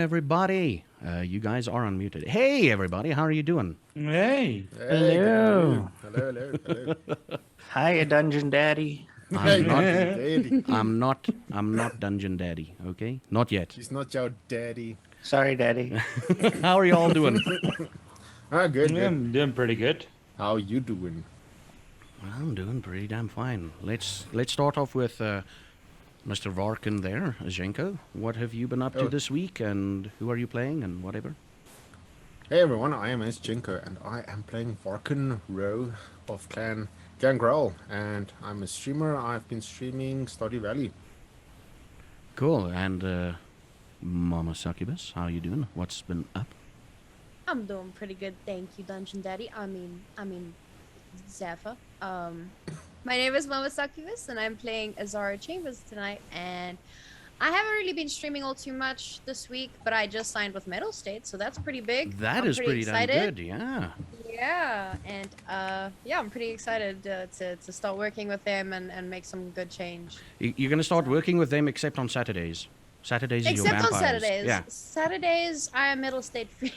Everybody, you guys are unmuted. Hey, everybody, how are you doing? Hey. Hey, good Hello. afternoon. Hello. Hi, Dungeon Daddy. Hey, I'm not. daddy. I'm not Dungeon Daddy. Okay, not yet. He's not your daddy. Sorry, Daddy. How are you all doing? Good, Yeah, good. I'm doing pretty good. How you doing? I'm doing pretty damn fine. Let's start off with Mr. Varkyn there, Zhenko. What have you been up to Oh. this week, and who are you playing, and whatever? Hey everyone, I am Jinko and I am playing Varkyn Row of Clan Gangrel, and I'm a streamer. I've been streaming Stardew Valley. Cool. And Mama Succubus, how you doing? What's been up? I'm doing pretty good, thank you, Dungeon Daddy. I mean, Zephyr. My name is Mama Succubus, and I'm playing Azara Chambers tonight. And I haven't really been streaming all too much this week, but I just signed with Metal State, so that's pretty big. That I'm is pretty damn excited. good. Yeah. Yeah, and yeah, I'm pretty excited to start working with them and make some good change. You're gonna start working with them, except on Saturdays. Saturdays are your Except on vampires. Saturdays. Yeah. Saturdays, I am Middle State free.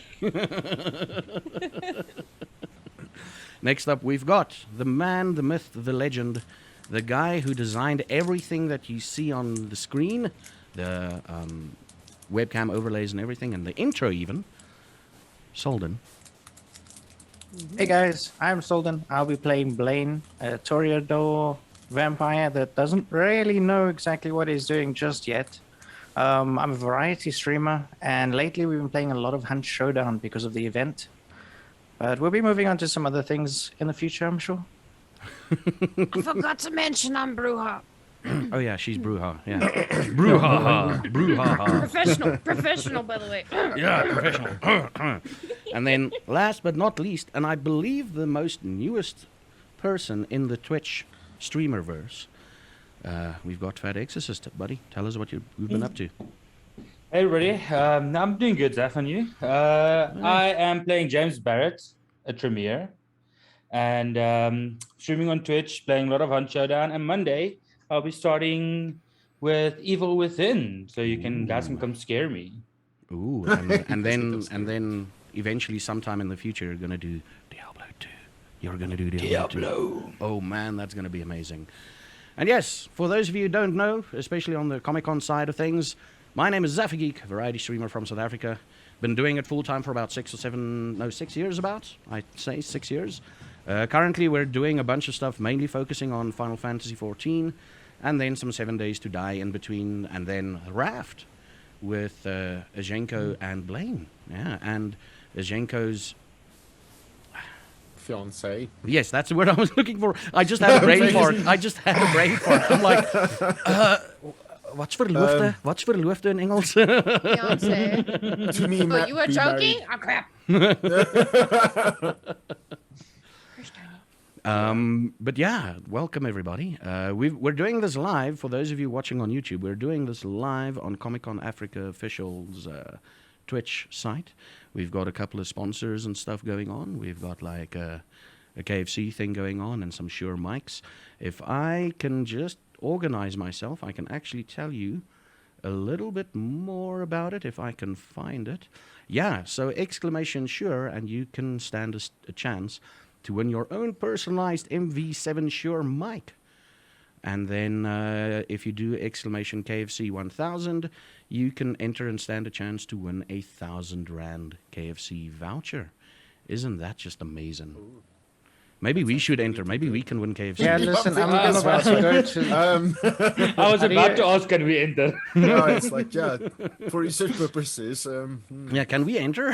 Next up, we've got the man, the myth, the legend, the guy who designed everything that you see on the screen, the webcam overlays and everything, and the intro even, Soldin. Hey guys, I'm Soldin. I'll be playing Blaine, a Toreador vampire that doesn't really know exactly what he's doing just yet. I'm a variety streamer, and lately we've been playing a lot of Hunt Showdown because of the event. But we'll be moving on to some other things in the future, I'm sure. I forgot to mention I'm Bruja. Oh yeah, she's Bruja. Yeah. Bruja. Bruja. Professional, by the way. Yeah, professional. And then, last but not least, and I believe the most newest person in the Twitch streamerverse, we've got Fat Exorcist. Buddy, tell us what you've been up to. Hey everybody, I'm doing good, Zeph, and you? I am playing James Barrett, a Tremere, and streaming on Twitch, playing a lot of Hunt Showdown, and Monday I'll be starting with Evil Within, so you guys can come scare me. Ooh, and then eventually sometime in the future you're gonna do Diablo 2. You're gonna do Diablo 2. Oh man, that's gonna be amazing. And yes, for those of you who don't know, especially on the Comic-Con side of things, my name is Zephyr Geek, variety streamer from South Africa. Been doing it full time for about 6 years about. I'd say 6 years. Currently we're doing a bunch of stuff, mainly focusing on Final Fantasy XIV, and then some 7 Days to Die in between, and then Raft with Zhenko and Blaine. Yeah, and Zhenko's... Fiance. Yes, that's the word I was looking for. I just had a brain fart. I'm like, wat's verloofde? Wat's verloofde in Engels? Beyonce. To me, Oh, you were joking? Oh, crap. But yeah, welcome everybody. We're doing this live for those of you watching on YouTube. We're doing this live on Comic Con Africa official's Twitch site. We've got a couple of sponsors and stuff going on. We've got like a KFC thing going on and some Shure mics. If I can just organize myself, I can actually tell you a little bit more about it if I can find it. Yeah, so exclamation Shure, and you can stand a chance to win your own personalized MV7 Shure mic. And then if you do exclamation KFC 1000, you can enter and stand a chance to win a 1,000 Rand KFC voucher. Isn't that just amazing? Ooh. Maybe we should enter. Maybe we can win KFC. Yeah, listen, I'm about to go to... I was about to ask, can we enter? No, it's like, yeah, for research purposes. Yeah, can we enter?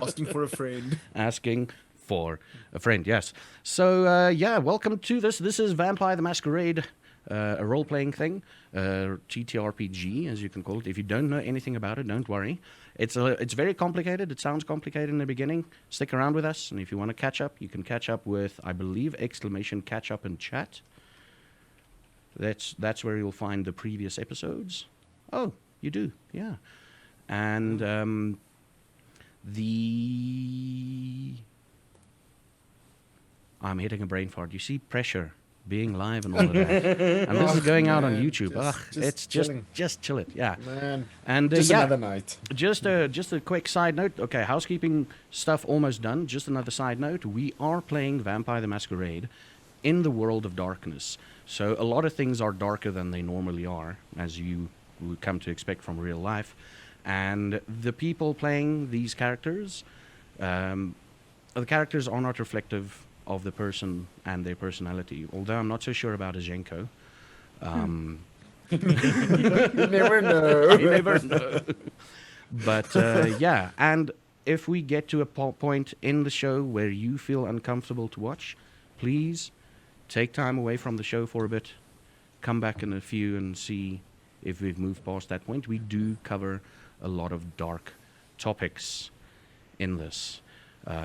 Asking for a friend. Asking for a friend, yes. So, yeah, welcome to this. This is Vampire the Masquerade, a role-playing thing, TTRPG, as you can call it. If you don't know anything about it, don't worry. It's very complicated. It sounds complicated in the beginning. Stick around with us, and if you want to catch up, you can catch up with, I believe, exclamation catch up in chat. That's where you'll find the previous episodes. Oh, you do, yeah. And I'm hitting a brain fart. You see pressure being live and all of that. And this is going out on Man, YouTube. It's chilling. just chill it, yeah. Man, And just yeah, another night. just a quick side note. Okay, housekeeping stuff almost done. Just another side note. We are playing Vampire the Masquerade in the world of darkness. So a lot of things are darker than they normally are, as you would come to expect from real life. And the people playing these characters, the characters are not reflective of the person and their personality. Although I'm not so sure about Azenko. You never know. You never know. But yeah, and if we get to a point in the show where you feel uncomfortable to watch, please take time away from the show for a bit. Come back in a few and see if we've moved past that point. We do cover a lot of dark topics in this,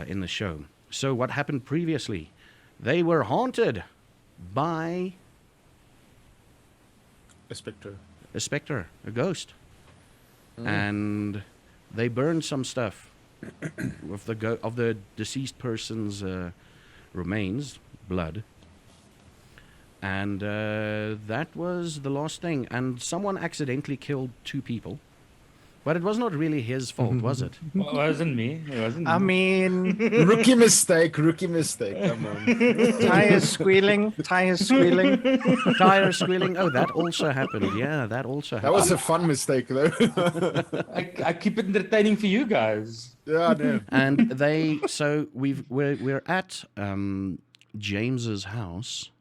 in the show. So what happened previously? They were haunted by A spectre. a specter, a ghost. And they burned some stuff of the deceased person's remains, blood. And that was the last thing. And someone accidentally killed 2 people. But it was not really his fault, was it? Well, it wasn't me. It wasn't me. I mean, Rookie mistake. Come on. tires squealing. Tire squealing. Oh, that also happened. Yeah, that also happened. That was a fun mistake, though. I keep it entertaining for you guys. Yeah, no. And we're at James's house,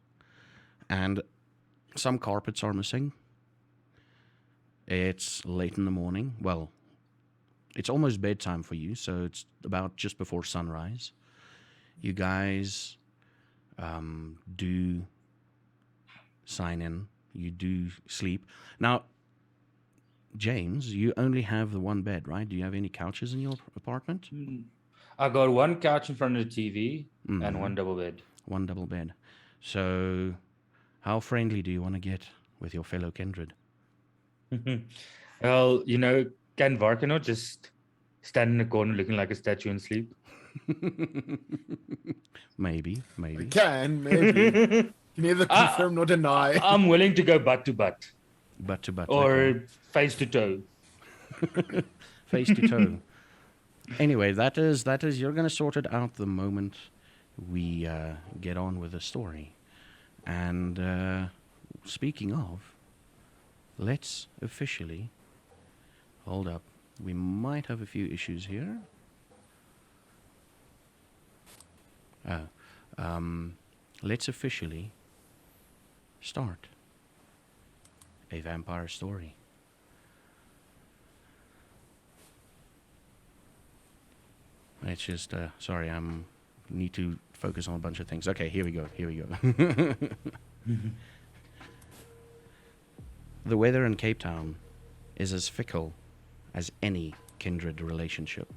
and some carpets are missing. It's late in the morning. Well, it's almost bedtime for you, so it's about just before sunrise. You guys do sign in. You do sleep. Now, James, you only have the one bed, right? Do you have any couches in your apartment? I got one couch in front of the TV Mhm. and one double bed. One double bed. So, how friendly do you want to get with your fellow kindred? Well, can Varkyn not just stand in the corner looking like a statue and sleep? Maybe. Can, maybe. You neither confirm nor deny. I'm willing to go butt to butt Butt to butt. or okay. face to toe. Face to toe. Anyway, that is. You're going to sort it out the moment we get on with the story. And speaking of, let's officially hold up. We might have a few issues here. Let's officially start a vampire story. It's just, sorry, need to focus on a bunch of things. Okay, here we go. The weather in Cape Town is as fickle as any kindred relationship.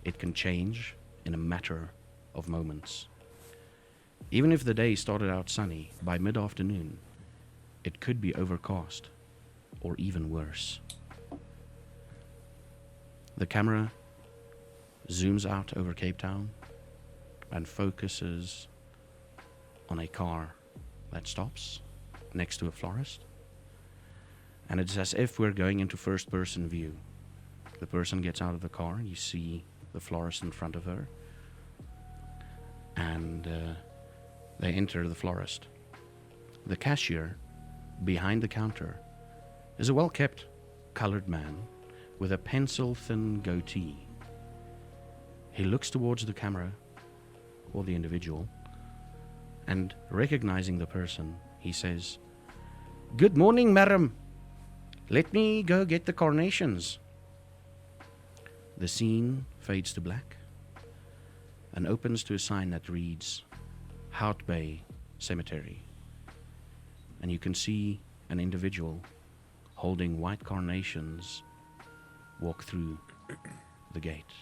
It can change in a matter of moments. Even if the day started out sunny, by mid-afternoon, it could be overcast, or even worse. The camera zooms out over Cape Town and focuses on a car that stops next to a florist. And it's as if we're going into first-person view. The person gets out of the car, you see the florist in front of her, and they enter the florist. The cashier behind the counter is a well-kept colored man with a pencil-thin goatee. He looks towards the camera, or the individual, and recognizing the person, he says, "Good morning, madam. Let me go get the carnations." The scene fades to black and opens to a sign that reads, Hout Bay Cemetery. And you can see an individual holding white carnations walk through the gate.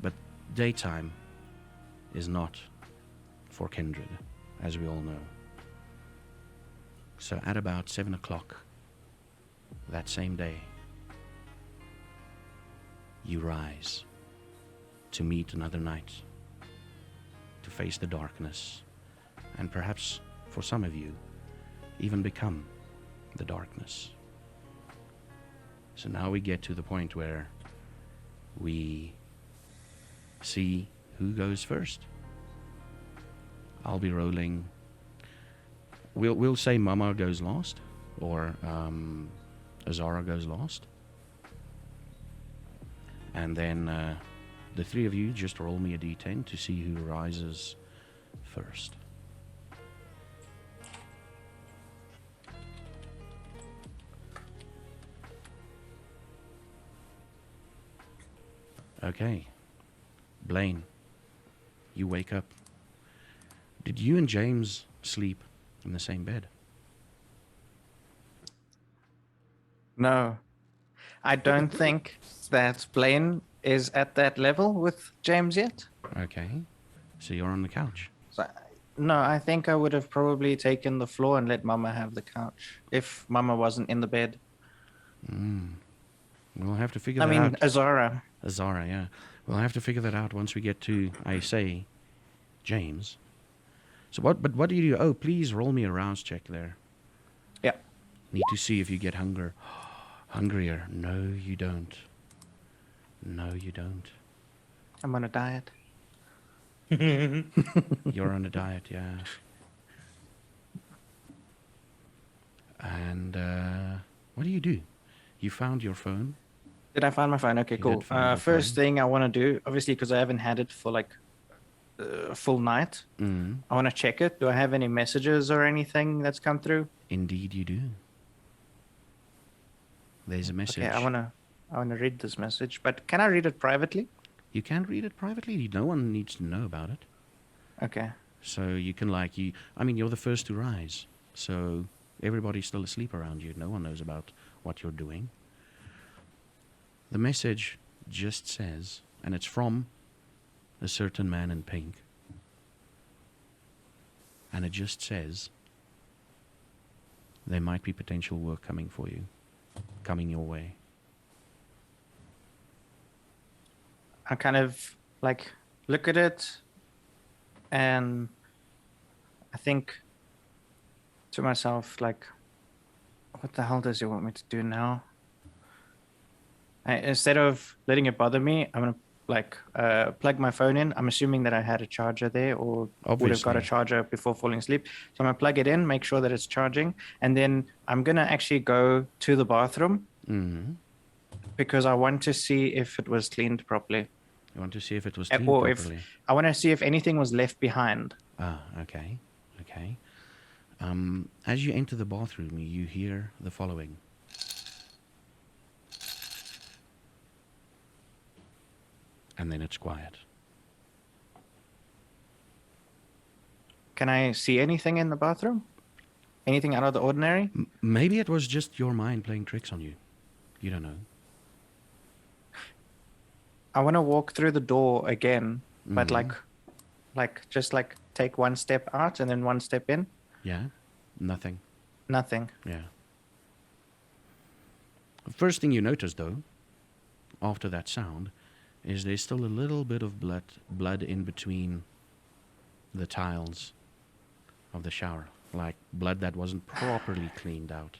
But daytime is not for kindred, as we all know. So at about 7 o'clock that same day, you rise to meet another night to face the darkness, and perhaps, for some of you, even become the darkness. So now we get to the point where we see who goes first. I'll be rolling. We'll say Mama goes last, or Azara goes last. And then the three of you just roll me a d10 to see who rises first. Okay. Blaine, you wake up. Did you and James sleep in the same bed? No. I don't think that Blaine is at that level with James yet. Okay. So you're on the couch. So, no, I think I would have probably taken the floor and let Mama have the couch if Mama wasn't in the bed. We'll have to figure I that mean, out. Azara. Azara, yeah. We'll have to figure that out once we get to, I say, James. So what do you do? Oh, please roll me a rouse check there. Yeah. Need to see if you get hungrier. No, you don't. No, you don't. I'm on a diet. You're on a diet, yeah. And what do? You found your phone? Did I find my phone? Okay, You cool. did find your First phone. thing I want to do, obviously, because I haven't had it for like a full night, I want to check it. Do I have any messages or anything that's come through? Indeed you do. There's a message. Okay, I wanna read this message, but can I read it privately? You can read it privately. No one needs to know about it. Okay. So you can you're the first to rise. So everybody's still asleep around you. No one knows about what you're doing. The message just says, and it's from a certain man in pink. And it just says, there might be potential work coming for you, coming your way. I kind of like look at it and I think to myself, like, what the hell does he want me to do now? Instead of letting it bother me, I'm going to plug my phone in. I'm assuming that I had a charger there or would have got a Obviously. charger before falling asleep. So I'm going to plug it in, make sure that it's charging. And then I'm going to actually go to the bathroom because I want to see if it was cleaned properly. You want to see if it was cleaned Or properly? I want to see if anything was left behind. Ah, okay. As you enter the bathroom, you hear the following. And then it's quiet. Can I see anything in the bathroom? Anything out of the ordinary? Maybe it was just your mind playing tricks on you. You don't know. I want to walk through the door again, but just take one step out and then one step in. Yeah? Nothing. Nothing. Yeah. The first thing you notice, though, after that sound, is there's still a little bit of blood in between the tiles of the shower. Like blood that wasn't properly cleaned out.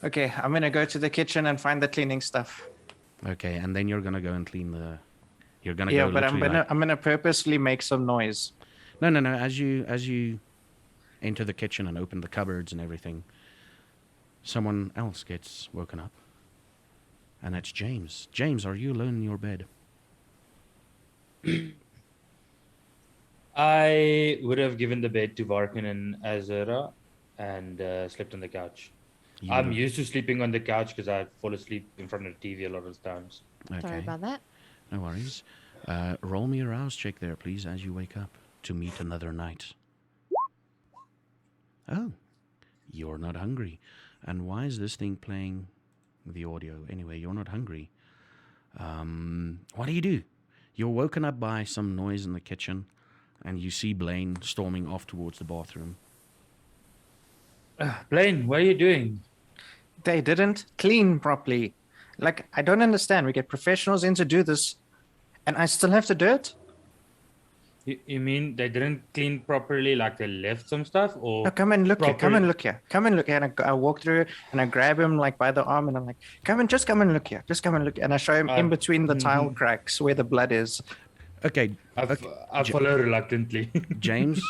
Okay, I'm going to go to the kitchen and find the cleaning stuff. Okay, and then you're gonna go and clean the. You're gonna Yeah, go. but I'm literally gonna purposely make some noise. No. As you enter the kitchen and open the cupboards and everything, someone else gets woken up, and that's James. James, are you alone in your bed? I would have given the bed to Varkyn and Azara and slept on the couch. You I'm would've- used to sleeping on the couch because I fall asleep in front of the TV a lot of times. Okay. Sorry about that. No worries. Roll me a rouse check there, please, as you wake up to meet another night. Oh, you're not hungry. And why is this thing playing the audio? Anyway, you're not hungry. What do? You're woken up by some noise in the kitchen, and you see Blaine storming off towards the bathroom. Blaine, what are you doing? They didn't clean properly. Like, I don't understand. We get professionals in to do this, and I still have to do it? You mean they didn't clean properly, like they left some stuff, or No, come and look here. Come properly- and look here. Come and look here. And I walk through and I grab him like by the arm and I'm like, come and look here. Just come and look. And I show him in between the tile cracks where the blood is. Okay, I follow reluctantly. James,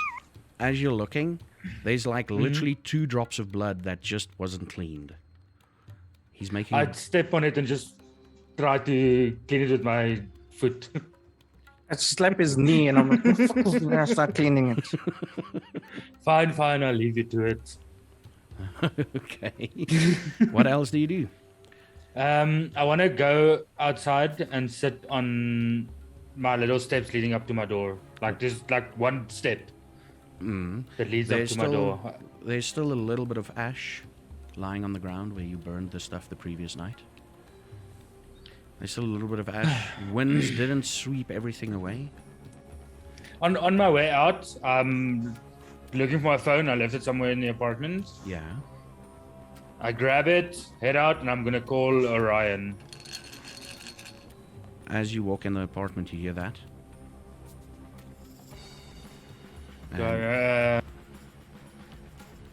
as you're looking, there's like literally 2 drops of blood that just wasn't cleaned. He's making. I'd step on it and just try to clean it with my foot. I slap his knee and I'm like, and I start cleaning it. Fine, I'll leave you to it. Okay. What else do you do? I want to go outside and sit on my little steps leading up to my door. Like just like one step that leads up to my door. There's still a little bit of ash lying on the ground where you burned the stuff the previous night. There's still a little bit of ash. Winds didn't sweep everything away. On my way out, I'm looking for my phone. I left it somewhere in the apartment. Yeah. I grab it, head out, and I'm gonna call Orion. As you walk in the apartment, you hear that. And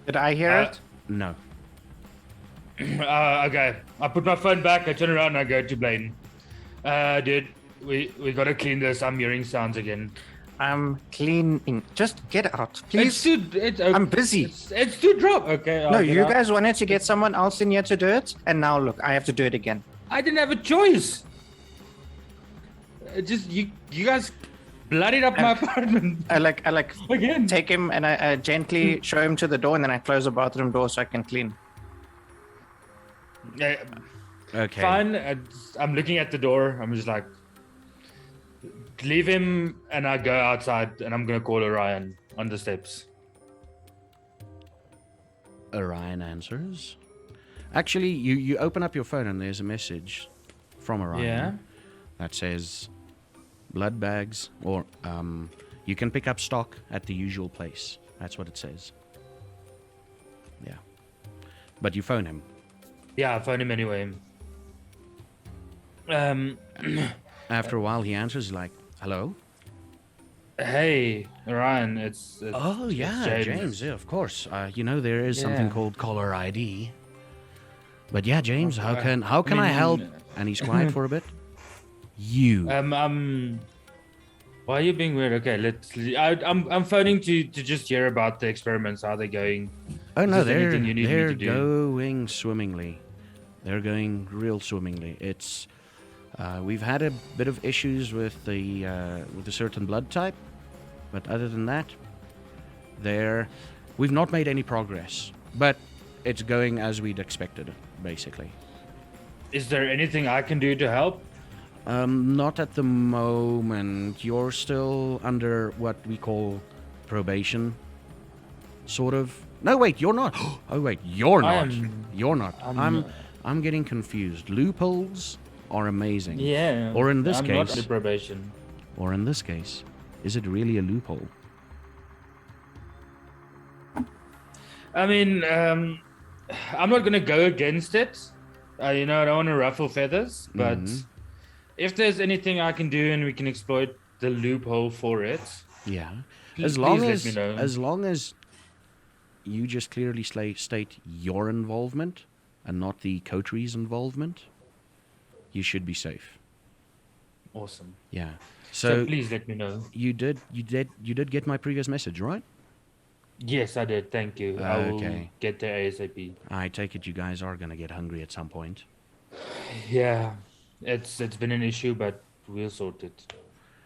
Did I hear it? no. Okay, I put my phone back. I turn around and I go to Blaine. Dude, we gotta clean this. I'm hearing sounds again. I'm cleaning. Just get out, please. I'm busy. It's to drop. Okay. No, you guys wanted to get someone else in here to do it, and now look, I have to do it again. I didn't have a choice. It just you guys bloodied up my apartment I like again. take him and I gently show him to the door, and then I close the bathroom door so I can clean. Okay. Fine. I'm looking at the door. I'm just like, leave him, and I go outside, and I'm gonna call Orion on the steps. Orion answers. Actually, you open up your phone and there's a message from Orion Yeah. that says blood bags, or you can pick up stock at the usual place. That's what it says. Yeah. But you phone him. Yeah, I phoned him anyway. After a while, he answers like, "Hello." Hey, Orion, it's Oh yeah, it's James. Yeah, of course. You know there is something Yeah. called caller ID. But yeah, James, how Okay. can I mean, help? And he's quiet for a bit. You. Why are you being weird? Okay, I'm phoning to just hear about the experiments. How they're going? Oh no, Is there anything you need me they're to do? going swimmingly. They're going real swimmingly. It's we've had a bit of issues with a certain blood type, but other than that, we've not made any progress. But it's going as we'd expected, basically. Is there anything I can do to help? Not at the moment. You're still under what we call probation, sort of. No, wait, you're not. Oh, wait, you're I not. am- You're not. I'm- I'm getting confused. Loopholes are amazing. Yeah. Or in this I'm not case- under probation. Or in this case, is it really a loophole? I mean, I'm not gonna go against it. I don't want to ruffle feathers, but if there's anything I can do and we can exploit the loophole for it, Yeah. Please- As long please let as me know. you just clearly state your involvement and not the coteries' involvement, you should be safe. awesome. Yeah. So So please let me know. you did get my previous message, right? Yes, I did. Thank you. I will Okay. get there ASAP. I take it you guys are gonna get hungry at some point. Yeah, it's been an issue, but we'll sort it.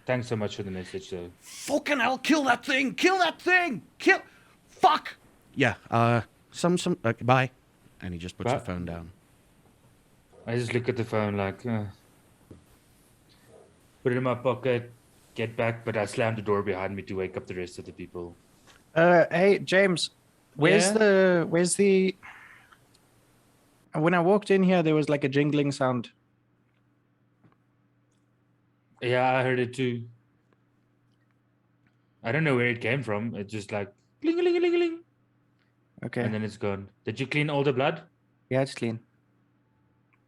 Thanks so much for the message, though. Fucking hell! Kill that thing! Kill that thing! Kill! Fuck! Yeah. Some. Bye. And he just puts the Bye. phone down. I just look at the phone like, put it in my pocket, get back, but I slam the door behind me to wake up the rest of the people. Hey James, where's the? When I walked in here, there was like a jingling sound. Yeah, I heard it too. I don't know where it came from. It's just like cling, cling, cling, cling, Okay. and then it's gone. Did you clean all the blood? Yeah, it's clean.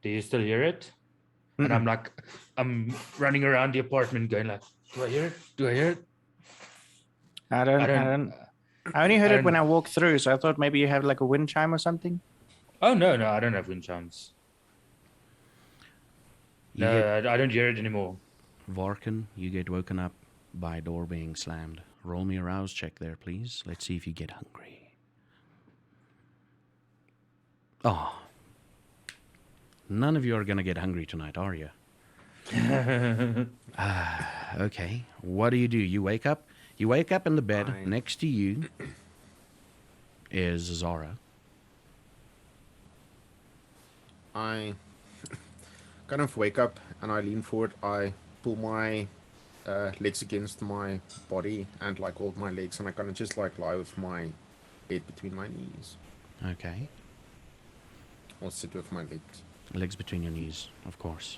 Do you still hear it? And I'm running around the apartment going like, do I hear it? Do I hear it? I don't. I only heard I it when don't- I walked through, so I thought maybe you have like a wind chime or something. Oh no, I don't have wind chimes. You No, get I don't hear it anymore. Varkyn, you get woken up by a door being slammed. Roll me a rouse check there, please. Let's see if you get hungry. Oh. None of you are going to get hungry tonight, are you? Okay. What do? You wake up. You wake up in the bed. Fine. Next to you is Zara. I kind of wake up and I lean forward. I pull my legs against my body and like hold my legs, and I kind of just like lie with my head between my knees, Okay. or sit with my legs. Legs between your knees, of course.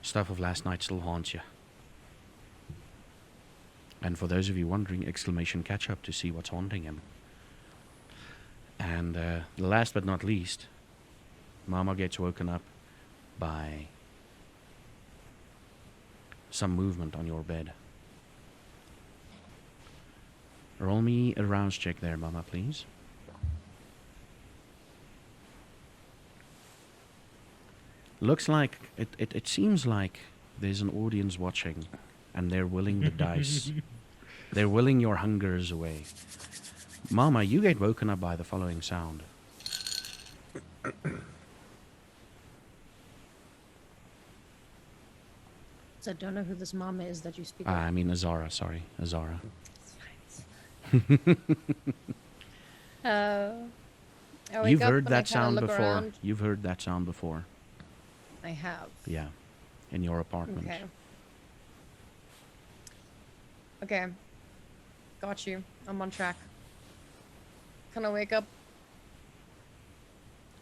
Stuff of last night still haunts you. And for those of you wondering, exclamation catch up to see what's haunting him. And last but not least, Mama gets woken up by some movement on your bed. Roll me a rouse check there, Mama, please. Looks like, it seems like there's an audience watching and they're willing the dice. They're willing your hungers away. Mama, you get woken up by the following sound. So I don't know who this mama is that you speak I mean Azara, sorry. Azara. I wake You've up heard and I that kinda sound look before. around. You've heard that sound before. I have. Yeah. In your apartment. Okay. Okay. Got you. I'm on track. Kind of wake up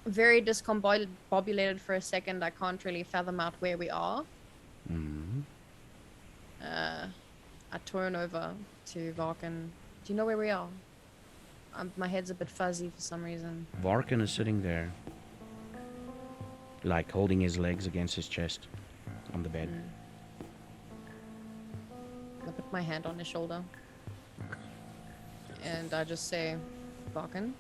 very discombobulated for a second. I can't really fathom out where we are. Mhm. I turn over to Varkyn. Do you know where we are? My head's a bit fuzzy for some reason. Varkyn is sitting there, like holding his legs against his chest on the bed. I put my hand on his shoulder. And I just say, Varkyn,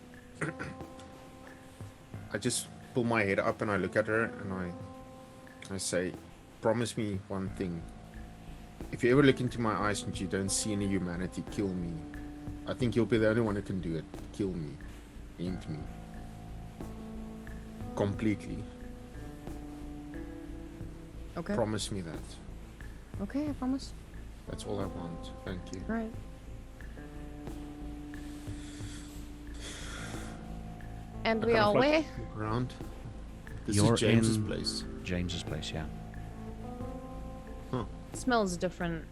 I just pull my head up and I look at her and I say, promise me one thing. If you ever look into my eyes and you don't see any humanity, kill me. I think you'll be the only one who can do it. Kill me. End me. Completely. okay. Promise me that. Okay, I promise. That's all I want. Thank you. Alright. And I we kind of are like where? look around. This You're is James's in- place. James's place, yeah. Smells different.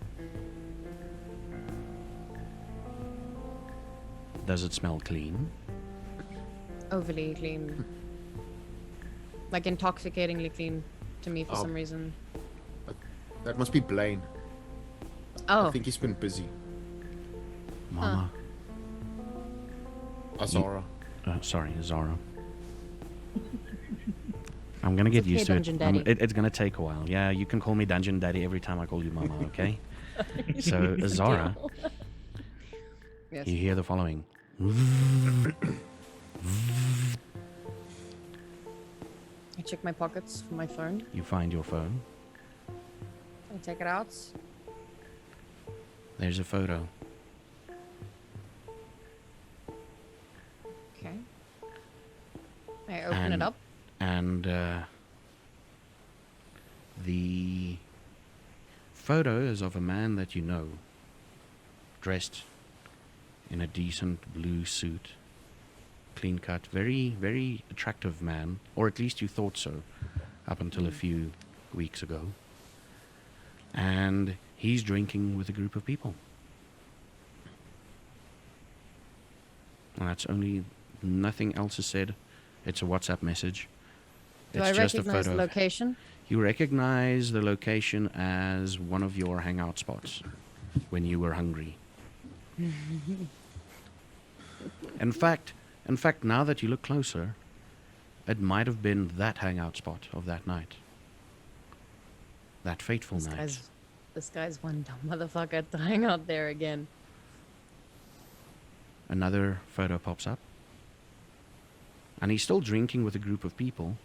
Does it smell clean? Overly clean. Like intoxicatingly clean to me for Oh. some reason. That must be Blaine. Oh, I think he's been busy. Mama. Azara. Sorry, Zara. I'm gonna get okay, used to Dungeon it. Daddy. It's gonna take a while. Yeah, you can call me Dungeon Daddy every time I call you Mama, okay? So, Zara, yes. you hear the following. I check my pockets for my phone. You find your phone. I take it out. There's a photo. Okay. I open it And- up. And the photo is of a man that you know, dressed in a decent blue suit, clean cut, very, very attractive man, or at least you thought so, up until a few weeks ago. And he's drinking with a group of people. And that's only, nothing else is said. It's a WhatsApp message. Do It's I just a recognize the photo. location? You recognize the location as one of your hangout spots when you were hungry. In fact, now that you look closer, it might have been that hangout spot of that night. That fateful night. This guy's one dumb motherfucker to hang out there again. Another photo pops up. And he's still drinking with a group of people,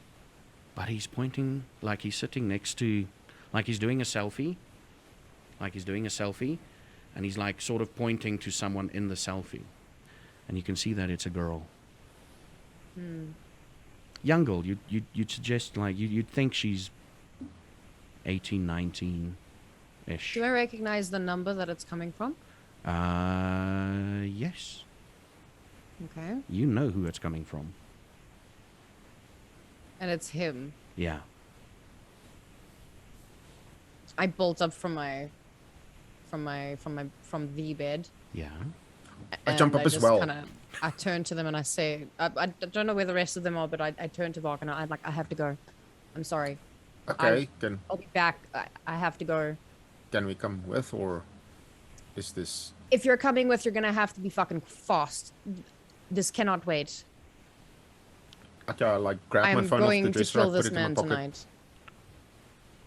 but he's pointing like he's sitting next to, like he's doing a selfie. And he's like sort of pointing to someone in the selfie. And you can see that it's a girl. Young girl, you'd suggest, like, you'd think she's 18, 19-ish. Do I recognize the number that it's coming from? Yes. Okay. You know who it's coming from. And it's him. Yeah. I bolt up from the bed. Yeah. I jump and up as just well. I turn to them and I say, I don't know where the rest of them are, but I turn to Varkyn and I'm like, I have to go. I'm sorry. Okay, I'll be back. I have to go. can we come with, or is this... If you're coming with, you're gonna have to be fucking fast. This cannot wait. Okay, I like grab my I'm phone off the going to dresser, I kill put this it in my man pocket. tonight.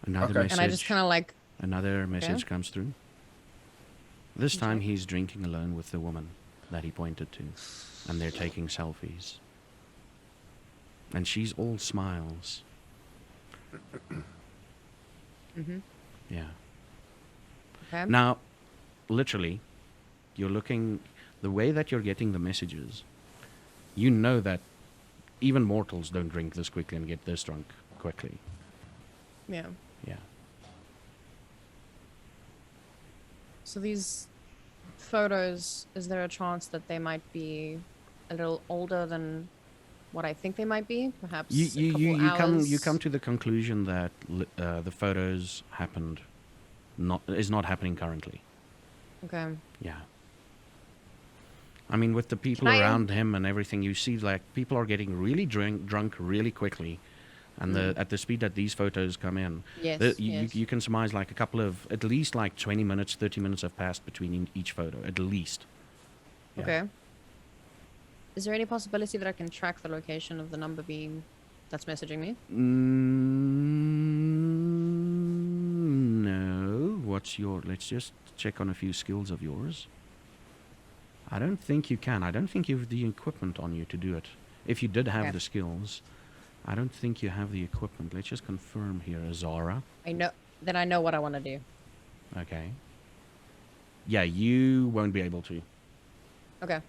Another Okay. message. And I just kind of like, Another message comes through. This time he's drinking alone with the woman that he pointed to. And they're taking selfies. And she's all smiles. Yeah. okay. Now, literally, you're looking... The way that you're getting the messages, you know that even mortals don't drink this quickly and get this drunk quickly. Yeah. Yeah. So these photos, is there a chance that they might be a little older than what I think they might be? Perhaps a couple you hours? come to the conclusion that the photos is not happening currently. Okay. Yeah. I mean, with the people Can I- around him and everything, you see, like, people are getting really drunk really quickly. And at the speed that these photos come in, Yes, you can surmise like a couple of, at least like 20 minutes, 30 minutes have passed between each photo, at least. Yeah. Okay. Is there any possibility that I can track the location of the number being that's messaging me? No. What's your... Let's just check on a few skills of yours. I don't think you can. I don't think you have the equipment on you to do it. If you did have Okay. the skills, I don't think you have the equipment. Let's just confirm here, Azara. I know what I want to do. Okay. Yeah, you won't be able to. Okay.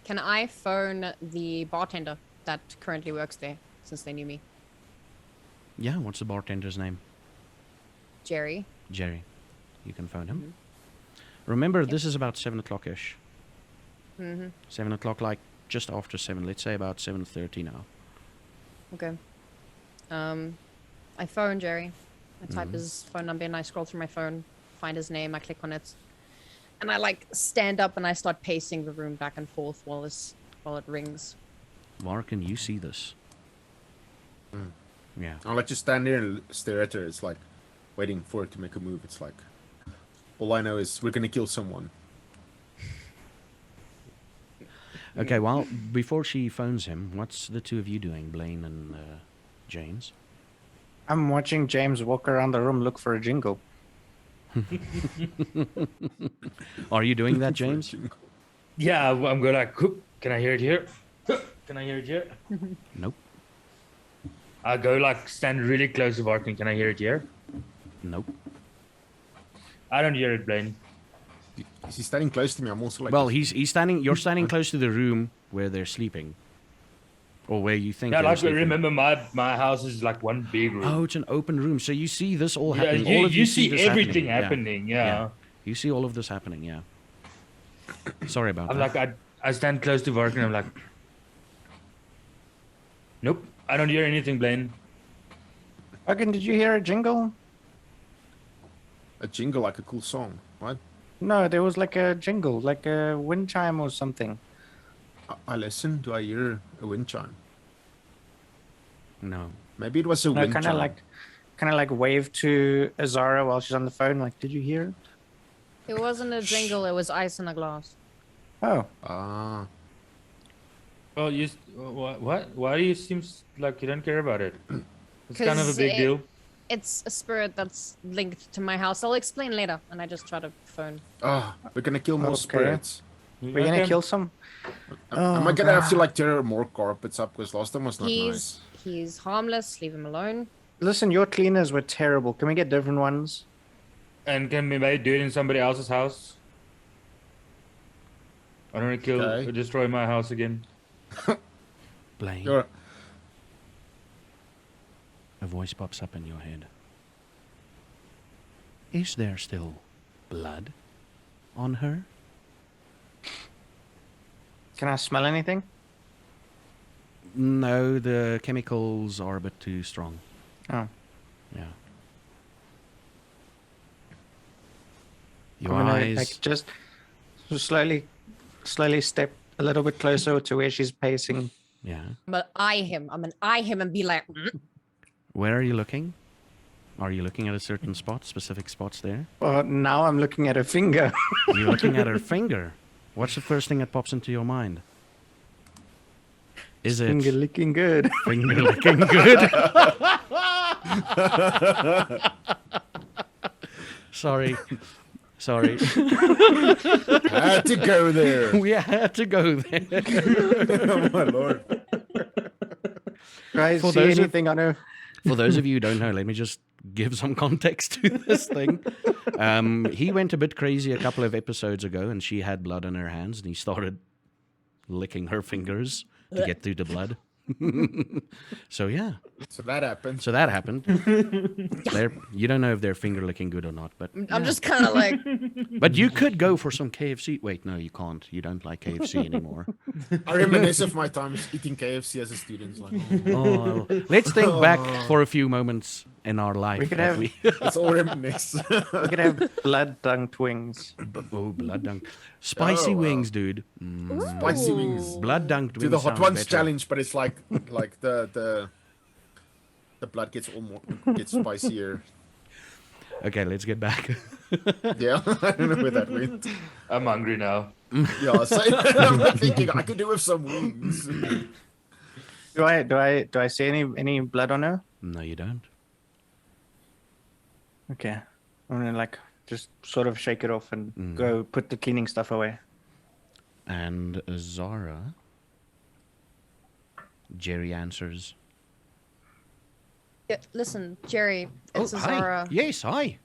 Can I phone the bartender that currently works there, since they knew me? Yeah, what's the bartender's name? Jerry. Jerry. You can phone him. Remember, this is about 7 o'clock-ish. 7 o'clock, like just after 7. Let's say about 7:30 now. Okay. I phone Jerry. I type his phone number and I scroll through my phone, find his name, I click on it. And I like stand up and I start pacing the room back and forth while it rings. Varkyn, you see this. Yeah. I'll let you stand there and stare at her. It's like waiting for her to make a move. It's like, all I know is we're gonna kill someone. Okay, well, before she phones him, what's the two of you doing, Blaine and James? I'm watching James walk around the room, look for a jingle. Are you doing that, James? Yeah, I'm going like, "Hoop, can I hear it here? Hoop, can I hear it here?" Nope. I go like stand really close to Varkyn. Can I hear it here? Nope. I don't hear it, Blaine. Is he standing close to me? I'm also like... Well, he's standing. You're standing close to the room where they're sleeping, or where you think. Yeah, they're like sleeping. remember my house is like one big room. Oh, it's an open room, so you see this all yeah, happening. All of you see this everything happening. happening. Yeah. You see all of this happening. Yeah. Sorry about I'm that. like I stand close to Varkyn. I'm like, nope, I don't hear anything, Blaine. Again, did you hear a jingle? A jingle, like a cool song. What? No, there was like a jingle, like a wind chime or something. I listen. Do I hear a wind chime? No. Maybe it was a No, wind kind chime. of like wave to Azara while she's on the phone. Like, did you hear it? It wasn't a jingle, it was ice in a glass. Oh, Ah. Well, what? Why do you seem like you don't care about it? It's kind of a 'Cause big deal. It's a spirit that's linked to my house. I'll explain later. And I just try to phone. Ah, we're gonna kill more Okay. spirits. We're gonna kill some. Am I gonna have to like tear more carpets up? Because last time was not nice. He's harmless. Leave him alone. Listen, your cleaners were terrible. Can we get different ones? And can we maybe do it in somebody else's house? I don't want to kill Okay. or destroy my house again. Blaine, Sure. a voice pops up in your head. Is there still blood on her? Can I smell anything? No, the chemicals are a bit too strong. Oh. Yeah. Your I'm gonna, eyes. like, just slowly step a little bit closer to where she's pacing. Yeah. I'm gonna eye him. I'm gonna eye him and be like, Where are you looking? Are you looking at a certain spot, specific spots there? Now I'm looking at her finger. You're looking at her finger. What's the first thing that pops into your mind? Is it Finger licking good. finger looking good? Sorry. Had to go there. We had to go there. Oh my lord. Do I For see those of- anything on her? For those of you who don't know, let me just give some context to this thing. He went a bit crazy a couple of episodes ago, and she had blood on her hands, and he started licking her fingers to get through the blood. So yeah, So that happened. so that happened. You don't know if they're finger licking good or not, but I'm just kind of like, but you could go for some KFC. Wait, no, you can't. You don't like KFC anymore. I reminisce of my times eating KFC as a student. Like, Oh, let's think back for a few moments in our life. We could that have- it's all reminisce. We could have blood-dunked wings. Oh, blood dunked. Spicy Oh, wow. wings, dude. Spicy wings. Blood dunked wings. Do the hot sounds ones better. challenge, but it's like the blood gets gets spicier. Okay, let's get back. Yeah, I don't know where that went. I'm hungry now. Yeah, so I'm thinking I could do with some wings. Do I see any blood on her? No, you don't. Okay. I'm gonna like just sort of shake it off and go put the cleaning stuff away. And Zara. Jerry answers. yeah, listen, Jerry, it's hi. Azara. Yes, hi.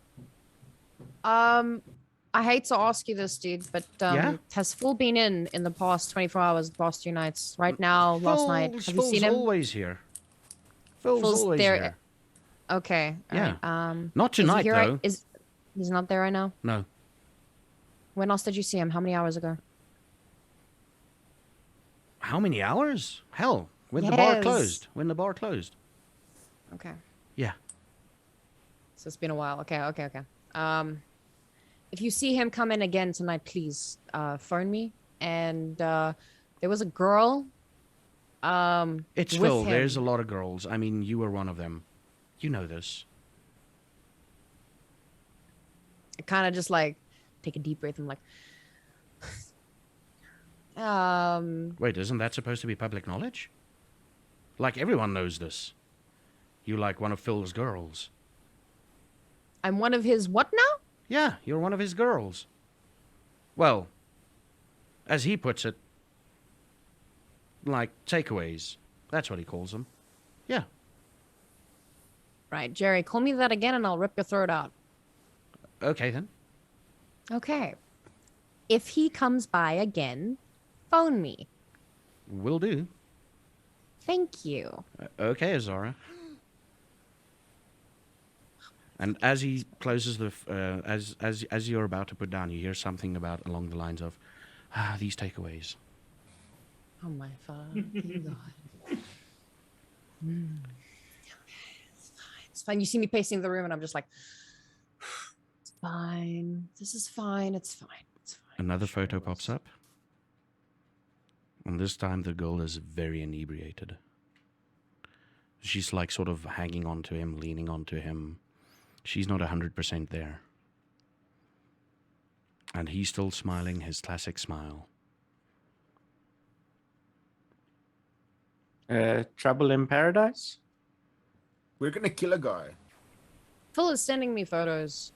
I hate to ask you this, dude, but Yeah? has Phil been in the past 24 hours, the past 2 nights? Right now, last night. Have you seen him? always here. Phil's Phil's always there. here. Okay. all Yeah. right, Not is he tonight, here right- though. He's not there right now? No. When else did you see him? How many hours ago? How many hours? Hell, when the bar Yes. closed. When the bar closed. Okay. Yeah. So it's been a while. Okay. If you see him come in again tonight, please phone me. And there was a girl. It's with Phil. him. There's a lot of girls. I mean, you were one of them. You know this. I kind of just like take a deep breath. I'm like, Wait, isn't that supposed to be public knowledge? Like, everyone knows this. You like one of Phil's girls. I'm one of his what now? Yeah, you're one of his girls. Well, as he puts it, like takeaways. That's what he calls them. Yeah. Right, Jerry, call me that again and I'll rip your throat out. Okay, then. Okay. If he comes by again, phone me. Will do. Thank you. Okay, Azara. And as he closes the, as you're about to put down, you hear something about along the lines of, these takeaways. Oh my fucking god. It's fine. You see me pacing the room and I'm just like, it's fine. This is fine. It's fine. It's fine. Another photo pops up. And this time the girl is very inebriated. She's like sort of hanging on to him, leaning onto him. She's not 100% there. And he's still smiling his classic smile. Trouble in paradise? We're gonna kill a guy. Phil is sending me photos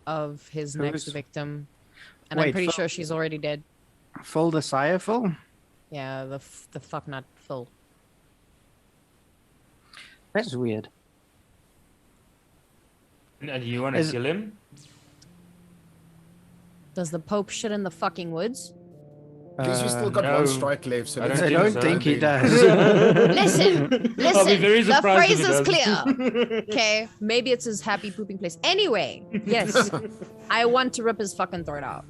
of his next Who's- victim. And I'm Wait, pretty Phil- sure she's already dead. Full desire full? Yeah, the fuck not full. That's weird. And you want to Is- kill him? Does the Pope shit in the fucking woods? At least we still got no. one strike left. So I let's don't I do don't so. think he then. does. Listen, I'll be very the surprised if phrase he is does. clear. Okay, maybe it's his happy pooping place. Anyway, yes, I want to rip his fucking throat out.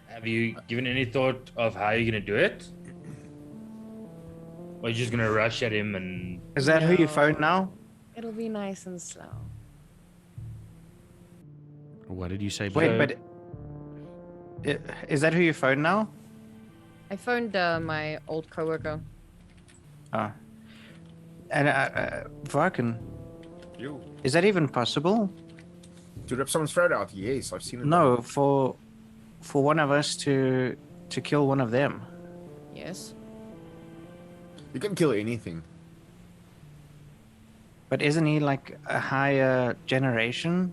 Have you given any thought of how you're gonna do it? Or you're just gonna rush at him and Is that who you No. phoned now? It'll be nice and slow. What did you say? Wait, Bo? but is that who you phoned now? I phoned my old coworker. Oh. And Varkyn, You. is that even possible? To rip someone's throat out? Yes, I've seen it. No, for one of us to kill one of them. Yes. You can kill anything. But isn't he like a higher generation?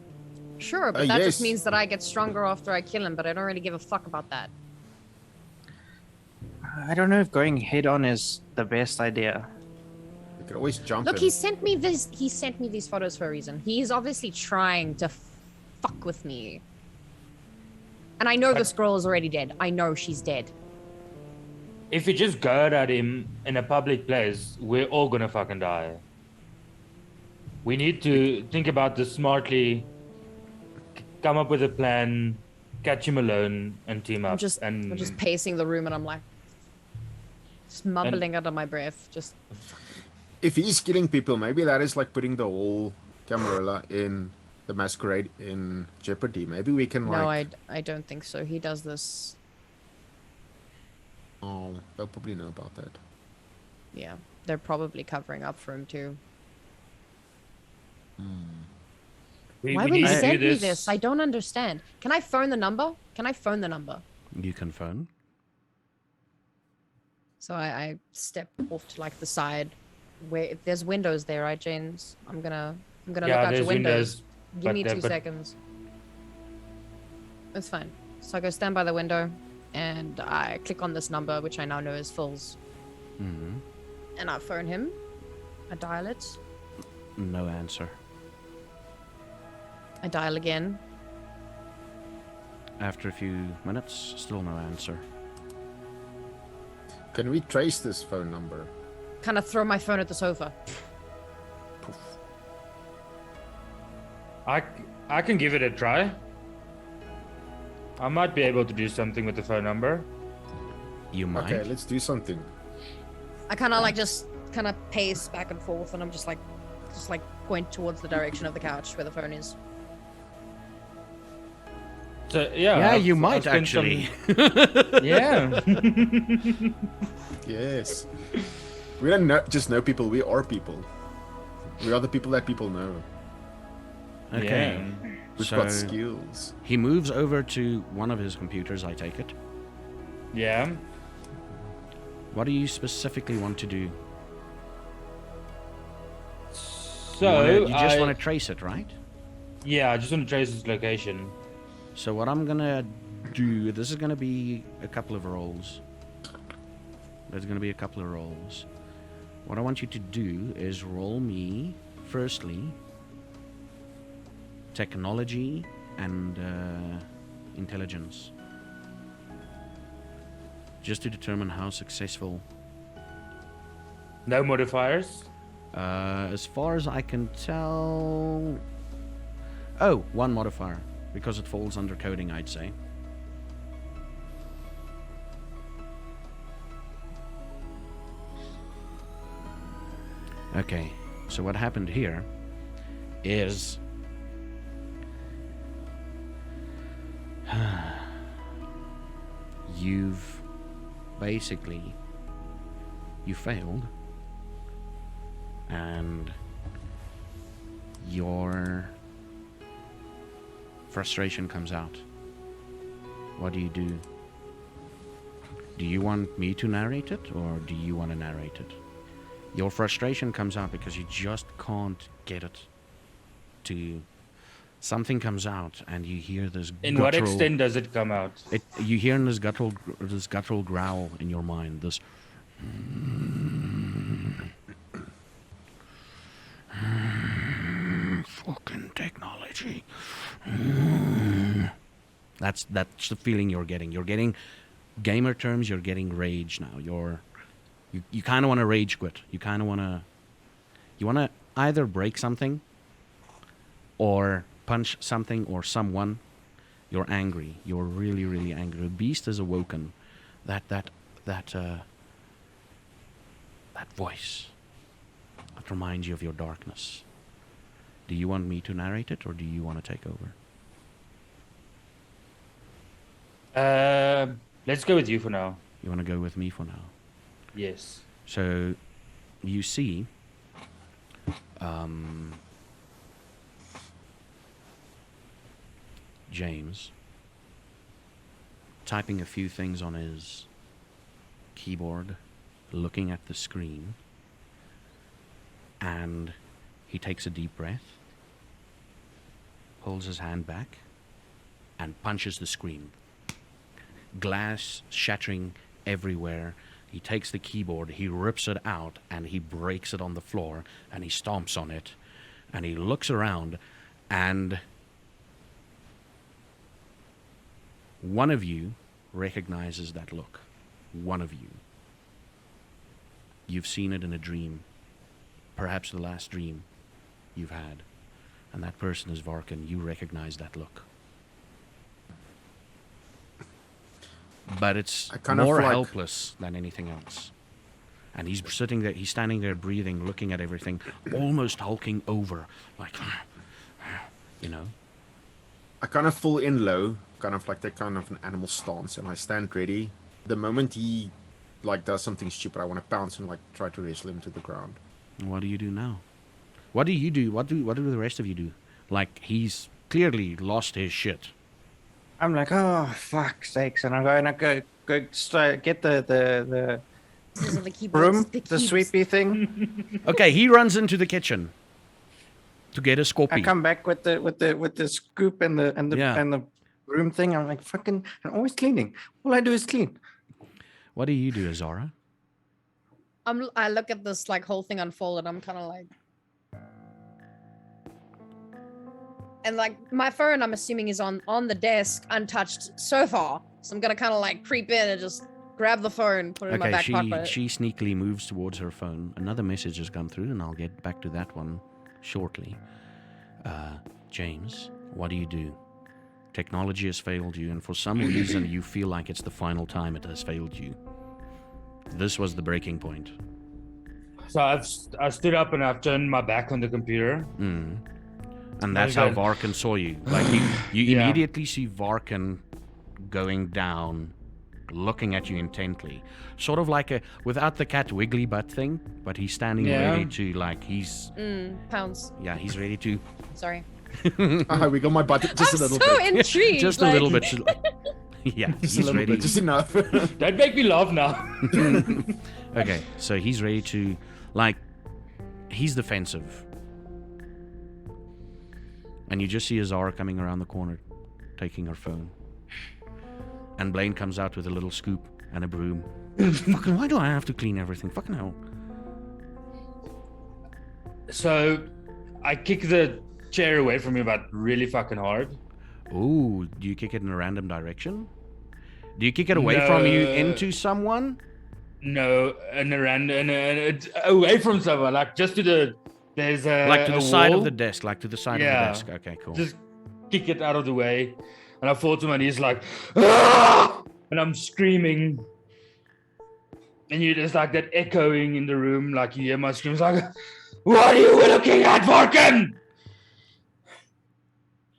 Sure, but that just yes. means that I get stronger after I kill him, but I don't really give a fuck about that. I don't know if going head on is the best idea. You can always jump Look, him. he sent me these photos for a reason. He's obviously trying to fuck with me. And I know this girl is already dead. I know she's dead. if you just go at him in a public place, we're all gonna fucking die. We need to think about this smartly, come up with a plan, catch him alone, and team up. I'm just pacing the room and I'm like, just mumbling under my breath. Just If he's killing people, maybe that is like putting the whole Camarilla in the Masquerade in jeopardy. Maybe we can no, like. I don't think so. He does this. Oh, they'll probably know about that. Yeah, they're probably covering up for him too. Why would need he to do send me this? I don't understand. Can I phone the number? Can I phone the number? You can phone. So I step off to like the side where there's windows there, right, James? I'm gonna look Yeah, out your there's windows. Give but me they're- 2 but- seconds. It's fine. So I go stand by the window and I click on this number, which I now know is Phil's. Hmm. And I phone him. I dial it. No answer. I dial again. After a few minutes, still no answer. Can we trace this phone number? Kind of throw my phone at the sofa. I can give it a try. I might be able to do something with the phone number. You might. Okay, let's do something. I kind of like just kind of pace back and forth, and I'm just like point towards the direction of the couch where the phone is. So yeah, Yeah, I've- you I've might spent actually. Yeah. Yes. We don't just know people, we are people. We are the people that people know. Okay. Yeah. We've So got skills. he moves over to one of his computers, I take it. Yeah. What do you specifically want to do? So you just want to trace it, right? Yeah, I just want to trace his location. So what I'm gonna do, this is gonna be a couple of rolls. There's gonna be a couple of rolls. What I want you to do is roll me, firstly, technology and intelligence. Just to determine how successful. No modifiers. As far as I can tell... Oh, one modifier. Because it falls under coding, I'd say. Okay, so what happened here is... You've basically... You failed. And your frustration comes out. What do you do? Do you want me to narrate it, or do you want to narrate it? Your frustration comes out because you just can't get it to something comes out, and you hear this. In what guttural- extent does it come out? You hear in this guttural growl in your mind. This. Fucking technology. That's the feeling you're getting. You're getting, gamer terms, you're getting rage now. You kind of want to rage quit. You want to either break something or punch something or someone. You're angry. You're really, really angry. A beast is awoken. That voice that reminds you of your darkness. Do you want me to narrate it, or do you want to take over? Let's go with you for now. You want to go with me for now? Yes. So, you see, James typing a few things on his keyboard, looking at the screen, and he takes a deep breath, pulls his hand back, and punches the screen. Glass shattering everywhere. He takes the keyboard, he rips it out, and he breaks it on the floor, and he stomps on it, and he looks around, and one of you recognizes that look. One of you. You've seen it in a dream, perhaps the last dream you've had, and that person is Varkyn. You recognize that look. But it's kind of more like- helpless than anything else. And he's sitting there, he's standing there breathing, looking at everything, almost hulking over, like, you know. I kind of fall in low, kind of like that kind of an animal stance, and I stand ready. The moment he like does something stupid, I want to pounce and like try to wrestle him to the ground. What do you do now? What do you do? What do the rest of you do? Like, he's clearly lost his shit. I'm like, oh fuck sakes, and I'm going to go get the These are the keyboards. broom, the the keys. sweepy thing. Okay, he runs into the kitchen to get a I scorpion. come back with the scoop and the Yeah. and the broom thing. I'm like, fucking, I'm always cleaning. All I do is clean. What do you do, Azara? I look at this like whole thing unfold, and I'm kind of like, and like my phone, I'm assuming is on the desk, untouched so far. So I'm gonna kind of like creep in and just grab the phone, put it in my Okay, back pocket. she sneakily moves towards her phone. Another message has come through, and I'll get back to that one shortly. James, what do you do? Technology has failed you, and for some reason you feel like it's the final time it has failed you. This was the breaking point. So I stood up and I've turned my back on the computer. And that's how Okay. Varkyn saw you. Like, you Yeah. immediately see Varkyn going down, looking at you intently. Sort of like without the cat wiggly butt thing, but he's standing Yeah. ready to, like, he's Pounds. ready to, Sorry. I wiggle my butt just a I'm little so bit. intrigued. just like, a little bit. Yeah, Just a he's little ready. bit, just enough. Don't make me laugh now. Okay, so he's ready to, like, he's defensive. And you just see Azara coming around the corner, taking her phone. And Blaine comes out with a little scoop and a broom. Fucking, why do I have to clean everything? Fucking hell. So I kick the chair away from me, but really fucking hard. Ooh, do you kick it in a random direction? Do you kick it away from you No. into someone? No, and around and away from someone, like just to the there's a Like to the a side of wall. the desk, like to the side Yeah. of the desk. Okay, cool. Just kick it out of the way, and I fall to my knees like, "Ah!" And I'm screaming, and you just like that echoing in the room, like you hear my screams like, "What are you looking at, Varkyn?"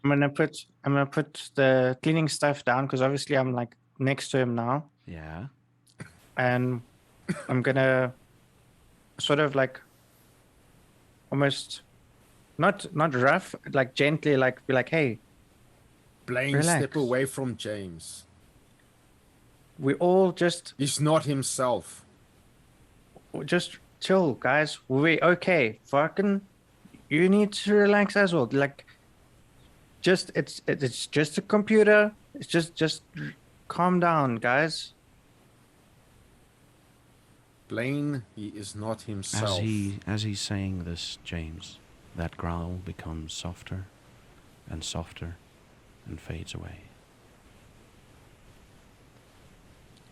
I'm gonna put the cleaning stuff down because obviously I'm like next to him now, Yeah. and I'm gonna sort of like almost not rough, like gently, like be like, hey, Blaine, Relax. step away from James. we all just He's not himself. chill, guys. We okay. Fucking, you need to relax as well. Like, It's just a computer. It's just calm down, guys. Blaine, he is not himself. As he's saying this, James, that growl becomes softer and softer and fades away.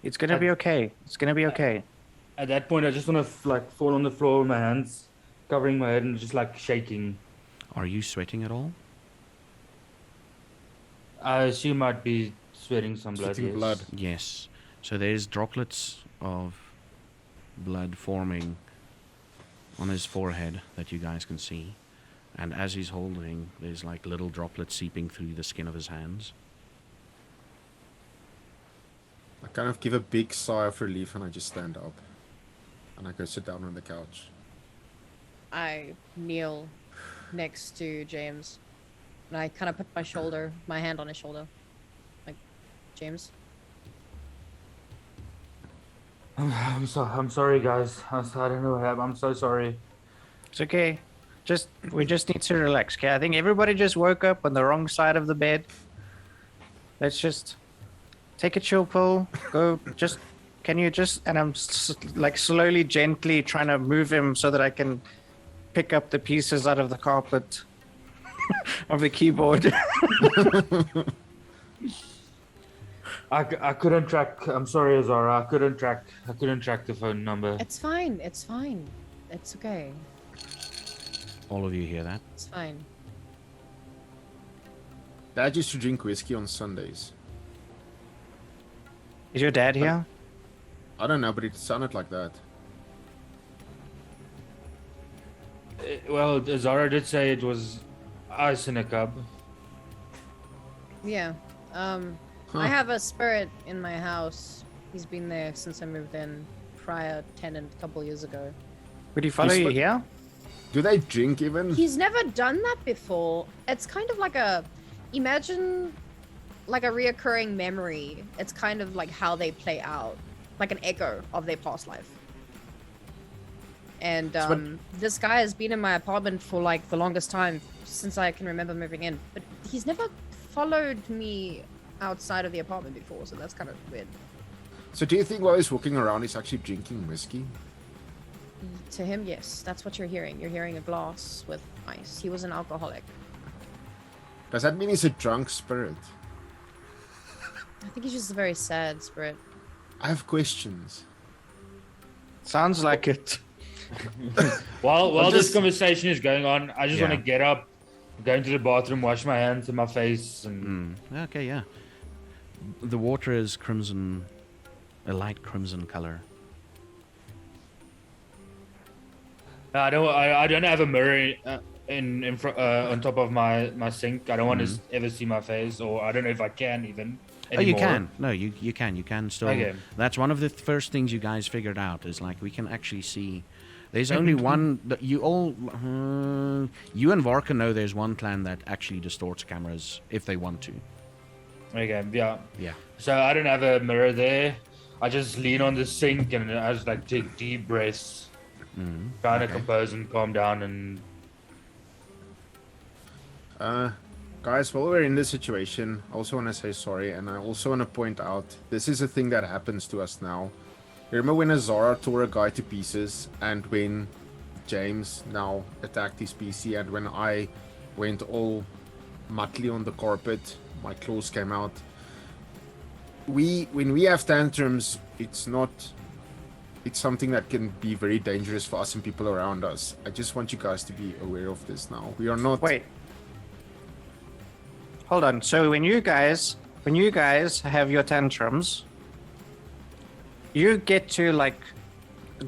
It's gonna be okay. It's gonna be okay. At that point, I just want to like fall on the floor with my hands, covering my head and just like shaking. Are you sweating at all? I assume I'd be sweating some blood. Sweating Yes. blood. Yes. So there's droplets of blood forming on his forehead that you guys can see. And as he's holding, there's like little droplets seeping through the skin of his hands. I kind of give a big sigh of relief and I just stand up. And I go sit down on the couch. I kneel next to James. And I kind of put my hand on his shoulder. Like, James? I'm sorry, guys. I don't know what happened. I'm so sorry. It's okay. We just need to relax. Okay, I think everybody just woke up on the wrong side of the bed. Let's just take a chill pill. Go. Can you just? And I'm like slowly, gently trying to move him so that I can pick up the pieces out of the carpet of the keyboard. I couldn't track. I'm sorry, Azara. I couldn't track the phone number. It's fine. It's fine. It's okay. All of you hear that? It's fine. Dad used to drink whiskey on Sundays. Is your dad here? I don't know, but it sounded like that. Well, Azara did say it was ice in a cup. Yeah. I have a spirit in my house. He's been there since I moved in prior tenant a couple years ago. Would he follow you here? Do they drink even? He's never done that before. It's kind of like imagine like a reoccurring memory. It's kind of like how they play out, like an echo of their past life. And this guy has been in my apartment for like the longest time since I can remember moving in, but he's never followed me outside of the apartment before, so that's kind of weird. So do you think while he's walking around he's actually drinking whiskey? To him, yes, that's what you're hearing. You're hearing a glass with ice. He was an alcoholic. Does that mean he's a drunk spirit? I think he's just a very sad spirit. I have questions. Sounds like it. While this conversation is going on, I just want to get up, go into the bathroom, wash my hands and my face, and Okay, yeah. The water is crimson, a light crimson color. I don't have a mirror in front on top of my sink. I don't want to ever see my face, or I don't know if I can even. Oh, you anymore. can. No, you can. You can still. Okay. That's one of the first things you guys figured out is like we can actually see. There's only one. You and Varkyn know there's one clan that actually distorts cameras if they want to. Okay, yeah. Yeah. So I don't have a mirror there. I just lean on the sink and I just like take deep breaths, trying to compose and calm down. And Guys, while we're in this situation, I also want to say sorry, and I also want to point out this is a thing that happens to us now. Remember when Azara tore a guy to pieces, and when James now attacked his PC, and when I went all muttly on the carpet, my claws came out. When we have tantrums, it's something that can be very dangerous for us and people around us. I just want you guys to be aware of this now. We are not. Wait. Hold on. So when you guys have your tantrums, you get to like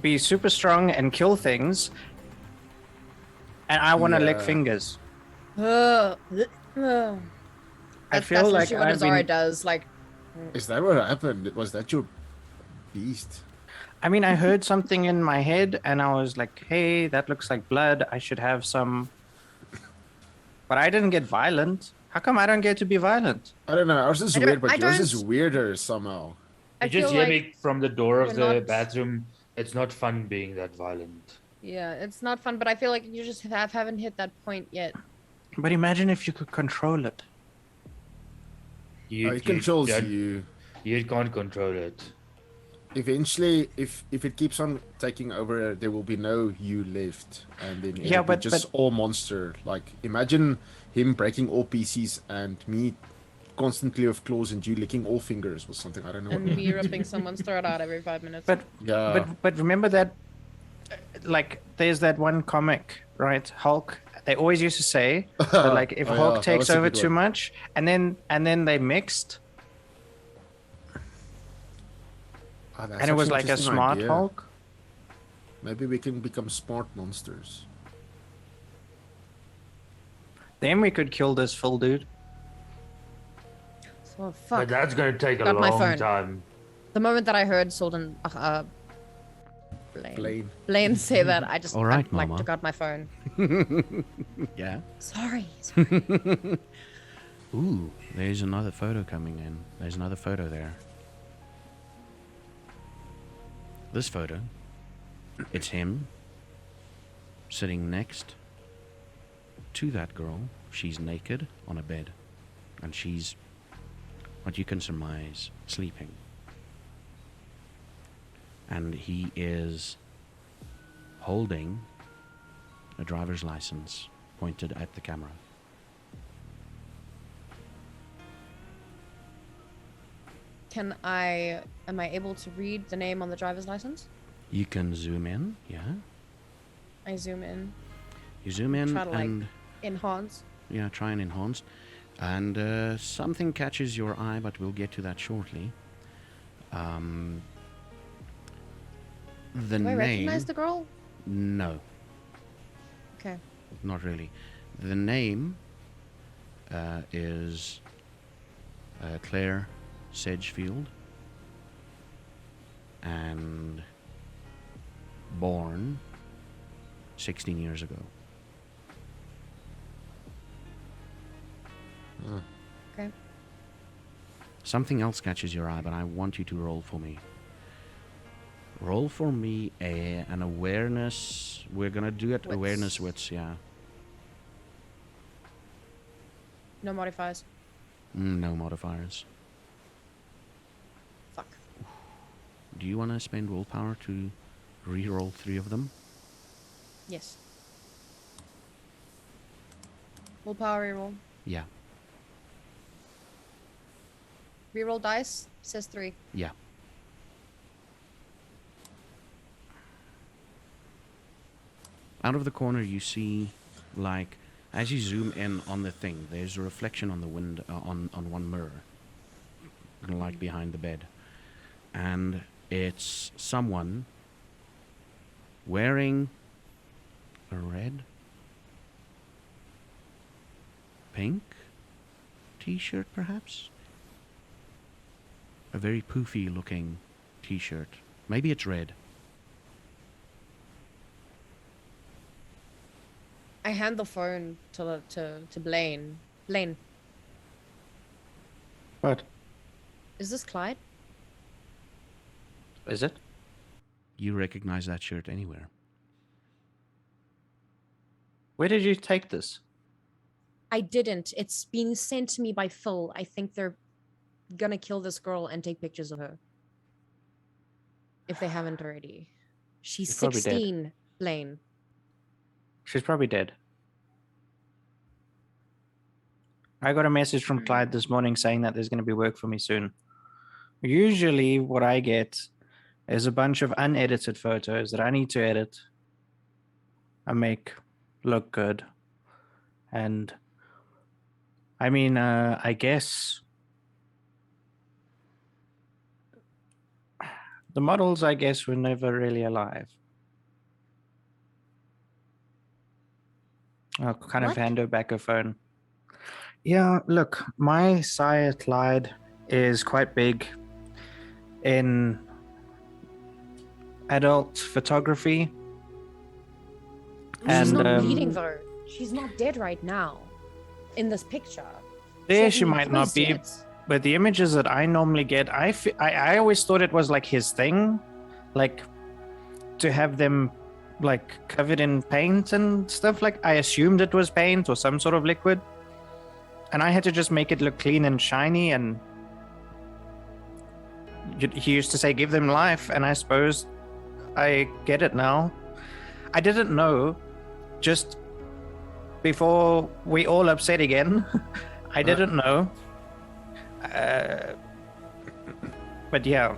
be super strong and kill things, and I want to lick fingers. I feel that's like usually what I've Azara been. does. Like, Is that what happened? Was that your beast? I mean, I heard something in my head, and I was like, "Hey, that looks like blood. I should have some." But I didn't get violent. How come I don't get to be violent? I don't know. Ours is I don't- weird, but I yours is don't- weirder somehow. I you just feel hear like me from the door of you're the not- bathroom. It's not fun being that violent. yeah, it's not fun. But I feel like you just haven't hit that point yet. But imagine if you could control it. It controls you. You can't control it. Eventually, if it keeps on taking over, there will be no you left, and then Yeah, it'll be just all monster. Like, imagine him breaking all PCs and me constantly with claws and you licking all fingers or something. I don't know. And me ripping someone's throat out every 5 minutes. But Yeah. but remember that, like, there's that one comic, right? Hulk. They always used to say that, like, if Oh, Hulk yeah, that takes was a over good too one. much, and then they mixed, That's and it was actually an like a interesting smart idea. Hulk. Maybe we can become smart monsters. Then we could kill this full dude. Oh, fuck. But that's gonna take a Got my long phone. time. The moment that I heard Soldin, Blaine say that, I just All right, I, like Mama. took out my phone. Yeah. Sorry. Ooh, there's another photo coming in. There's another photo there. This photo, it's him sitting next to that girl. She's naked on a bed, and she's, what you can surmise, sleeping. And he is holding a driver's license pointed at the camera. Am I able to read the name on the driver's license? You can zoom in, yeah. I zoom in, You zoom in Try to, like, and enhance. yeah, try and enhance. And something catches your eye, but we'll get to that shortly. The Do I name. recognize the girl? No, Okay. not really. The name is Claire Sedgefield, and born 16 years ago. Okay. Something else catches your eye, but I want you to roll for me. Roll for me an awareness. We're gonna do it Wits. awareness wits, yeah. No modifiers. No modifiers. Fuck. Do you want to spend willpower to re-roll 3 of them? Yes. Willpower reroll. Yeah, Reroll dice says 3. yeah. Out of the corner, you see, like, as you zoom in on the thing, there's a reflection on the window, on one mirror, like behind the bed, and it's someone wearing a red, pink t-shirt, perhaps. A very poofy looking t-shirt. Maybe it's red. I hand the phone to Blaine. Blaine, What is this Clyde? is it? You recognize that shirt anywhere. Where did you take this? I didn't. It's being sent to me by Phil. I think they're gonna kill this girl and take pictures of her. If they haven't already. She's She's probably dead. 16, Blaine. She's probably dead. I got a message from Clyde this morning saying that there's going to be work for me soon. Usually, what I get is a bunch of unedited photos that I need to edit and make look good. And I mean, I guess the models, I guess, were never really alive. I'll kind of What? hand her back her phone. Yeah, look, my sire Clyde is quite big in adult photography. She's And, not bleeding though. She's not dead right now. In this picture. There hasn't she been might not closed be, yet. but the images that I normally get, I always thought it was like his thing, like to have them like covered in paint and stuff. Like I assumed it was paint or some sort of liquid. and I had to just make it look clean and shiny. And he used to say, "Give them life," and I suppose I get it now. I didn't know just before we all upset again. I didn't know. But yeah.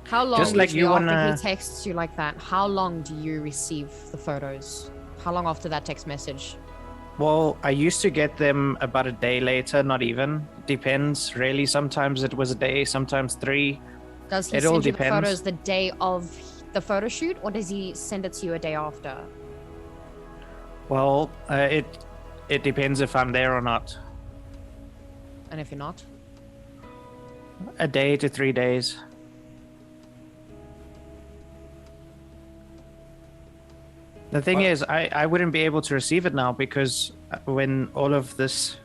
How long Just like usually you after wanna- he texts you like that? How long do you receive the photos? How long after that text message? Well, I used to get them about a day later, not even. Depends, really. Sometimes it was a day, sometimes 3. Does he It all send you the depends. photos the day of the photo shoot, or does he send it to you a day after? Well, it depends if I'm there or not. And if you're not? A day to 3 days. The thing is, I wouldn't be able to receive it now because when all of this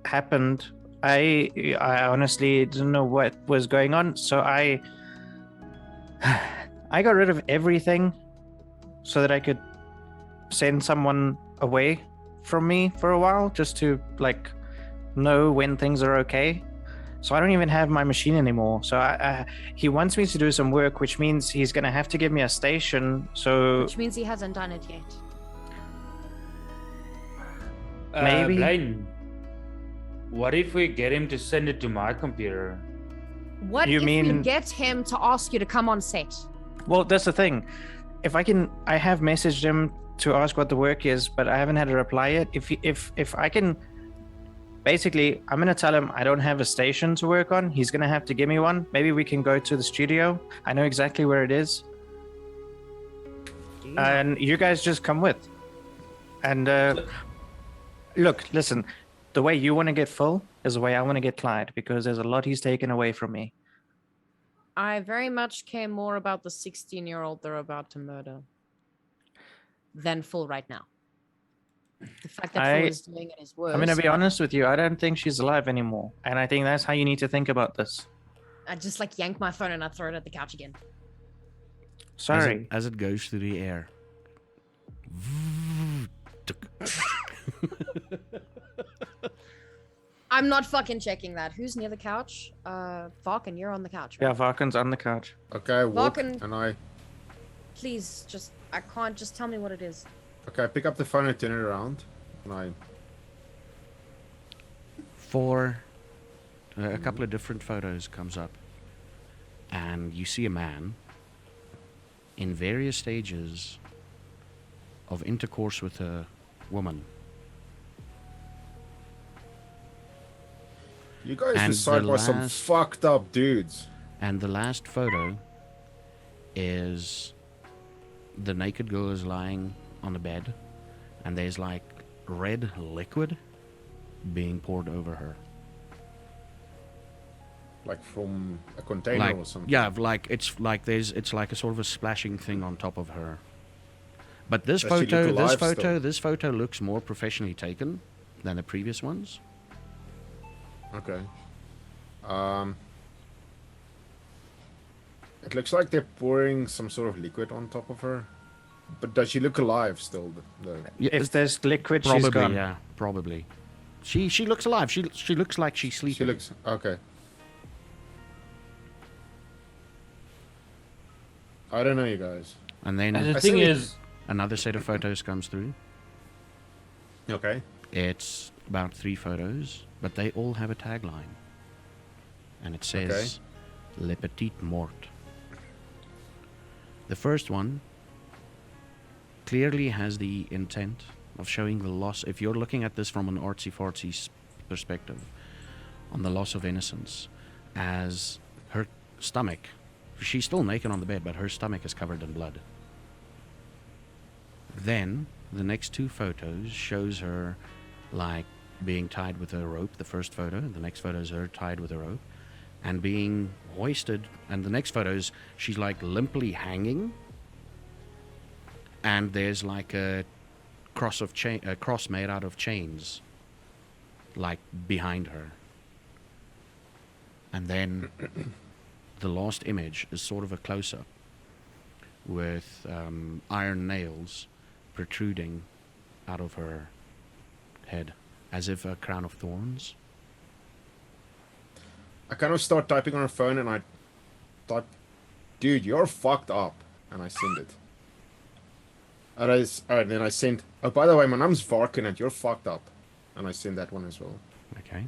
happened, I honestly didn't know what was going on. So I got rid of everything so that I could send someone away from me for a while, just to like know when things are okay. So I don't even have my machine anymore. So he wants me to do some work, which means he's going to have to give me a station. So Which means he hasn't done it yet. Maybe. Blaine, what if we get him to send it to my computer? What You if we mean- get him to ask you to come on set? well, that's the thing. If I have messaged him to ask what the work is, but I haven't had a reply yet. If I can, basically, I'm gonna tell him I don't have a station to work on. He's gonna have to give me one. Maybe we can go to the studio. I know exactly where it is, and you guys just come with. And look, listen. The way you want to get Phil is the way I want to get Clyde, because there's a lot he's taken away from me. I very much care more about the 16-year-old they're about to murder than Full right now. The fact that Full is doing it is worse. I'm gonna be but honest with you. I don't think she's alive anymore, and I think that's how you need to think about this. I just like yank my phone and I throw it at the couch again. Sorry. As it goes through the air. I'm not fucking checking that. Who's near the couch? Varkyn, you're on the couch, right? Yeah, Varkyn's on the couch. Okay, I walk Varkyn- and I Please, just I can't. Just tell me what it is. I pick up the phone and turn it around, and I For a couple of different photos comes up, and you see a man in various stages of intercourse with a woman. You guys And were side the by some last- fucked up dudes. And the last photo is the naked girl is lying on the bed, and there's like red liquid being poured over her. Like from a container Like, or something. yeah, like it's like a sort of a splashing thing on top of her. But this Does she look alive this photo looks more professionally taken than the previous ones. Okay. It looks like they're pouring some sort of liquid on top of her. But does she look alive still, though? Yeah, If there's liquid, she's probably, gone. yeah, probably. She looks alive. She looks like she's sleeping. She looks... Okay. I don't know, you guys. And then And the I thing see- is, another set of photos comes through. Okay. It's about 3 photos, but they all have a tagline. And it says, Le Petit Mort. The first one clearly has the intent of showing the loss, if you're looking at this from an artsy-fartsy perspective, on the loss of innocence, as her stomach, she's still naked on the bed, but her stomach is covered in blood. Then, the next 2 photos shows her, like, being tied with a rope, the first photo. The next photo is her tied with a rope and being hoisted. And the next photos, she's, like, limply hanging. And there's, like, a cross made out of chains, like, behind her. And then the last image is sort of a close-up with iron nails protruding out of her head. as if a crown of thorns. I kind of start typing on her phone and I type, dude, you're fucked up. And I send it. And then I send, oh, by the way, my name's Varkyn and you're fucked up. And I send that one as well. Okay.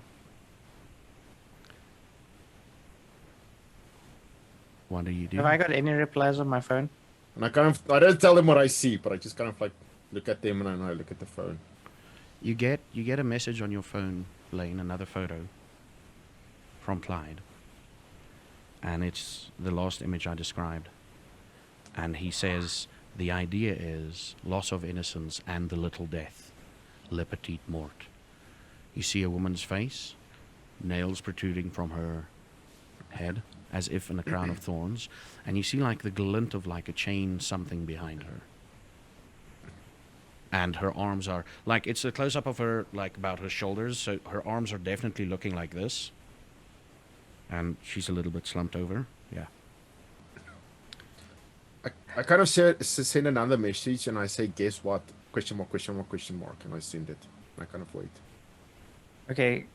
What do you do? Have I got any replies on my phone? And I I don't tell them what I see, but I just kind of like look at them and then I look at the phone. You get a message on your phone, Blaine, another photo from Clyde. And it's the last image I described. And he says, the idea is loss of innocence and the little death. Le petite mort. You see a woman's face, nails protruding from her head, as if in a crown of thorns. And you see like the glint of like a chain something behind her. And her arms are, like, it's a close-up of her, like, about her shoulders, so her arms are definitely looking like this. And she's a little bit slumped over. Yeah. I kind of send another message and I say, guess what? Question mark, question mark, question mark. And I send it. And I kind of wait. Okay.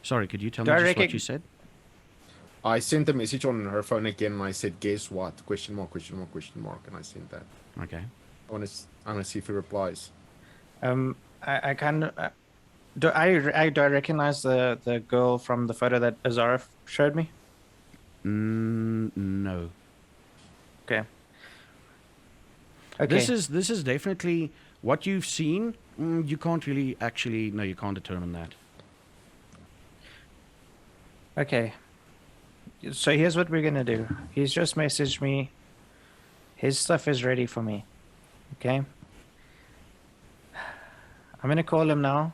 Sorry, could you tell Do me I just reckon- what you said? I sent a message on her phone again and I said, guess what? Question mark, question mark, question mark. And I sent that. Okay. I want to see if he replies. I kind of do I recognize the girl from the photo that Azara showed me? No. Okay. Okay. This is definitely what you've seen. You can't really actually, no, you can't determine that. Okay. So here's what we're gonna do. He's just messaged me. His stuff is ready for me. Okay. I'm gonna call him now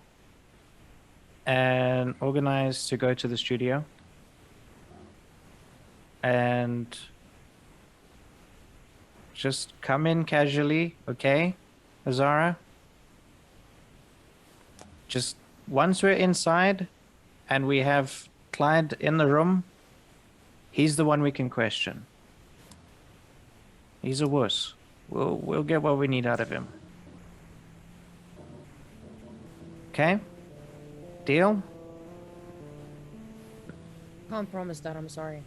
and organize to go to the studio. And just come in casually, okay, Azara? Just once we're inside and we have Clyde in the room, he's the one we can question. He's a wuss. We'll get what we need out of him. Okay? Deal? Can't promise that. I'm sorry.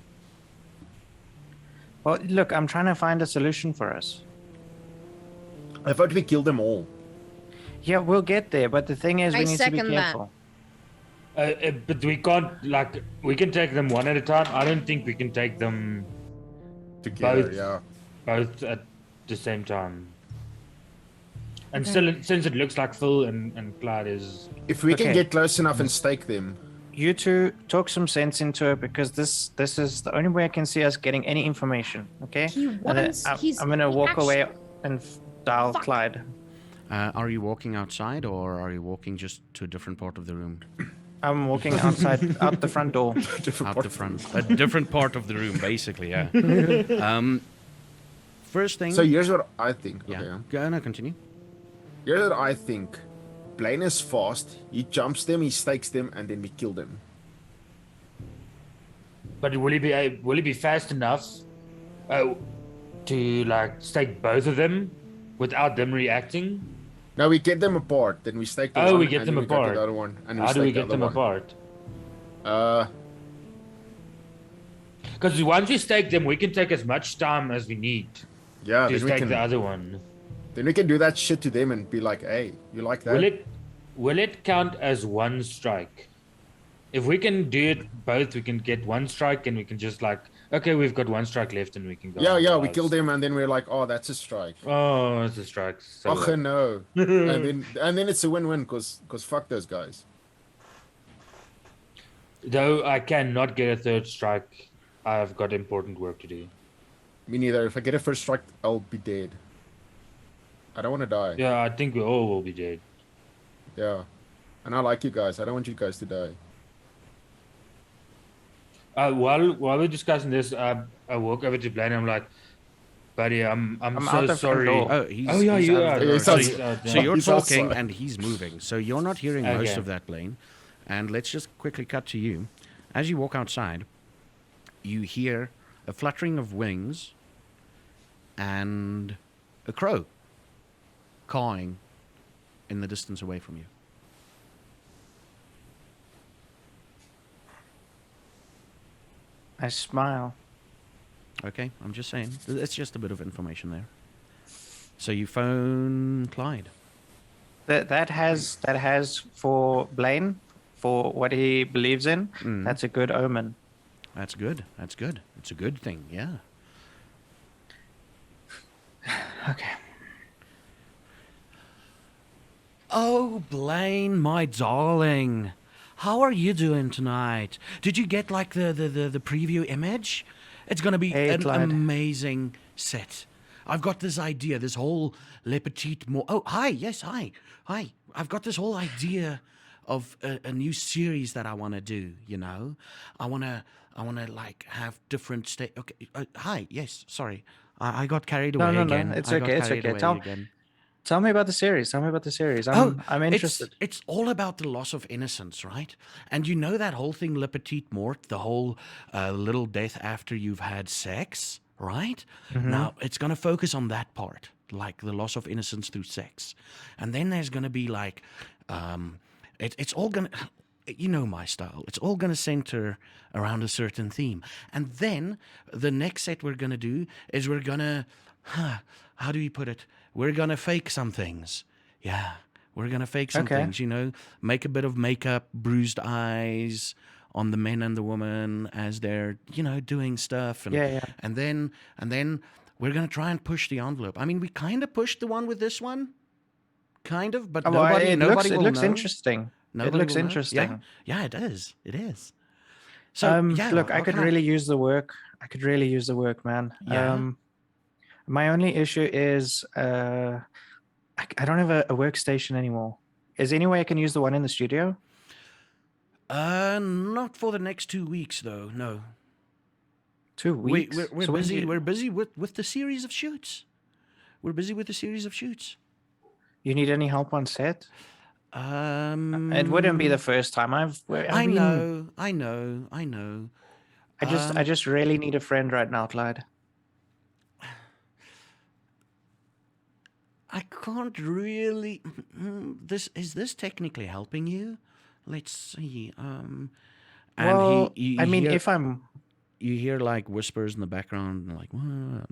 Well, look, I'm trying to find a solution for us. I thought we killed them all. Yeah, we'll get there, but the thing is, we I need to be second that. careful. But we can't, like, we can take them one at a time. I don't think we can take them Together, Both. yeah. both at the same time. And still, since it looks like Phil and Clyde is... If we can Okay. get close enough and stake them. You two talk some sense into it because this is the only way I can see us getting any information. Okay? He And then wants. I'm gonna he walk away actually- and dial Fuck. Clyde. Are you walking outside or are you walking just to a different part of the room? I'm walking outside, out the front door. Out the front. A different part of the room, basically, yeah. First thing. So here's what I think. yeah. Okay, Go, no, continue. here's what I think. Blaine is fast. He jumps them, he stakes them, and then we kill them. But will he be fast enough to, like, stake both of them without them reacting? No, we get them apart. Then we stake the Oh, one, we get and them then we go to apart. the other one, and How do we stake the get other them one. apart? Because once we stake them, we can take as much time as we need Yeah, to then we stake can. the other one. Then we can do that shit to them and be like, "Hey, you like that?" Will it count as one strike? If we can do it both, we can get one strike and we can just, like, okay, we've got one strike left and we can go. Yeah, on yeah, with we ours. kill them, and then we're like, "Oh, that's a strike." Oh, it's a strike. So Oh no! and then it's a win-win because fuck those guys. though I cannot get a third strike, I've got important work to do. Me neither. If I get a first strike, I'll be dead. I don't want to die. Yeah, I think we all will be dead. Yeah. And I like you guys. I don't want you guys to die. While we're discussing this, I walk over to Blaine and I'm like, buddy, I'm I'm so out the front sorry. door. Oh, he's, Oh, yeah, he's you out of are. the Yeah, room. he So, sounds- so you're He's talking outside. and he's moving. So you're not hearing most Okay. of that, Blaine. And let's just quickly cut to you. As you walk outside, you hear a fluttering of wings and a crow cawing in the distance away from you. I smile. Okay, I'm just saying. It's just a bit of information there. So you phone Clyde. That has for Blaine, for what he believes in. Mm. That's a good omen. That's good. That's good. It's a good thing. Yeah. Okay. Oh, Blaine, my darling. How are you doing tonight? Did you get like the preview image? It's gonna be Hey, an Clyde. amazing set. I've got this idea, this whole Le Petit Mort. Oh, hi, yes, hi. I've got this whole idea of a new series that I want to do. You know, I wanna like have different Okay, hi, yes, sorry, I got carried away No. again. It's I got okay. It's carried okay. away again. Tell me about the series. I'm interested. It's all about the loss of innocence, right? And you know that whole thing, Le Petit Mort, the whole little death after you've had sex, right? Now, it's going to focus on that part, like the loss of innocence through sex. And then there's going to be like, it's all going to, you know my style, it's all going to center around a certain theme. And then the next set we're going to do is we're going to, how do you put it? We're going to fake some things. Yeah, we're going to fake some Okay. things, you know, make a bit of makeup, bruised eyes on the men and the woman as they're, you know, doing stuff. And, Yeah. And then we're going to try and push the envelope. I mean, we kind of pushed the one with this one. Kind of, but Oh, well, nobody it will looks know. interesting. Nobody it looks will know. interesting. Yeah, it is. It is. So, yeah, Look, I how could can really use the work. Man. Yeah. My only issue is I don't have a workstation anymore. Is there any way I can use the one in the studio? Not for the next 2 weeks, though. No. 2 weeks. We're So when busy. you- We're busy with the series of shoots. We're busy with the series of shoots. You need any help on set? It wouldn't be the first time. I know. I Um, just really need a friend right now, Clyde. I can't really. Is this technically helping you? Let's see. And Well, you I mean, hear, if I'm you hear like whispers in the background, and like no.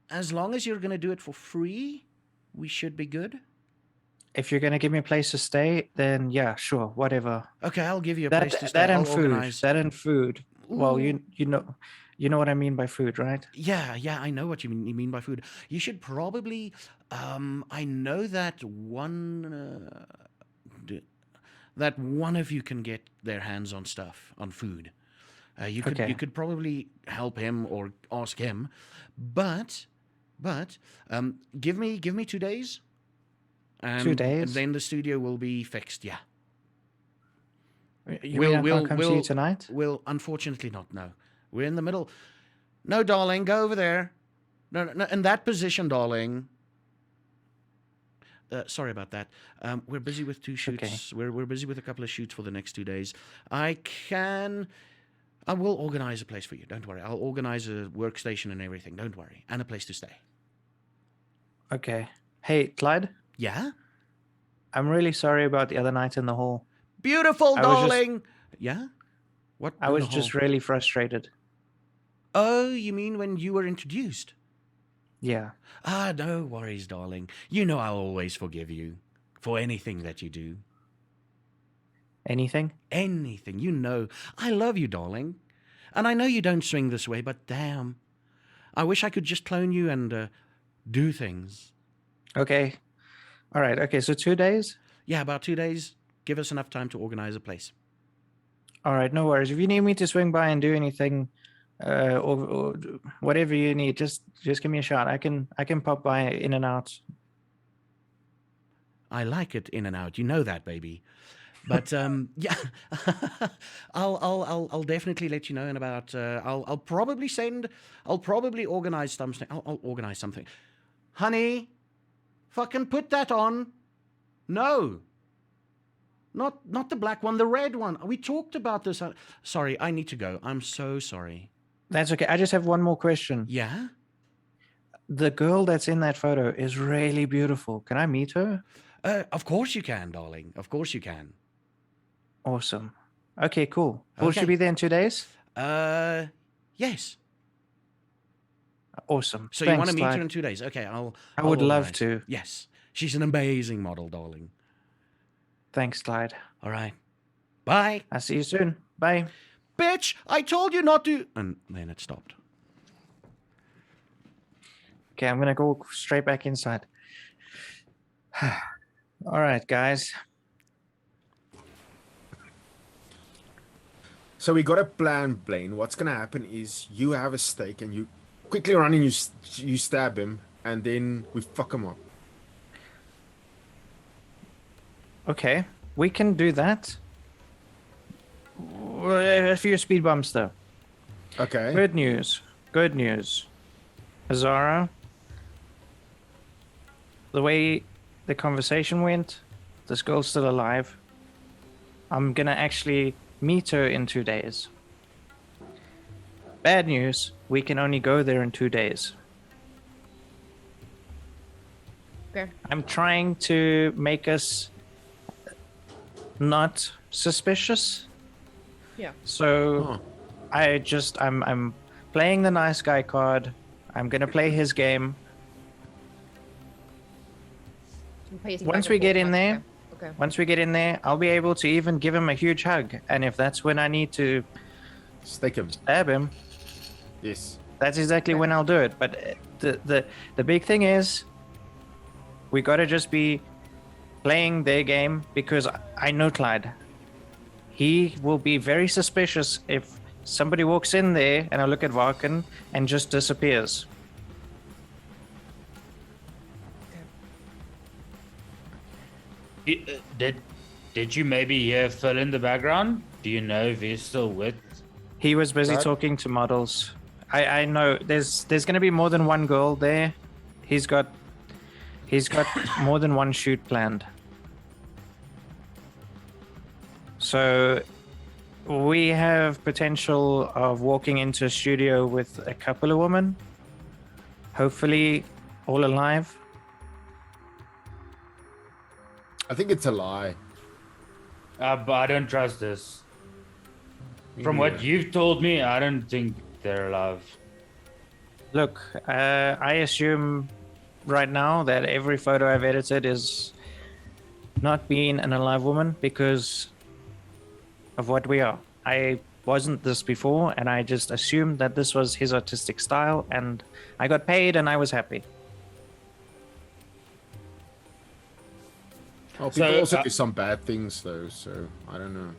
As long as you're gonna do it for free, we should be good. if you're gonna give me a place to stay, then yeah, sure, whatever. Okay, I'll give you a place to stay. That I'll and food. organize. That and food. Well, Ooh. you know what I mean by food, right? Yeah, I know what you mean by food. You should probably. I know that that one of you can get their hands on stuff on food. You Okay. could probably help him or ask him, but give me 2 days. 2 days? And then the studio will be fixed. Yeah. You mean I can't come see you tonight? We'll unfortunately not. No, we're in the middle. No, darling, go over there. No, in that position, darling. Sorry about that. We're busy with 2 shoots. Okay. We're busy with a couple of shoots for the next 2 days. I will organize a place for you. Don't worry. I'll organize a workstation and everything. Don't worry, and a place to stay. Okay. Hey, Clyde, Yeah. I'm really sorry about the other night in the hall. Beautiful, I was just- darling. Yeah. What? I in was the just hall? really frustrated. Oh, you mean when you were introduced? Yeah. Ah, no worries, darling. You know I'll always forgive you for anything that you do. Anything? Anything. You know I love you, darling. And I know you don't swing this way, but damn. I wish I could just clone you and do things. Okay. All right. Okay. So 2 days? Yeah, about 2 days. Give us enough time to organize a place. All right. No worries. If you need me to swing by and do anything, or whatever you need, just give me a shout. I can pop by in and out. I like it in and out. You know that, baby. But yeah, I'll definitely let you know in about. I'll probably organize something. I'll organize something. Honey, fucking put that on. No. Not the black one, the red one. We talked about this. Sorry, I need to go. I'm so sorry. That's okay. I just have one more question. Yeah. the girl that's in that photo is really beautiful. Can I meet her? Of course you can, darling. Of course you can. Awesome. Okay, cool. Will she Okay. be there in 2 days? Yes. Awesome. So Thanks, you want to meet her Clyde. in 2 days? Okay, I'll would love organize. to. Yes. She's an amazing model, darling. Thanks, Clyde. All right. Bye. I'll see you soon. Bye. Bitch, I told you not to. And then it stopped. Okay, I'm gonna go straight back inside. All right, guys. So we got a plan, Blaine. What's gonna happen is you have a stake and you quickly run and you stab him, and then we fuck him up. Okay, we can do that. A few speed bumps, though. Okay. Good news. Good news. Azara, the way the conversation went, this girl's still alive. I'm gonna actually meet her in 2 days. Bad news, we can only go there in 2 days. Okay. I'm trying to make us not suspicious. Yeah. So I'm playing the nice guy card. I'm gonna play his game. Once we get in there, Okay. once we get in there, I'll be able to even give him a huge hug. And if that's when I need to Stake him. stab him, Yes. that's exactly when I'll do it. But the big thing is, we gotta just be playing their game, because I know Clyde. He will be very suspicious if somebody walks in there and I look at Varkyn and just disappears. Did you maybe hear Phil in the background? Do you know if he's still with? He was busy Right. talking to models. I know there's going to be more than one girl there. He's got more than one shoot planned. So we have potential of walking into a studio with a couple of women, hopefully all alive. I think it's a lie. But I don't trust this. From what you've told me, I don't think they're alive. Look, I assume right now that every photo I've edited is not being an alive woman because of what we are. I wasn't this before, and I just assumed that this was his artistic style, and I got paid and I was happy. Well, people So, also do some bad things though, so I don't know.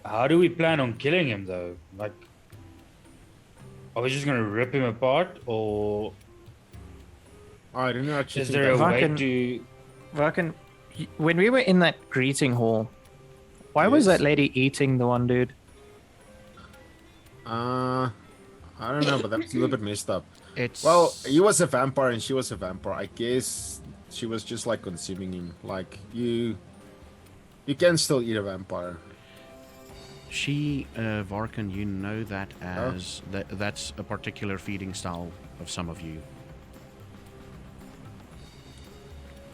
How do we plan on killing him, though? Like, are we just gonna rip him apart, or I don't know. Actually, is think there a that- way Varkyn- to? Varkyn, when we were in that greeting hall, why was Yes. that lady eating the one dude? I don't know, but that's a little bit messed up. It's Well, he was a vampire and she was a vampire. I guess she was just like consuming him. Like you can still eat a vampire. She, Varkyn, you know that as that's a particular feeding style of some of you.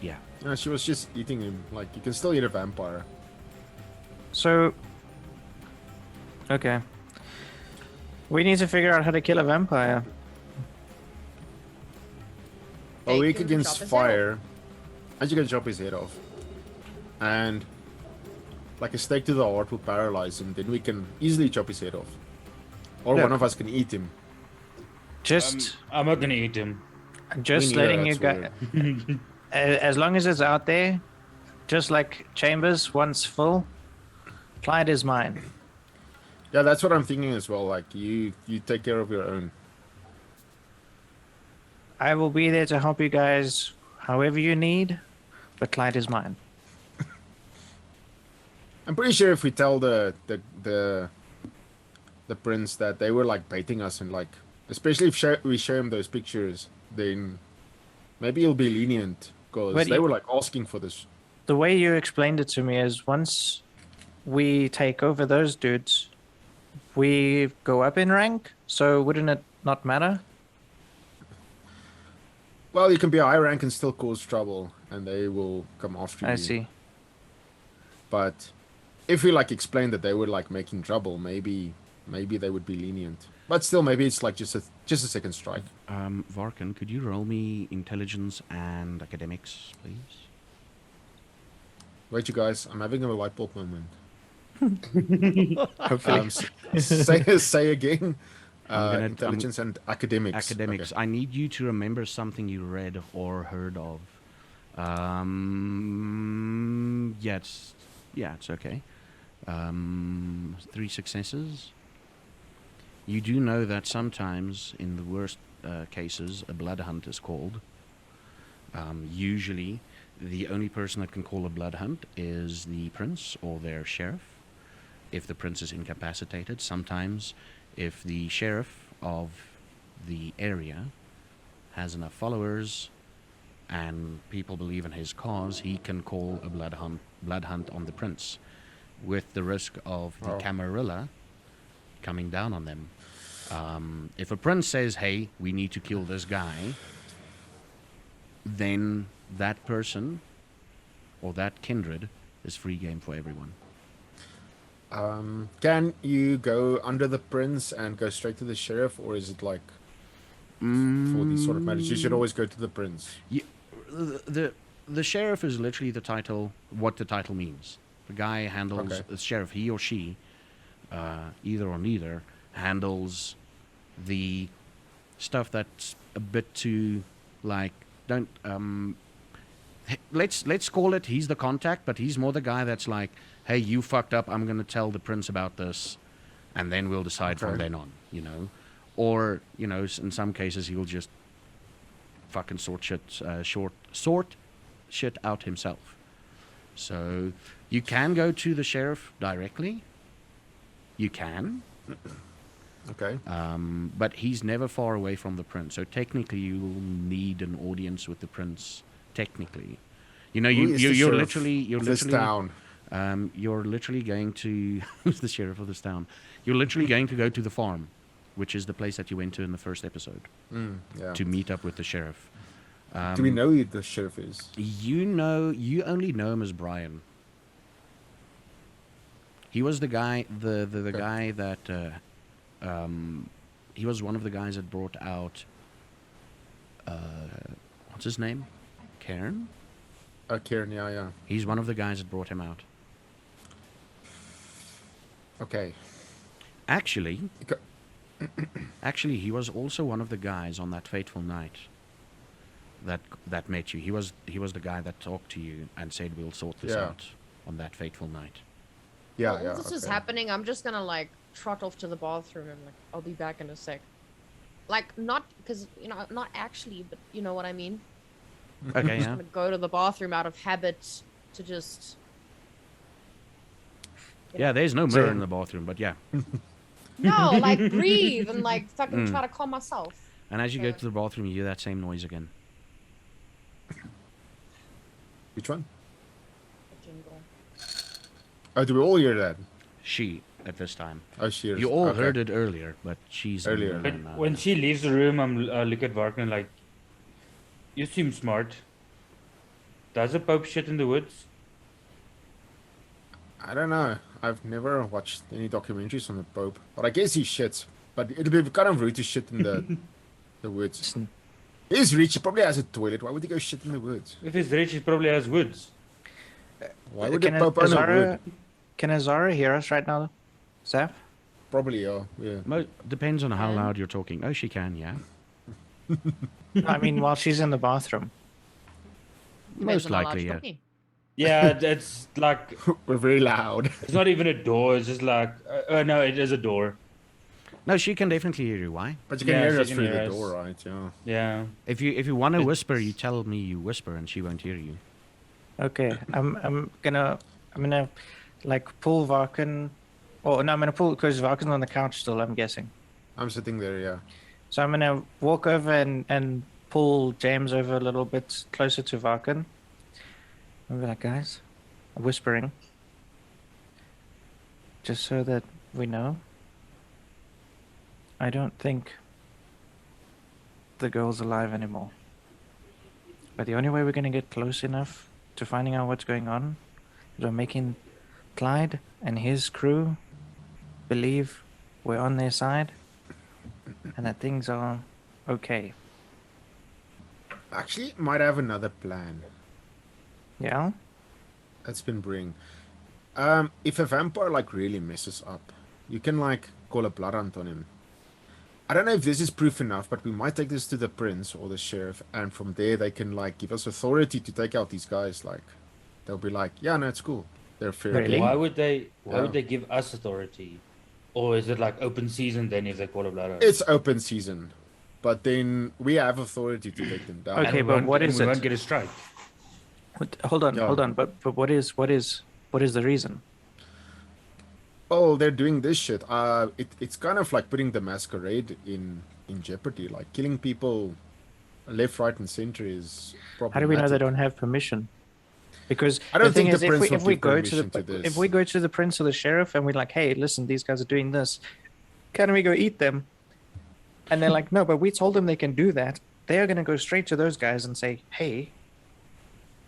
Yeah. No, she was just eating him. Like you can still eat a vampire. So, okay. We need to figure out how to kill a vampire. A They weak can against chop his head fire, and you can chop his head off. And like a stake to the heart will paralyze him. Then we can easily chop his head off, or Yeah. one of us can eat him. Just, I'm not gonna eat him. just Me neither, letting you that's guys. As long as it's out there, just like Chambers once full, Clyde is mine. Yeah, that's what I'm thinking as well. Like you take care of your own. I will be there to help you guys however you need, but Clyde is mine. I'm pretty sure if we tell the prince that they were like baiting us and like, especially if we show him those pictures, then maybe he'll be lenient because But they you- were like asking for this. The way you explained it to me is once we take over those dudes, we go up in rank, so wouldn't it not matter? Well, you can be a high rank and still cause trouble, and they will come after you. I see. But if we like explain that they were like making trouble, maybe they would be lenient. But still, maybe it's like just a second strike. Varkyn, could you roll me intelligence and academics, please? Wait, you guys, I'm having a light bulb moment. Hopefully. Say again. I'm Intelligence and academics. Academics. Okay. I need you to remember something you read or heard of. Yeah, it's okay. 3 successes. You do know that sometimes, in the worst cases, a blood hunt is called. Usually, the only person that can call a blood hunt is the prince or their sheriff. If the prince is incapacitated, sometimes if the sheriff of the area has enough followers and people believe in his cause, he can call a blood hunt on the prince, with the risk of the Camarilla coming down on them. If a prince says, hey, we need to kill this guy, then that person or that kindred is free game for everyone. Can you go under the prince and go straight to the sheriff, or is it like for these sort of matters you should always go to the prince? Yeah, the sheriff is literally the title, what the title means. The guy handles, the sheriff, he or she, either or neither, handles the stuff that's a bit too, like, don't, let's call it, he's the contact, but he's more the guy that's like, hey, you fucked up, I'm going to tell the prince about this, and then we'll decide from then on, you know. Or, you know, in some cases he'll just fucking sort shit out himself. So you can go to the sheriff directly. You can. Okay. But he's never far away from the prince. So technically you will need an audience with the prince. Technically. You know, you're literally town. You're literally going to who's the sheriff of this town? You're literally going to go to the farm, which is the place that you went to in the first episode, to meet up with the sheriff. Do we know who the sheriff is? You only know him as Brian. He was the guy, the guy that, he was one of the guys that brought out, what's his name? Cairn? Cairn, yeah. He's one of the guys that brought him out. Okay. Actually, he was also one of the guys on that fateful night that met you. He was the guy that talked to you and said we'll sort this out on that fateful night. Yeah, While this is happening, I'm just gonna like trot off to the bathroom and like I'll be back in a sec. Like not because not actually, but you know what I mean. Okay, I'm just gonna go to the bathroom out of habit to just. Yeah, there's no mirror in the bathroom, but yeah. No, like breathe and like fucking try to calm myself. And as you go to the bathroom, you hear that same noise again. Which one? Jingle. Oh, do we all hear that? She at this time. Oh, she hears. You all heard it earlier, but she's Earlier. When she leaves the room, I look at Varkyn like, you seem smart. Does the Pope shit in the woods? I don't know. I've never watched any documentaries on the Pope, but I guess he shits. But it'd be kind of rude to shit in the woods. He's rich. He probably has a toilet. Why would he go shit in the woods? If he's rich, he probably has woods. Why would the Pope own a wood? Can Azara hear us right now, Zaf? Probably, yeah. Depends on how loud you're talking. Oh, she can, yeah. I mean, while she's in the bathroom. Most likely, yeah. Yeah, it's like We're very loud. it's not even a door. It's just like no, it is a door. No, she can definitely hear you. Why? But you can Yeah, hear she us can through hear the us. door, right? Yeah. Yeah. If you want to whisper, you tell me you whisper, and she won't hear you. Okay, I'm gonna like pull Varkyn. Oh no, I'm gonna pull because Varkyn's on the couch still. I'm guessing. I'm sitting there, yeah. So I'm gonna walk over and pull James over a little bit closer to Varkyn. I'm like, guys, whispering, just so that we know. I don't think the girl's alive anymore. But the only way we're going to get close enough to finding out what's going on is by making Clyde and his crew believe we're on their side and that things are okay. Actually, might have another plan Yeah? that's been brewing. If a vampire like really messes up, you can like call a blood hunt on him. I don't know if this is proof enough, but we might take this to the prince or the sheriff, and from there they can like give us authority to take out these guys. Like, they'll be like, yeah, no, it's cool. They're fair. Really? game." Why would they? Why Yeah. would they give us authority? Or is it like open season then if they call a blood? It's open season, but then we have authority to take them down. Okay, but what is we it? won't get a strike. Hold on, Yeah. hold on. But what is the reason? Oh, they're doing this shit. It's kind of like putting the masquerade in jeopardy. Like killing people left, right, and center is problematic. How do we know they don't have permission? Because I don't the thing think is, the if prince we, will if we give go to permission the to if this. we go to the prince or the sheriff and we're like, hey, listen, these guys are doing this, can we go eat them? And they're like, no, but we told them they can do that. They are going to go straight to those guys and say, hey,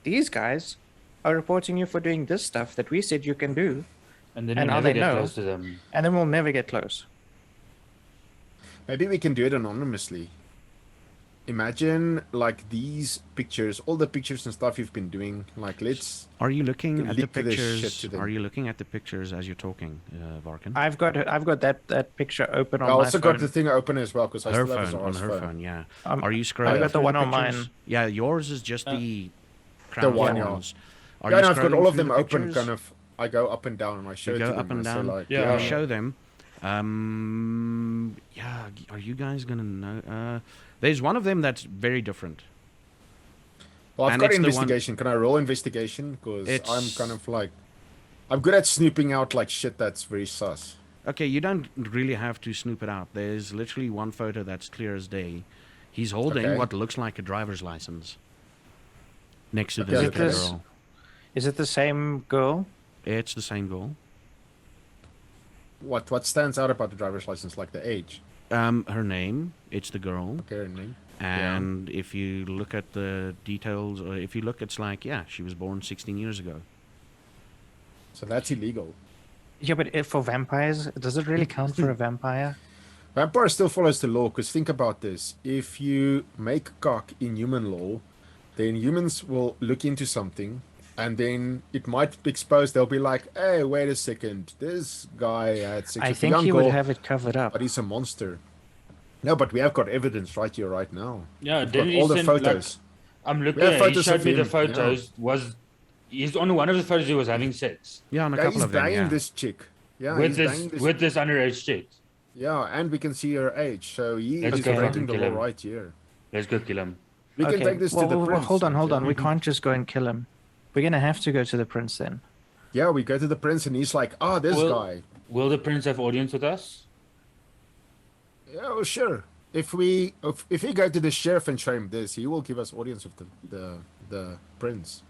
these guys are reporting you for doing this stuff that we said you can do, And then And we how never they get know? close to them. and then we'll never get close. Maybe we can do it anonymously. Imagine like these pictures, all the pictures and stuff you've been doing. Like, let's. Are you looking Can at the leak this shit pictures? to them. Are you looking at the pictures as you're talking, Varkyn? I've got that picture open on I my also got phone. the thing open as well because I Her still have phone, on Zara's her phone. phone, yeah. Um, Are you I've scrolling got the through one on pictures? mine. Yeah, yours is just the crown one, yeah. ones. Are Yeah, you and I've got scrolling all of through them the open. pictures? Kind of, I go up and down and I show You it go to up them. and I say, down. like, Yeah. You show them. Yeah, are you guys gonna know? There's one of them that's very different. Well, I've And got it's the one- investigation. Can I roll investigation? Because I'm It's- kind of like, I'm good at snooping out like shit that's very sus. Okay, you don't really have to snoop it out. There's literally one photo that's clear as day. He's holding Okay. what looks like a driver's license next to the Okay, Zika okay. girl. Is it the same girl? It's the same girl. What stands out about the driver's license? Like the age. Her name, it's the girl. Okay, her name. And if you look at the details, or if you look, it's like, yeah, she was born 16 years ago. So that's illegal. Yeah, but if for vampires, does it really count for a vampire? Vampire still follows the law, because think about this. If you make cock in human law, then humans will look into something, and then it might be exposed. They'll be like, hey, wait a second. This guy had sex I with a think young he girl, would have it covered up. but he's a monster. No, but we have got evidence right here, right now. Yeah, We've got didn't he all the send, photos. I'm looking have at it. He photos showed of me the him, yeah. photos. He's on one of the photos he was having sex. Yeah, on a Yeah, couple he's of them, banging yeah. this chick. Yeah, with he's banging this underage chick. Yeah, and we can see her age. So he Let's is go breaking the kill law him. right here. Let's go kill him. We can take this to the prince. Hold on. We Mhm. can't just go and kill him. We're gonna have to go to the prince then. Yeah, we go to the prince and he's like, this Well- guy. Will the prince have audience with us? Yeah, well, sure. If we go to the sheriff and show him this, he will give us audience with the prince.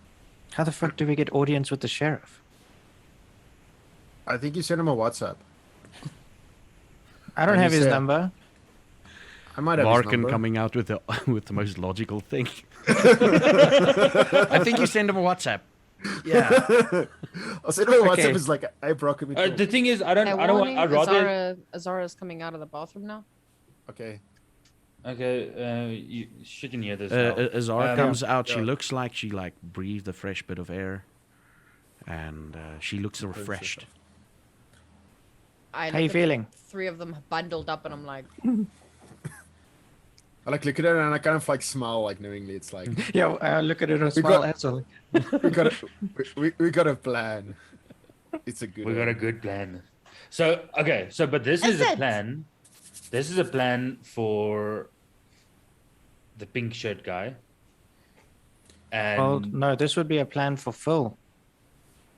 How the fuck do we get audience with the sheriff? I think you sent him a WhatsApp. I don't And have he his said- number. I might have his Varkyn number. coming out with the with the most logical thing. I think you send him a WhatsApp. Yeah. I'll send him a WhatsApp. Okay. It's like, hey, bro, can we talk? The thing is, I don't want. warning, I'd rather. Azara's coming out of the bathroom now. Okay. Okay, you shouldn't hear this. now. Azara comes out. She yeah. looks like she breathed a fresh bit of air, and she looks refreshed. I How you look at feeling? Three of them bundled up, and I'm like, I like look at her and I kind of like smile like knowingly. It's like Yeah, look at it and We smile got- asshole. we got a plan. It's a good. We got a one. good plan. So okay, but this is That's a it. plan. This is a plan for the pink shirt guy. And Well, no, this would be a plan for Phil.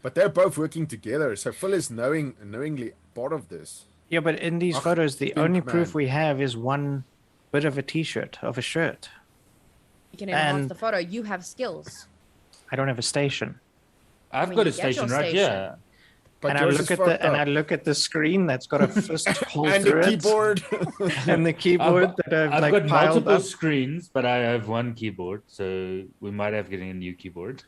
But they're both working together, so Phil is knowingly part of this. Yeah, but in these Ach, photos, the pink only proof man. we have is one bit of a T-shirt, of a shirt. you can enhance And- the photo. You have skills. I don't have a station. I've mean, got a you get your station right station. here. But And I yours look is at fucked and up. I look at the screen that's got a fist hole And through the it, keyboard. and the keyboard that I've like got piled multiple up. screens, but I have one keyboard, so we might have getting a new keyboard.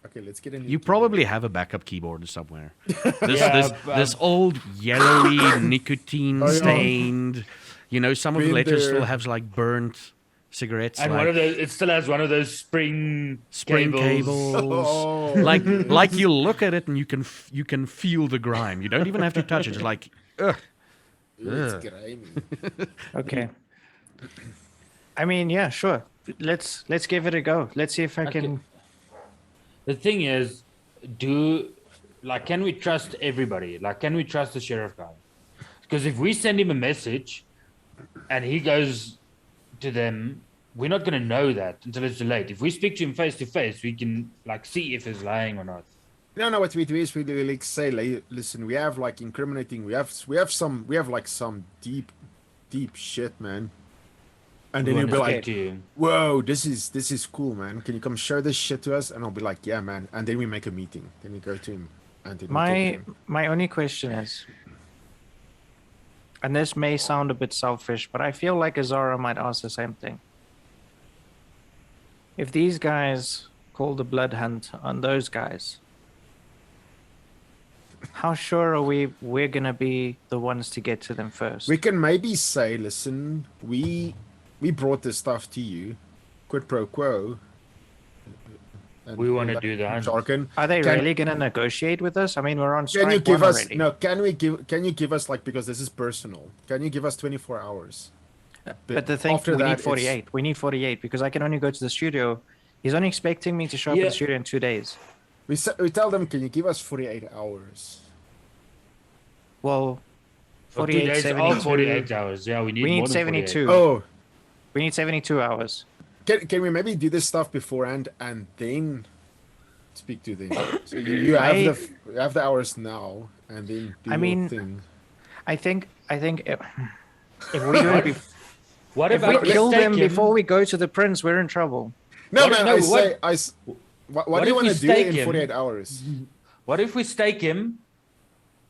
Okay, let's get a new You keyboard. probably have a backup keyboard somewhere. This, Yeah, this old yellowy nicotine Oh, yeah. stained. You know, some of the Been letters still there. have like burnt cigarettes, And like one of those, it still has one of those spring cables. Oh, like you look at it and you can feel the grime. You don't even have to touch it. It's like, ugh. it's grimy. Okay. I mean, yeah, sure. Let's give it a go. Let's see if I Okay. can. The thing is, can we trust everybody? Like, can we trust the sheriff guy? Because if we send him a message and he goes to them, we're not going to know that until it's too late. If we speak to him face to face, we can like see if he's lying or not. No, what we do is we like say, like, listen, we have like incriminating, we have like some deep shit, man. And then We you'll be wanna like, speak to you. whoa, this is cool, man. Can you come show this shit to us? And I'll be like, yeah, man. And then we make a meeting. Then we go to him. And then we talk to him. My only question is, and this may sound a bit selfish, but I feel like Azara might ask the same thing. If these guys call the blood hunt on those guys, how sure are we're gonna be the ones to get to them first? We can maybe say, listen, we brought this stuff to you, quid pro quo. And We all wanna that do that. jargon. Are they Can- really gonna negotiate with us? I mean, we're on strike Can you give one us already. no? Can you give us, like, because this is personal? Can you give us 24 hours? But the thing, after we that, need it's- 48. We need 48 because I can only go to the studio. He's only expecting me to show up at Yeah. the studio in 2 days. We tell them, can you give us 48 hours? Well, For 48, 2 days, 72. 48 hours. Yeah, we need We more need than 72. 48. Oh, We need 72 hours. can we maybe do this stuff beforehand and then speak to them? So you have the hours now, and then do I your mean, thing. I think if we do it What if if we I kill mistake them him? before we go to the prince, we're in trouble. No, what- man. no, I say, what what do you if we want to do stake in him? 48 hours? What if we stake him,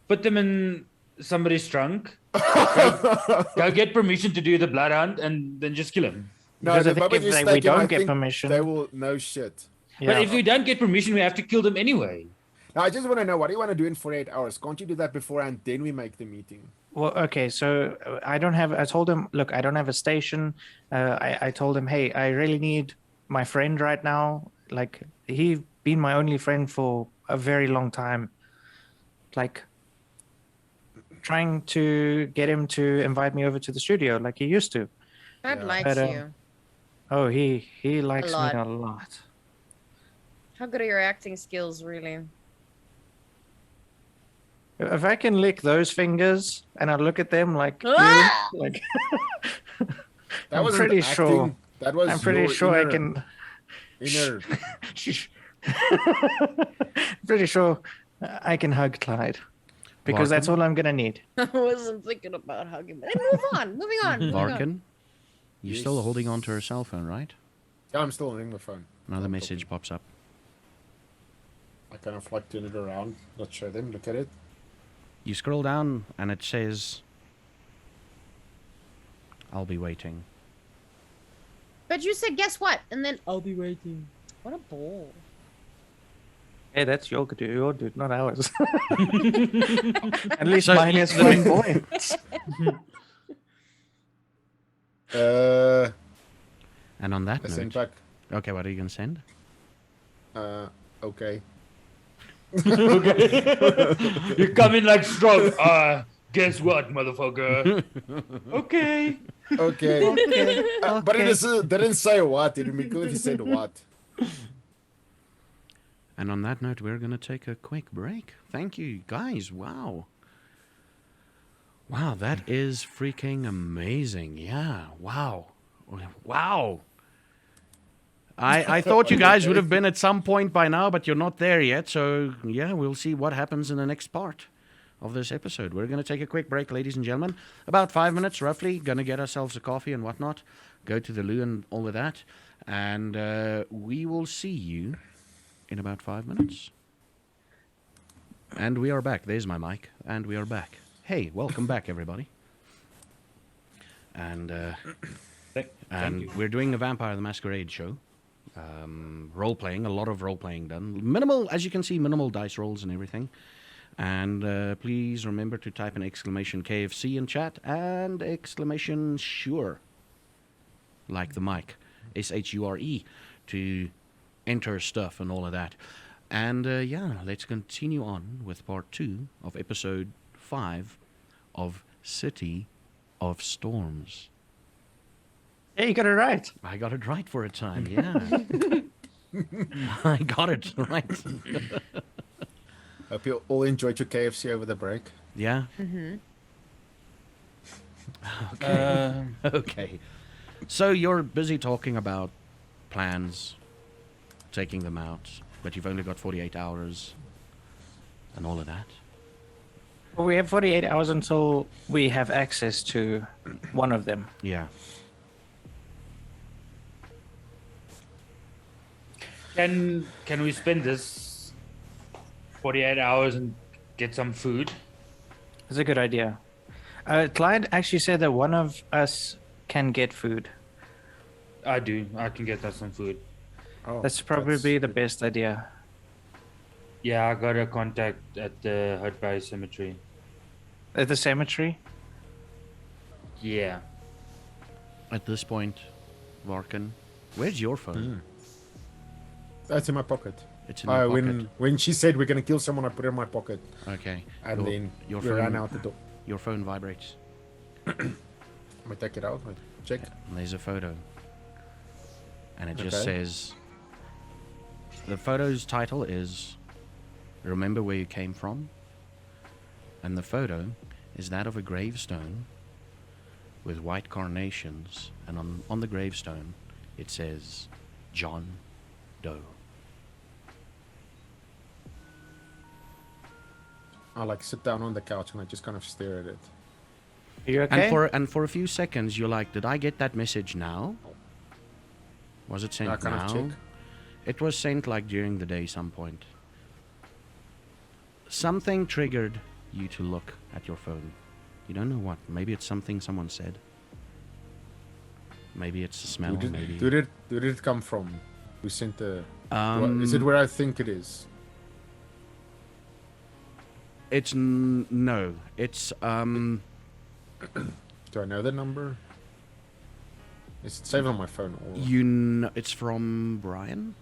put them in somebody's trunk, go get permission to do the blood hunt, and then just kill him? No, Because I the think moment if you we stake him, I don't get think permission, they will know shit. yeah. But if we don't get permission, we have to kill them anyway. Now, I just want to know, what do you want to do in 48 hours? Can't you do that beforehand? Then we make the meeting. Well, okay, so I don't have. I told him, look, I don't have a station. I told him, hey, I really need my friend right now. Like, he's been my only friend for a very long time. Like, trying to get him to invite me over to the studio like he used to. I'd Yeah. like But, to. Oh, he likes me lot. a lot. How good are your acting skills, really? If I can lick those fingers and I look at them like, you, Ah! like That I'm wasn't pretty acting. sure. That was I'm pretty your sure I inner- can. Inner. Pretty sure I can hug Clyde because that's all I'm gonna need. I wasn't thinking about hugging, but move on. Moving on. Moving on. Varkyn, you're still holding on to her cell phone, right? Yeah, I'm still holding the phone. Another message pops up. I kind of like turn it around, not show them, look at it. You scroll down and it says, "I'll be waiting." But you said, guess what? And then I'll be waiting. What a ball. Hey, that's your dude, not ours. At least So- mine is fine boy. And on that I sent note, back. okay, what are you gonna send? Okay. You come in like strong. Guess what, motherfucker? Okay. Okay. But it didn't say what. It would be cool if you said what. And on that note, we're gonna take a quick break. Thank you, guys. Wow. Wow, that is freaking amazing. Yeah. Wow. Wow. I thought you guys would have been at some point by now, but you're not there yet. So, yeah, we'll see what happens in the next part of this episode. We're going to take a quick break, ladies and gentlemen. About 5 minutes, roughly. Going to get ourselves a coffee and whatnot. Go to the loo and all of that. And we will see you in about 5 minutes. And we are back. There's my mic. And we are back. Hey, welcome back, everybody. And Thank you. we're doing a Vampire the Masquerade show. Role playing, a lot of role playing done. Minimal, as you can see, minimal dice rolls and everything. And please remember to type an exclamation KFC in chat and exclamation sure, like the mic, SHURE, to enter stuff and all of that. And yeah, let's continue on with part 2 of episode 5 of City of Storms. Yeah, you got it right. I got it right for a time, yeah. I got it right. Hope you all enjoyed your KFC over the break. Yeah? Mm-hmm. Okay. So you're busy talking about plans, taking them out, but you've only got 48 hours and all of that. Well, we have 48 hours until we have access to one of them. Yeah. Can we spend this 48 hours and get some food? It's a good idea. Clyde actually said that one of us can get food. I do. I can get us some food. Oh, That's probably the best idea. Yeah, I got a contact at the Hutbai Cemetery. At the cemetery? Yeah. At this point, Varkyn, where's your phone? That's in my pocket. It's in your pocket. When she said we're gonna kill someone, I put it in my pocket, Okay. and then your we ran phone- out the door. Your phone vibrates. I take it out. I check. And there's a photo. And it just Okay. says... The photo's title is... Remember where you came from? And the photo is that of a gravestone with white carnations. And on the gravestone, it says... John Doe. I like sit down on the couch and I just kind of stare at it. Are you okay? And for a few seconds, you're like, did I get that message now? Was it sent I kind now? of check. It was sent like during the day some point. Something triggered you to look at your phone. You don't know what. Maybe it's something someone said. Maybe it's the smell. Maybe. Who did it come from? Who sent the? Is it Um, where I think it is? It's no. It's Do I know the number? Is it saved on my phone? Or... you know, it's from Brian.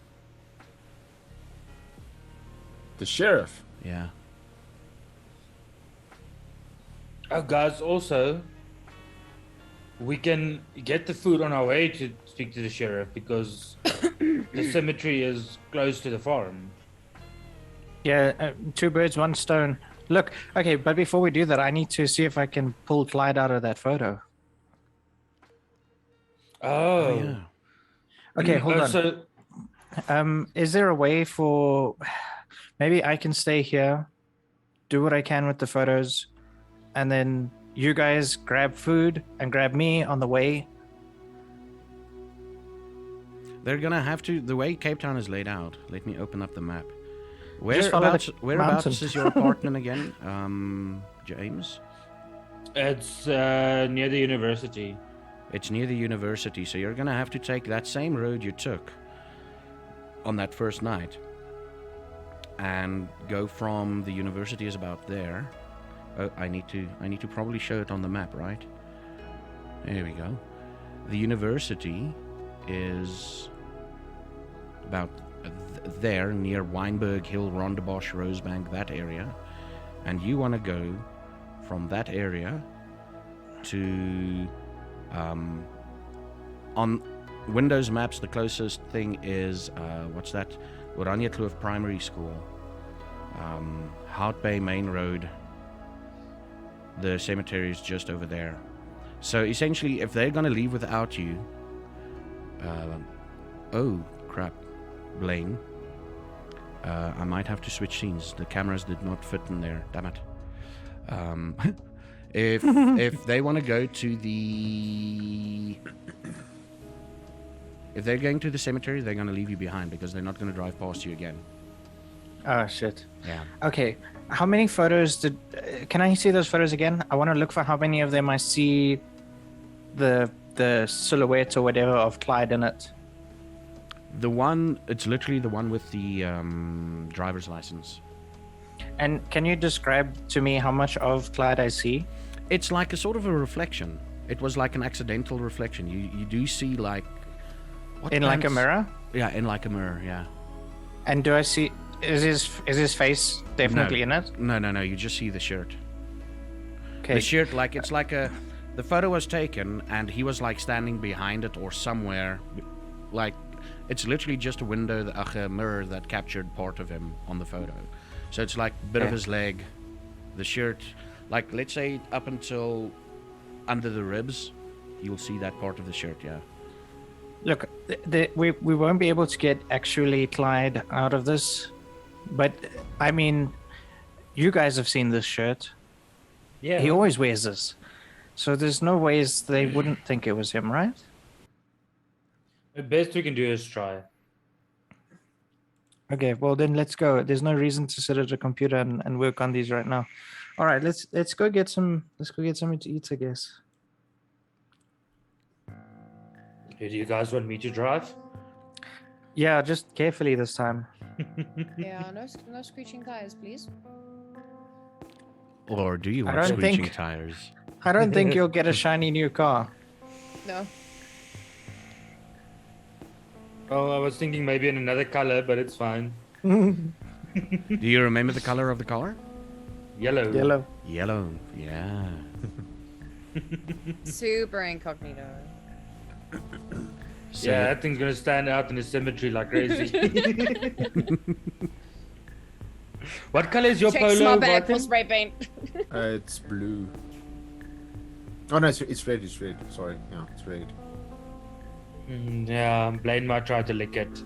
The sheriff. Yeah. Oh, guys, also, we can get the food on our way to speak to the sheriff because the cemetery is close to the farm. Yeah, 2 birds, 1 stone. Look, okay, but before we do that, I need to see if I can pull Clyde out of that photo. Oh. Yeah. Okay, hold on. So, Is there a way for maybe I can stay here, do what I can with the photos, and then you guys grab food and grab me on the way? They're gonna have to. The way Cape Town is laid out. Let me open up the map. Just follow the Whereabouts mountain. is your apartment again, James? it's near the university. It's near the university, so you're gonna have to take that same road you took on that first night, and go from the university is about there. Oh, I need to probably show it on the map, right? There we go. The university is about there, near Weinberg Hill, Rondebosch, Rosebank, that area. And you want to go from that area to... on Windows maps, the closest thing is... what's that? Oranje Kloof Primary School. Hout Bay Main Road. The cemetery is just over there. So essentially, if they're going to leave without you... oh, crap. Blaine. I might have to switch scenes. The cameras did not fit in there. Damn it. If they want to go to the... If they're going to the cemetery, they're going to leave you behind because they're not going to drive past you again. Oh shit. Yeah. Okay. How many photos did? Can I see those photos again? I want to look for how many of them I see the silhouette or whatever of Clyde in it. The one, it's literally the one with the driver's license. And can you describe to me how much of Clyde I see? It's like a sort of a reflection. It was like an accidental reflection. You do see like... what In like a pants- mirror? Yeah, in like a mirror, yeah. And do I see? Is his face definitely in it? No, you just see the shirt. Okay. The shirt, like, it's like a... The photo was taken and he was like standing behind it or somewhere. Like, it's literally just a window, a mirror that captured part of him on the photo. So it's like a bit of Okay. his leg, the shirt, like let's say up until under the ribs, you'll see that part of the shirt, yeah. Look, we won't be able to get actually Clyde out of this, but I mean, you guys have seen this shirt. Yeah. He always wears this, so there's no ways they wouldn't think it was him, right? The best we can do is try. Okay, well then let's go. There's no reason to sit at a computer and work on these right now. All right, let's go get something to eat, I guess. Do you guys want me to drive? Yeah, just carefully this time. Yeah, no screeching tires, please. Or do you I want don't screeching think- tires? I don't think you'll get a shiny new car. No. Oh, I was thinking maybe in another color, but it's fine. Do you remember the color of the car? Yellow. Yellow. Yellow, yeah. Super incognito. So Yeah, that thing's gonna stand out in the cemetery like crazy. What color is your Checks polo? my bag for Varkyn? spray paint. It's blue. Oh no, it's red. It's red. Sorry, yeah, it's red. Yeah, Blaine might try to lick it.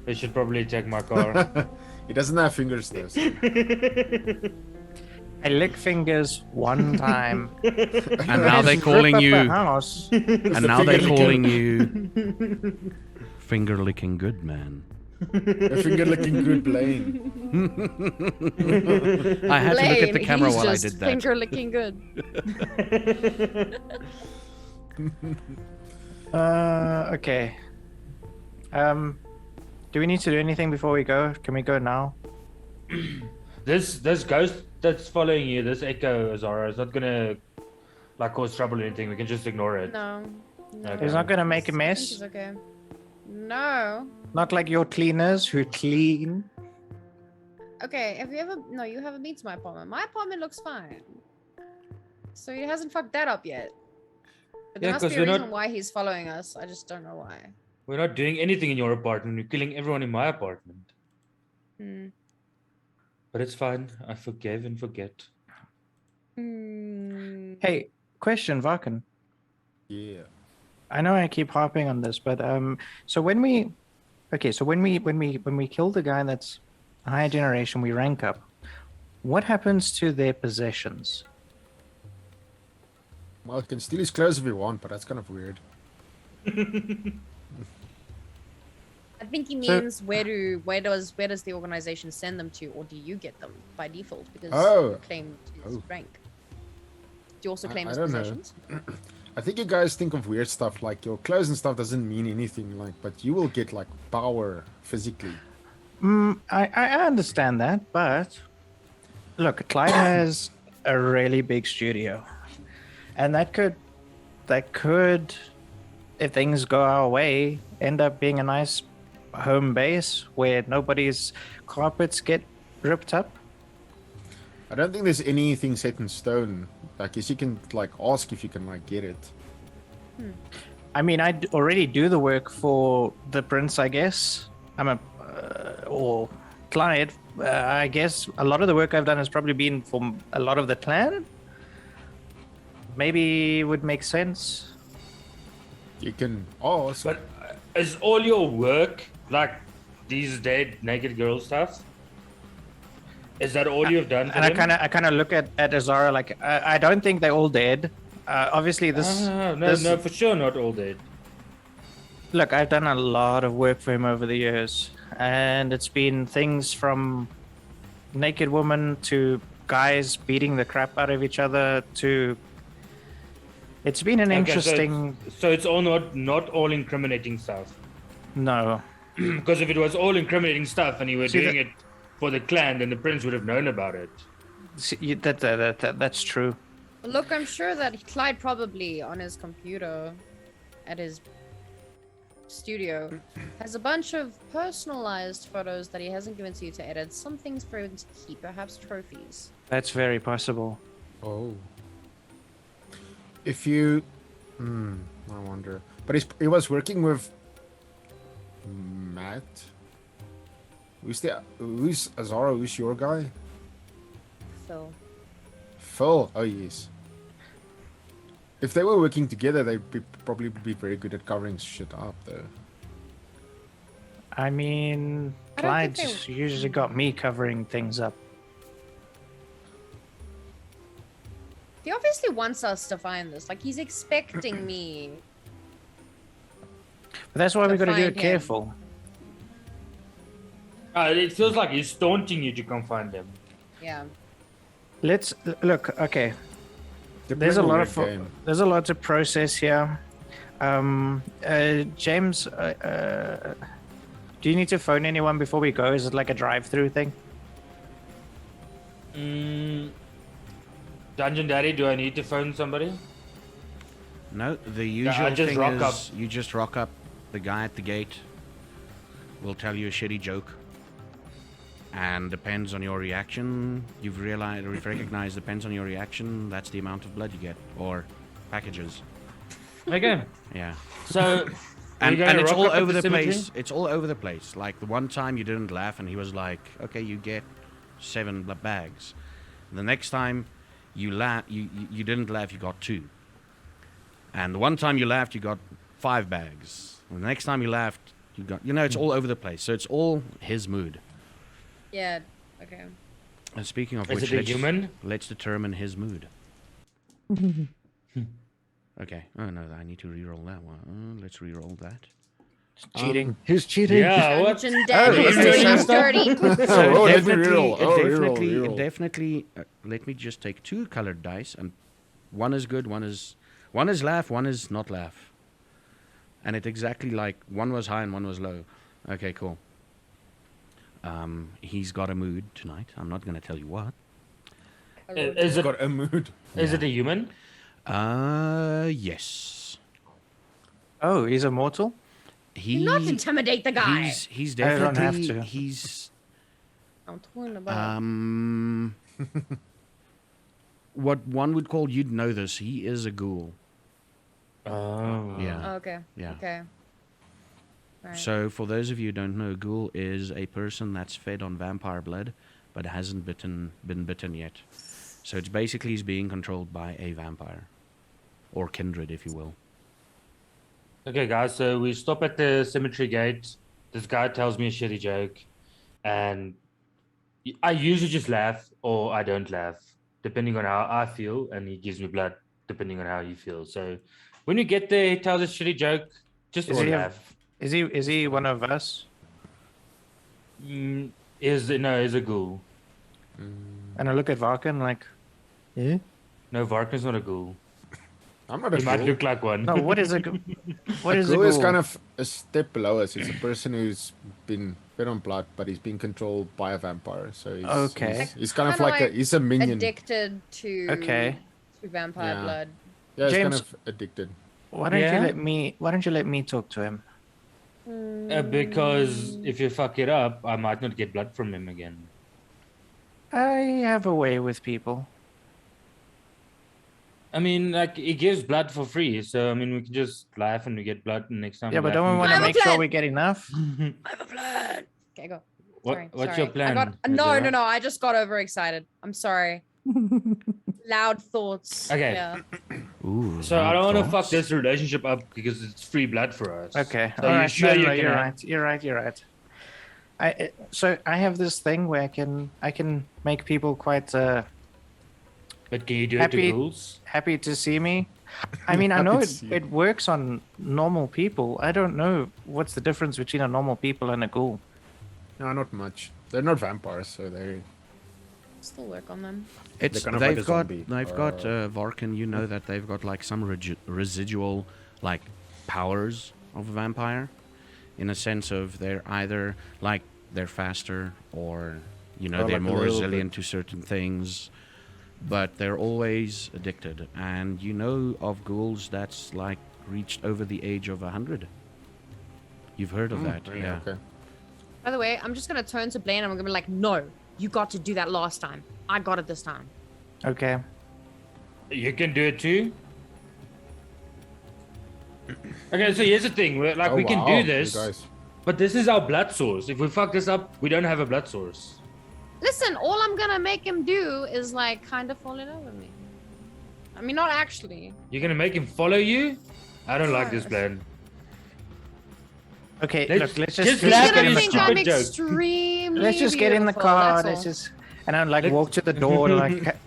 They should probably check my car. It doesn't have fingers though. So. I lick fingers one time. and now they're Rip calling up a you, house. and now they're calling you finger licking good man. A finger looking good, Blaine. I had to look at the Blaine, camera he's while I just did that. finger licking good. Okay. Do we need to do anything before we go? Can we go now? This ghost that's following you, this echo Azara, is not gonna like cause trouble or anything. We can just ignore it. No. No. Okay. It's not gonna make a I think mess. it's okay. No. Not like your cleaners who clean. Okay, have you ever... No, you haven't been to my apartment. My apartment looks fine. So he hasn't fucked that up yet. But there Yeah, must be 'cause a we're reason not- why he's following us. I just don't know why. We're not doing anything in your apartment. We're killing everyone in my apartment. Hmm. But it's fine. I forgive and forget. Hmm. Hey, question, Varkyn. Yeah. I know I keep harping on this, but so when we kill the guy that's a higher generation, we rank up. What happens to their possessions? Well, you can steal his clothes if you want, but that's kind of weird. I think he So- means where does the organization send them to, or do you get them by default because Oh. you claimed his Oh. rank? Do you also claim I his don't know. possessions? I think you guys think of weird stuff like your clothes and stuff doesn't mean anything, like, but you will get like power physically. I understand that, but look, Clyde has a really big studio, and that could, if things go our way, end up being a nice home base where nobody's carpets get ripped up. I don't think there's anything set in stone. Like, yes, you can like ask if you can like get it. I mean, already do the work for the prince, I guess. Or Clyde. I guess a lot of the work I've done has probably been for a lot of the clan. Maybe it would make sense. You can ask. But is all your work like these dead naked girl stuff? Is that all you've done? For And them? I kind of look at Azara like I don't think they're all dead. Obviously, this. No, for sure not all dead. Look, I've done a lot of work for him over the years, and it's been things from naked woman to guys beating the crap out of each other to. It's been an Okay, interesting. So it's all not all incriminating stuff. No. Because if it was all incriminating stuff and you were See, doing it for the clan, then the prince would have known about it. That's true. Look, I'm sure that Clyde probably on his computer at his studio has a bunch of personalized photos that he hasn't given to you to edit. Some things for him to keep, perhaps trophies. That's very possible. Oh. If you, I wonder. But he was working with Matt. Who's Azara? Who's your guy? So Phil. Oh yes. If they were working together, they'd probably be very good at covering shit up, though. I mean, I don't think Clyde's usually got me covering things up. he obviously wants us to find this. Like he's expecting me. But that's why we got to do find it him. careful. It feels like he's taunting you to come find him. Yeah. Let's look. Okay, They're there's a playing lot weird of game. there's a lot to process here. James, do you need to phone anyone before we go? Is it like a drive-through thing? Dungeon Daddy, do I need to phone somebody? No, the usual just thing rock is up. you just rock up. The guy at the gate will tell you a shitty joke, and depends on your reaction. You've recognized depends on your reaction. That's the amount of blood you get, or packages. Okay. Yeah, So, and gonna it's rock all up at over the cemetery? place. It's all over the place. Like the one time you didn't laugh, and he was like, "Okay, you get 7 bags." And the next time you didn't laugh, you got 2. And the one time you laughed, you got 5 bags. And the next time you laughed, you got, it's all over the place. So it's all his mood. Yeah. Okay. And speaking of Is which, it a human? let's determine his mood. Okay. Oh no, I need to re-roll that one. Let's re-roll that. Cheating. Who's cheating? Yeah, what? Dungeon Daddy is Oh, doing yeah. us dirty. Oh, let me definitely, reroll. Oh, reroll, it reroll. definitely. Let me just take 2 colored dice, and one is good, one is laugh, one is not laugh, and it's exactly like one was high and one was low. Okay, cool. He's got a mood tonight. I'm not going to tell you what. Is it Got a mood. is it a human? Yes. Oh, he's immortal? He. Do not intimidate the guy. He's I don't have definitely. to. He's. I'm talking about. What one would call, you'd know this. He is a ghoul. Oh. Yeah. Oh, okay. Yeah. Okay. Right. So, for those of you who don't know, ghoul is a person that's fed on vampire blood, but hasn't been bitten yet. So it's basically he's being controlled by a vampire, or kindred, if you will. Okay, guys. So we stop at the cemetery gate. This guy tells me a shitty joke, and I usually just laugh or I don't laugh, depending on how I feel, and he gives me blood depending on how he feels. So when you get there, he tells a shitty joke, just Is all he a- laugh. Is he one of us? Is a ghoul. And I look at Varkyn like, yeah. No, Varkyn's not a ghoul. I'm not a He might ghoul. look like one. No, what is a what is a Ghoul is ghoul? kind of a step below us. It's a person who's been fed on blood, but he's being controlled by a vampire. So he's, Okay. he's kind of Kinda like like he's a minion. Addicted to Okay. vampire Yeah. blood. Yeah, he's James- kind of addicted. Why don't Yeah? you let me talk to him? Because if you fuck it up, I might not get blood from him again. I have a way with people. I mean, like, he gives blood for free. So, I mean, we can just laugh and we get blood and next time. Yeah, we but laugh don't we and want to I have a make sure plan. we get enough? I have a plan. Okay, go. Sorry, What's sorry. your plan? I got, no, Azura? no. I just got overexcited. I'm sorry. Loud thoughts. Okay. Yeah. Ooh. So I don't want to thoughts? fuck this relationship up because it's free blood for us. Okay. So all you right. sure No, you no, can you're have- right. You're right. So I have this thing where I can make people quite But can you do it Happy- to ghouls? happy to see me. I mean, I Happy know to it, see you. it works on normal people. I don't know what's the difference between a normal people and a ghoul. No, not much. They're not vampires, so they're Still work on them. It's kind of like a they've got zombie, Varkyn. You know that they've got like some residual like powers of a vampire, in a sense of they're either like they're faster or they're like a more little resilient to certain things, but they're always addicted. And you know of ghouls that's like reached over the age of 100. You've heard of that, yeah? Okay. By the way, I'm just gonna turn to Blaine and I'm gonna be like, no, you got to do that last time. I got it this time. Okay. You can do it too. Okay, so here's the thing. We can do this, but this is our blood source. If we fuck this up, we don't have a blood source. Listen, all I'm gonna make him do is like kind of fall in love with me. I mean, not actually. You're gonna make him follow you? I don't like this plan. Okay, Let's let's just just laugh He's at gonna his think stupid I'm joke. extremely let's just get in the beautiful, car. that's Let's all. just and then like Let's- walk to the door like,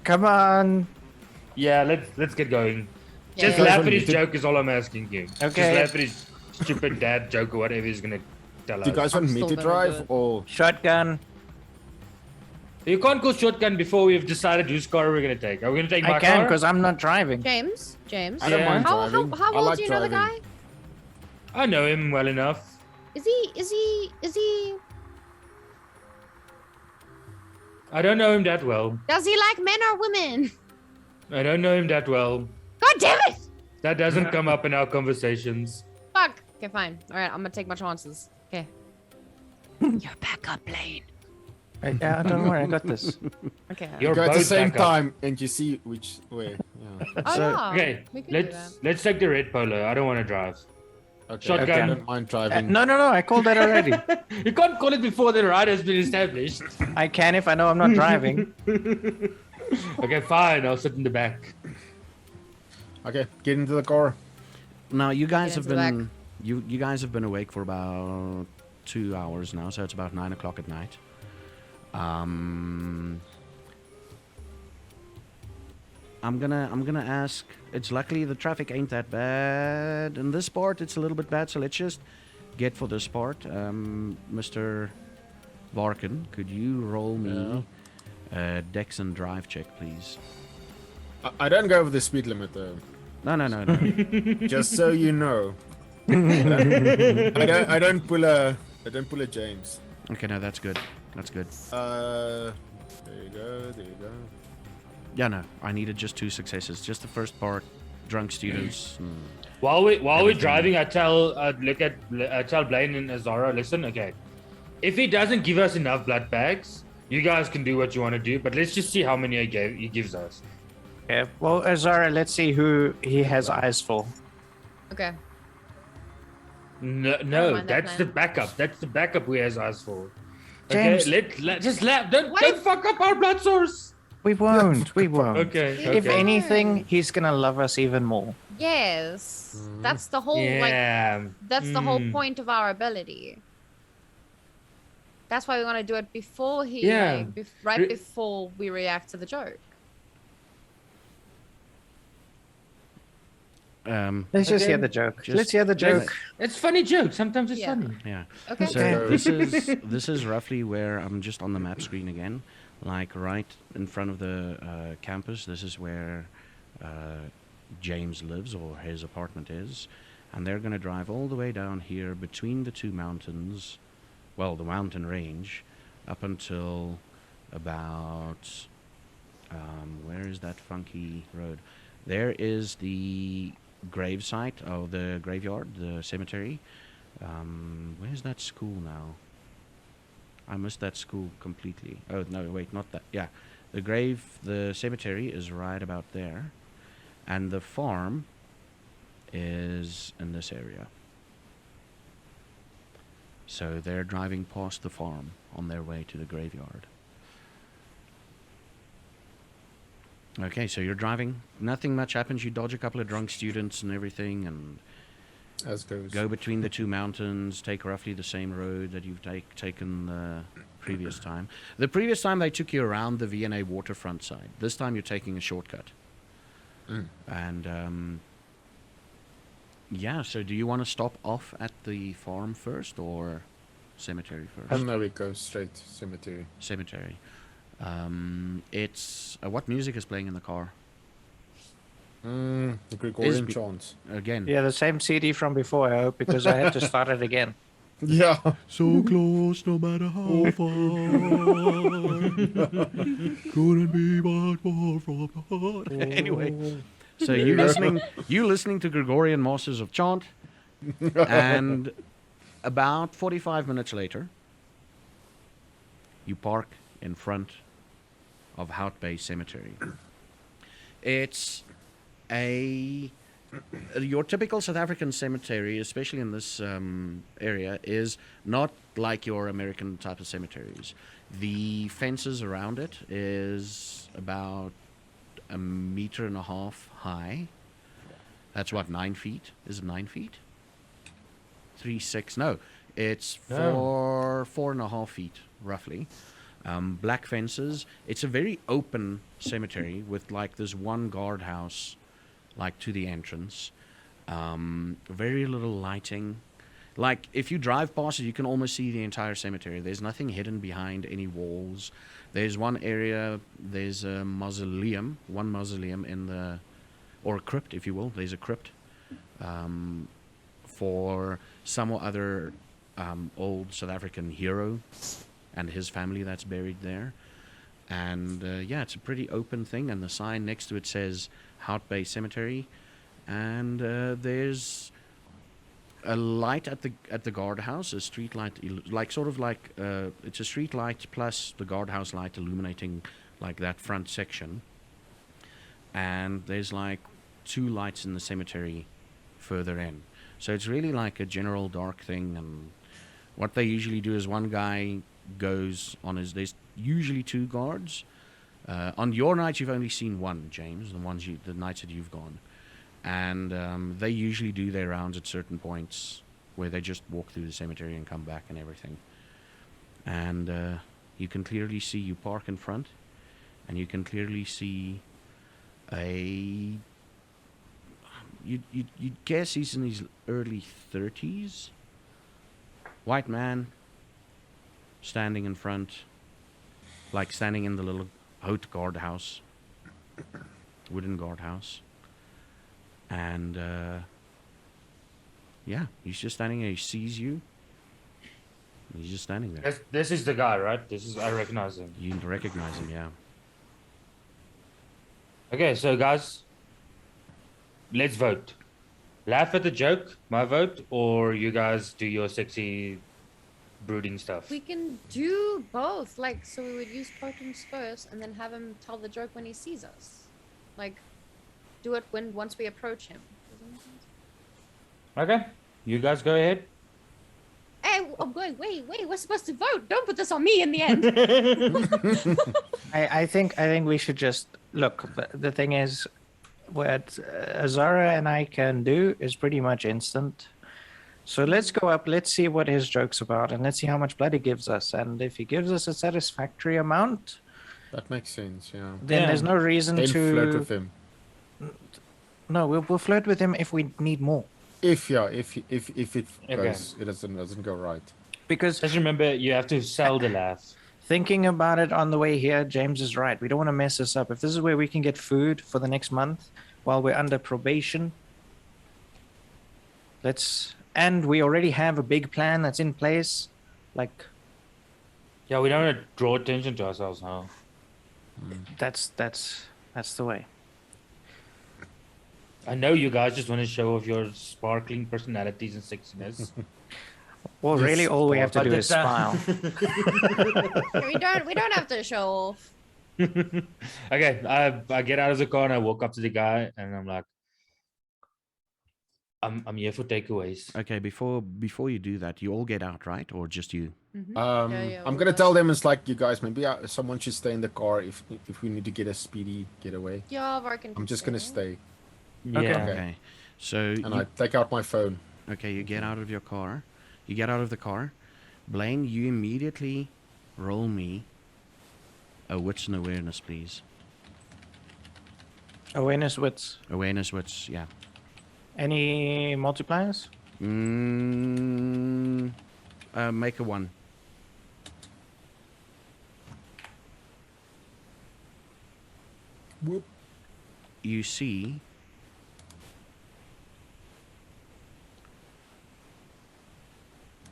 come on. Yeah, let's get going. Yeah, Just yeah. laugh want at me his to- joke is all I'm asking you. Just Okay. laugh at his stupid dad joke or whatever he's gonna tell Do you us. guys want I'm me still to gonna do drive it. or? Shotgun. You can't go shotgun before we've decided whose car we're gonna take. Are we gonna take my I can car? because I'm not driving. James, I don't Yeah. mind how driving. how I old like do you know the guy? driving. I know him well enough. Is he? I don't know him that well. Does he like men or women? I don't know him that well. God damn it! That doesn't come up in our conversations. Fuck. Okay, fine. All right, I'm gonna take my chances. Okay. You're back up, Blaine. Yeah, don't worry, I got this. Okay. You're Go at the both same back up. time and you see which way. Yeah. Oh, So- yeah. Okay, We can do that. let's take the red polo. I don't want to drive. Okay. Shotgun. I don't mind driving. No, I called that already. You can't call it before the ride has been established. I can if I know I'm not driving. Okay, fine. I'll sit in the back. Okay, get into the car. Now you guys Get have into the been you guys have been awake for about 2 hours now, so it's about 9 o'clock at night. I'm gonna ask. It's luckily the traffic ain't that bad in this part. It's a little bit bad, so let's just get for this part. Mr. Varkyn, could you roll me a Dex and Drive check, please? I don't go over the speed limit though. No. Just so you know. I don't pull a James. Okay, no, that's good. That's good. There you go. Yeah, no, I needed just 2 successes. Just the first part, drunk students. While we're Everything. driving, I tell Blaine and Azara, listen, okay, if he doesn't give us enough blood bags, you guys can do what you want to do, but let's just see how many he gives us. Yeah. Well, Azara, let's see who he has eyes for. Okay. No, mind that that's the plan. backup. That's the backup we has us for. Okay, James. let just laugh. Don't What don't if- fuck up our blood source. We won't. We won't. Okay. If If okay. anything, he's gonna love us even more. Yes. Mm-hmm. That's the whole like. Yeah. That's the whole Mm. point of our ability. That's why we want to do it before he, Yeah. like, right Re- before we react to the joke. Let's just Okay. hear the joke. Just- Let's hear the joke. It's funny joke. Sometimes it's Yeah. funny. Yeah. Okay. So Okay. this is roughly where I'm just on the map screen again, like right in front of the campus. This is where James lives, or his apartment is, and they're going to drive all the way down here between the 2 mountains, well, the mountain range, up until about where is that funky road? There is the grave site, oh, the graveyard, the cemetery. Where's that school now? I missed that school completely. Oh, no, wait, not that. Yeah, the cemetery is right about there. And the farm is in this area. So they're driving past the farm on their way to the graveyard. Okay, so you're driving. Nothing much happens. You dodge a couple of drunk students and everything, and As goes. go between the 2 mountains, take roughly the same road that you've taken the previous time. The previous time they took you around the V&A waterfront side. This time you're taking a shortcut. And yeah, so do you want to stop off at the farm first or cemetery first? No, we go straight cemetery. Cemetery. It's what music is playing in the car The Gregorian be- chants. again? Yeah, the same CD from before, I hope, because I had to start it again. Yeah. So close, no matter how far. Couldn't be much more from the heart. Anyway, so you listening to Gregorian Masters of Chant, and about 45 minutes later, you park in front of Hout Bay Cemetery. It's your typical South African cemetery, especially in this area, is not like your American type of cemeteries. The fences around it is about 1.5 meters high. That's what, 9 feet? Is it 9 feet? 3.6? No, it's 4.5 feet roughly. Black fences. It's a very open cemetery with like this one guardhouse like to the entrance. Very little lighting. Like if you drive past it, you can almost see the entire cemetery. There's nothing hidden behind any walls. There's one area, there's a mausoleum, one mausoleum in the, or a crypt if you will. There's a crypt for some or other old South African hero and his family that's buried there. And yeah, it's a pretty open thing, and the sign next to it says Hout Bay Cemetery, and there's a light at the guardhouse, a street light, like sort of like it's a street light plus the guardhouse light illuminating like that front section, and there's like 2 lights in the cemetery further in. So it's really like a general dark thing, and what they usually do is one guy goes on his, there's usually 2 guards. On your night, you've only seen 1, James, the nights that you've gone. And they usually do their rounds at certain points where they just walk through the cemetery and come back and everything. And you can clearly see, you park in front, and you can clearly see you'd guess he's in his early 30s. White man, standing in front, like standing in the little Hout guardhouse, wooden guardhouse. And yeah, he's just standing there. He sees you. He's just standing there. This is the guy, right? I recognize him. You recognize him, yeah. Okay, so guys, let's vote. Laugh at the joke, my vote, or you guys do your sexy brooding stuff. We can do both. Like, so we would use potions first and then have him tell the joke when he sees us. Like, do it once we approach him. Does that make sense? Okay, you guys go ahead. Hey, I'm going, wait, we're supposed to vote. Don't put this on me in the end. I think we should just look. The thing is, what Azara and I can do is pretty much instant. So let's go up. Let's see what his joke's about, and let's see how much blood he gives us. And if he gives us a satisfactory amount, That makes sense, yeah. then there's no reason Then to flirt with him. No, we'll flirt with him if we need more. If it Okay. goes, it doesn't go right. Because Just remember, you have to sell the laugh. thinking about it on the way here, James is right. We don't want to mess this up. If this is where we can get food for the next month while we're under probation, and we already have a big plan that's in place. Like, Yeah, we don't want to draw attention to ourselves now. that's the way. I know you guys just want to show off your sparkling personalities and sexiness. Well, Yes, really, all we have to but do is it's, smile. we don't have to show off. Okay, I get out of the car and I walk up to the guy and I'm like, I'm here for takeaways. Okay, before you do that, you all get out, right? Or just you? Yeah, I'm we'll gonna go. tell them it's like, you guys, maybe someone should stay in the car if we need to get a speedy getaway. Yeah, Varkyn. I'm just gonna stay, Yeah. Okay. So and I take out my phone. okay, you get out of your car. You get out of the car. Blaine, you immediately roll me a wits and awareness, please. Awareness wits. Awareness wits, yeah. Any multipliers? Make a 1. Whoop. you see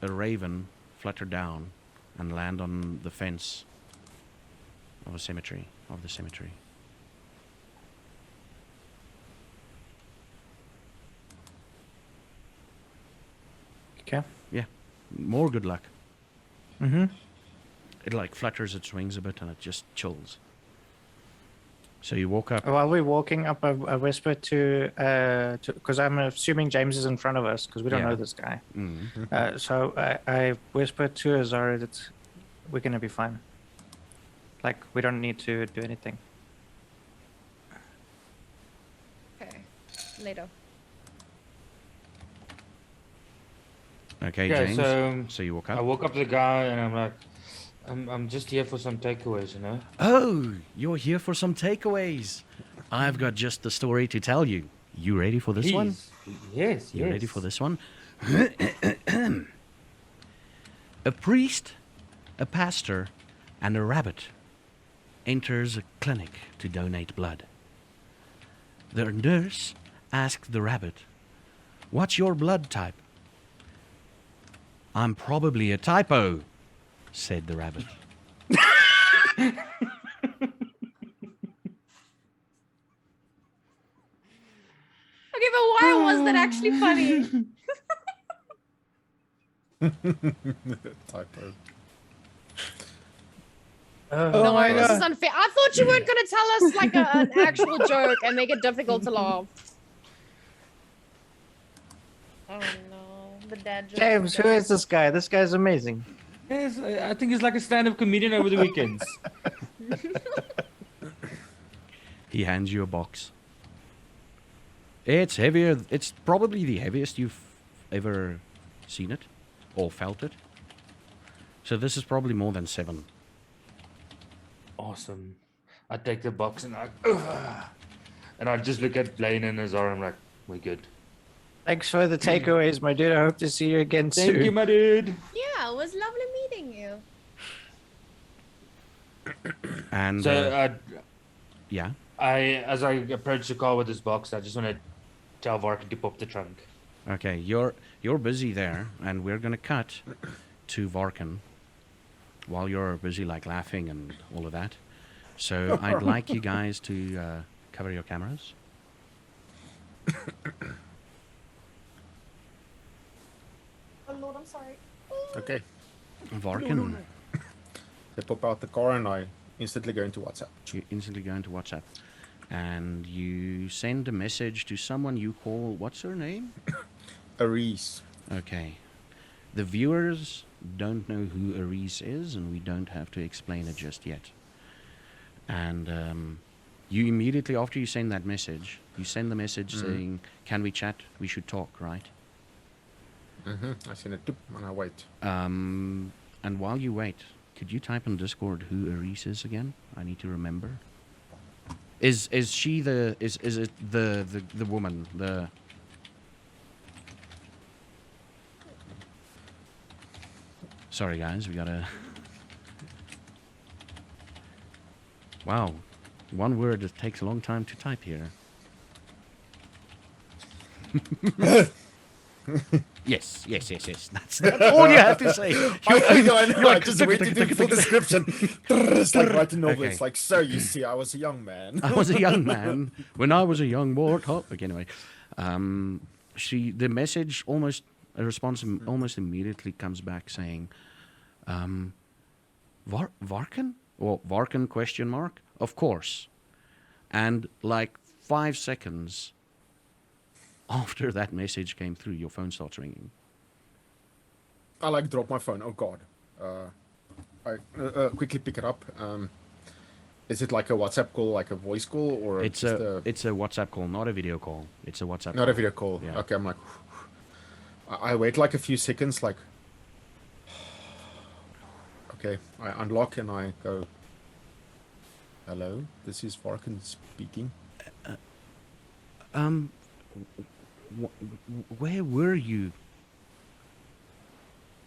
a raven flutter down and land on the fence of a cemetery, of the cemetery. Okay. Yeah, more good luck. Mm-hmm. It like flutters its wings a bit and it just chills. So you walk up. While we're walking up, I whisper to because I'm assuming James is in front of us because we don't Yeah. know this guy. Mm. So I whisper to Azara that we're gonna be fine. Like we don't need to do anything. Okay. Later. Okay, Yeah, James. so you walk I up. woke up the guy and I'm like, I'm just here for some takeaways, you know? Oh, you're here for some takeaways. I've got just the story to tell you. You ready for this one? Please. Yes, You yes. ready for this one? A priest, a pastor, and a rabbit enters a clinic to donate blood. The nurse asks the rabbit, "What's your blood type?" "I'm probably a typo," said the rabbit. Okay, but why was that actually funny? Typo. Oh No, my this is god! unfair. I thought you weren't gonna tell us like an actual joke and make it difficult to laugh. Oh no, the dad joke. James, who is this guy? This guy's amazing. Yes, I think he's like a stand-up comedian over the weekends. He hands you a box. It's heavier. It's probably the heaviest you've ever seen it or felt it. So this is probably more than 7. Awesome. I take the box and I just look at Blaine and Azar. I'm like, we're good. Thanks for the takeaways, my dude. I hope to see you again Thank soon. you, my dude. Yeah, it was lovely meeting you. And So yeah, as I approach the car with this box, I just want to tell Varkyn to pop the trunk. okay. You're busy there, and we're gonna cut to Varkyn while you're busy like laughing and all of that. So I'd like you guys to cover your cameras. Oh Lord, I'm sorry. Okay. Varkyn, They pop out the car and I instantly go into WhatsApp. you instantly go into WhatsApp, and you send a message to someone you call. What's her name? Aries. Okay. The viewers don't know who Aries is, and we don't have to explain it just yet. And you immediately, after you send that message, you send the message saying, "Can we chat? We should talk," right? I send it and I wait. And while you wait, could you type in Discord who Aries is again? I need to remember. Is she the is it the woman, the Sorry guys, we gotta Wow. One word that takes a long time to type here. Yes. That's all you have to say. I know. I like, just waited for the full description. It's like writing novels. Okay. Like, so you see, I was a young man. I was a young man when I was a young warthog. Okay, anyway, the message a response almost immediately comes back saying, Varkyn? Or Varkyn question mark? Of course. And like 5 seconds after that message came through, your phone starts ringing. I like drop my phone. Oh God. I quickly pick it up. Is it like a WhatsApp call, like a voice call, or It's just a WhatsApp call, not a video call. It's a WhatsApp not call. a video call? Yeah. Okay, I'm like, I wait like a few seconds, like, okay, I unlock and I go, hello, this is Varkyn speaking. Where were you?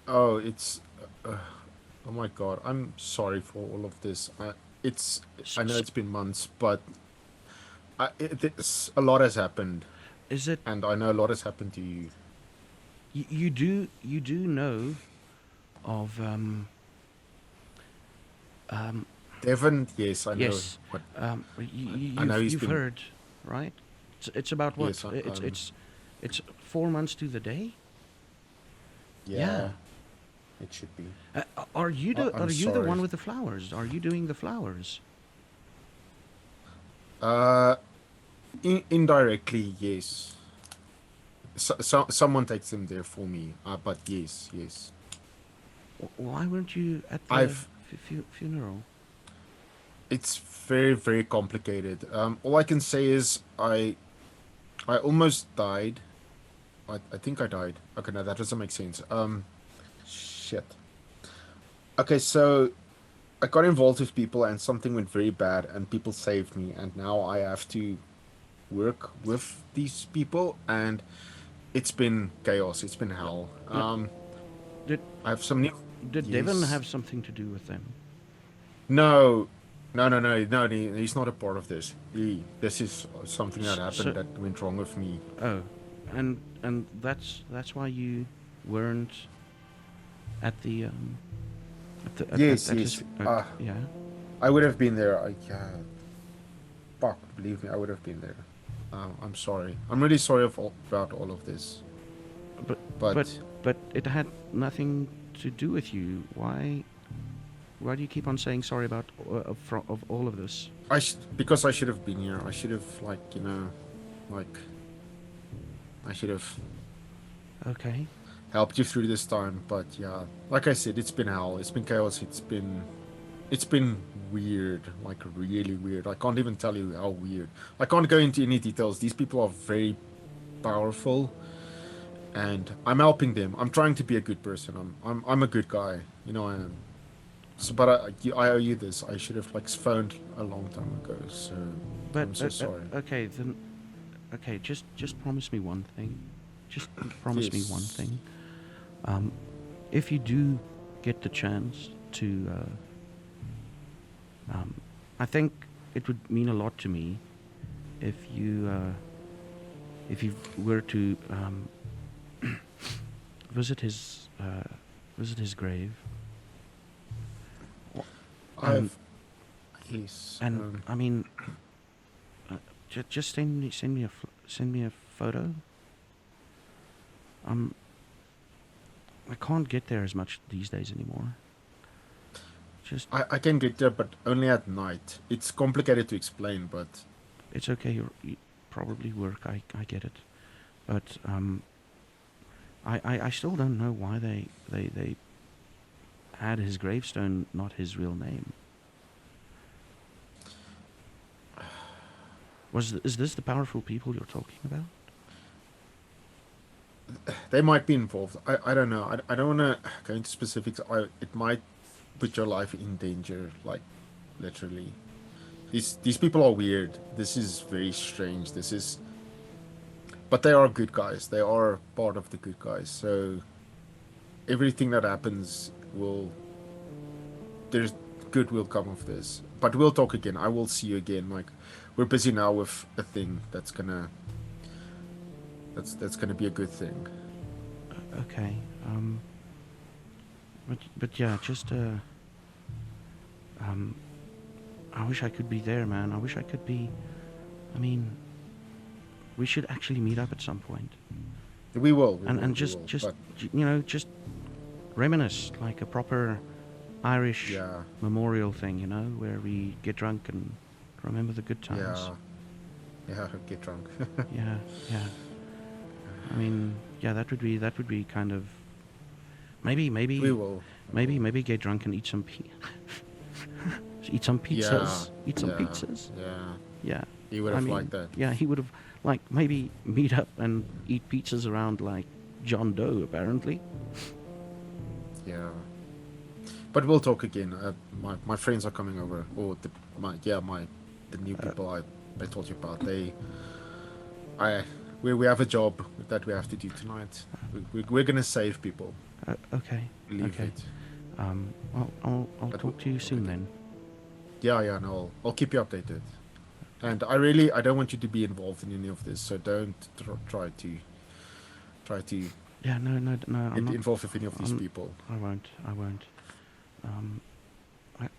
Oh, it's, oh my God, I'm sorry for all of this. I know it's been months, but A lot has happened, Is it and I know a lot has happened to you. you do know of Devon, yes, I know. yes, What I know you've he's been. heard, right? It's about what? Yes, It's 4 months to the day. yeah, it should be. Are you I'm the one sorry. with the flowers? Are you doing the flowers? Uh, indirectly, yes. Someone takes them there for me. But yes, yes. Why weren't you at the I've. funeral? It's very, very complicated. All I can say is I almost died. I think I died. Okay, no, that doesn't make sense. Shit. Okay, so I got involved with people and something went very bad and people saved me and now I have to work with these people and it's been chaos. It's been hell. Did I have some new. did Devon Yes. have something to do with them? No, no. He's not a part of this. This is something that So, happened that went wrong with me. oh, and that's why you weren't at the Yes, at yes. yeah. I would have been there. Fuck, believe me, I would have been there. I'm sorry. I'm really sorry about all of this. But But but it had nothing to do with you. Why do you keep on saying sorry about of all of this? because I should have been here. I should have like I should have Okay. helped you through this time. But yeah, like I said, it's been hell. It's been chaos. It's been weird, like really weird. I can't even tell you how weird. I can't go into any details. These people are very powerful, and I'm helping them. I'm trying to be a good person. I'm a good guy. You know I am. So, but I owe you this. I should have like phoned a long time ago. So But I'm so sorry. okay, then okay, just promise me one thing. Just promise me one Yes. thing. If you do get the chance to I think it would mean a lot to me if you were to visit his grave. I've yes. And I mean, just send me a photo. I can't get there as much these days anymore. Just I can get there, but only at night. It's complicated to explain, but it's okay. You probably work. I get it, but I still don't know why they had his gravestone not his real name. Is this the powerful people you're talking about? they might be involved. I don't know. I don't want to go into specifics. It might put your life in danger, like literally. These people are weird. This is very strange. But they are good guys. They are part of the good guys. So everything that happens there's good will come of this. But we'll talk again. I will see you again. Like we're busy now with a thing that's gonna be a good thing. Okay. But yeah, just I wish I could be there, man. I wish I could be. I mean, we should actually meet up at some point, We will. and just but just reminisce like a proper Irish yeah, memorial thing, where we get drunk and remember the good times. yeah, get drunk. Yeah, yeah. I mean, yeah, that would be kind of maybe We will. maybe get drunk and eat some eat some pizzas. Yeah, Eat some yeah, pizzas. Yeah, Yeah. he would I have mean, liked that. Yeah, he would have like maybe meet up and eat pizzas around like John Doe apparently. Yeah, but we'll talk again. My friends are coming over. Or the new people I told you about. We have a job that we have to do tonight. We're gonna save people. Okay. Leave Okay. it. Well, I'll But talk to you soon then. Yeah, no, I'll keep you updated. And I don't want you to be involved in any of this, so don't try to Yeah, no, I'm get not. involved with any of these I'm- people. I won't.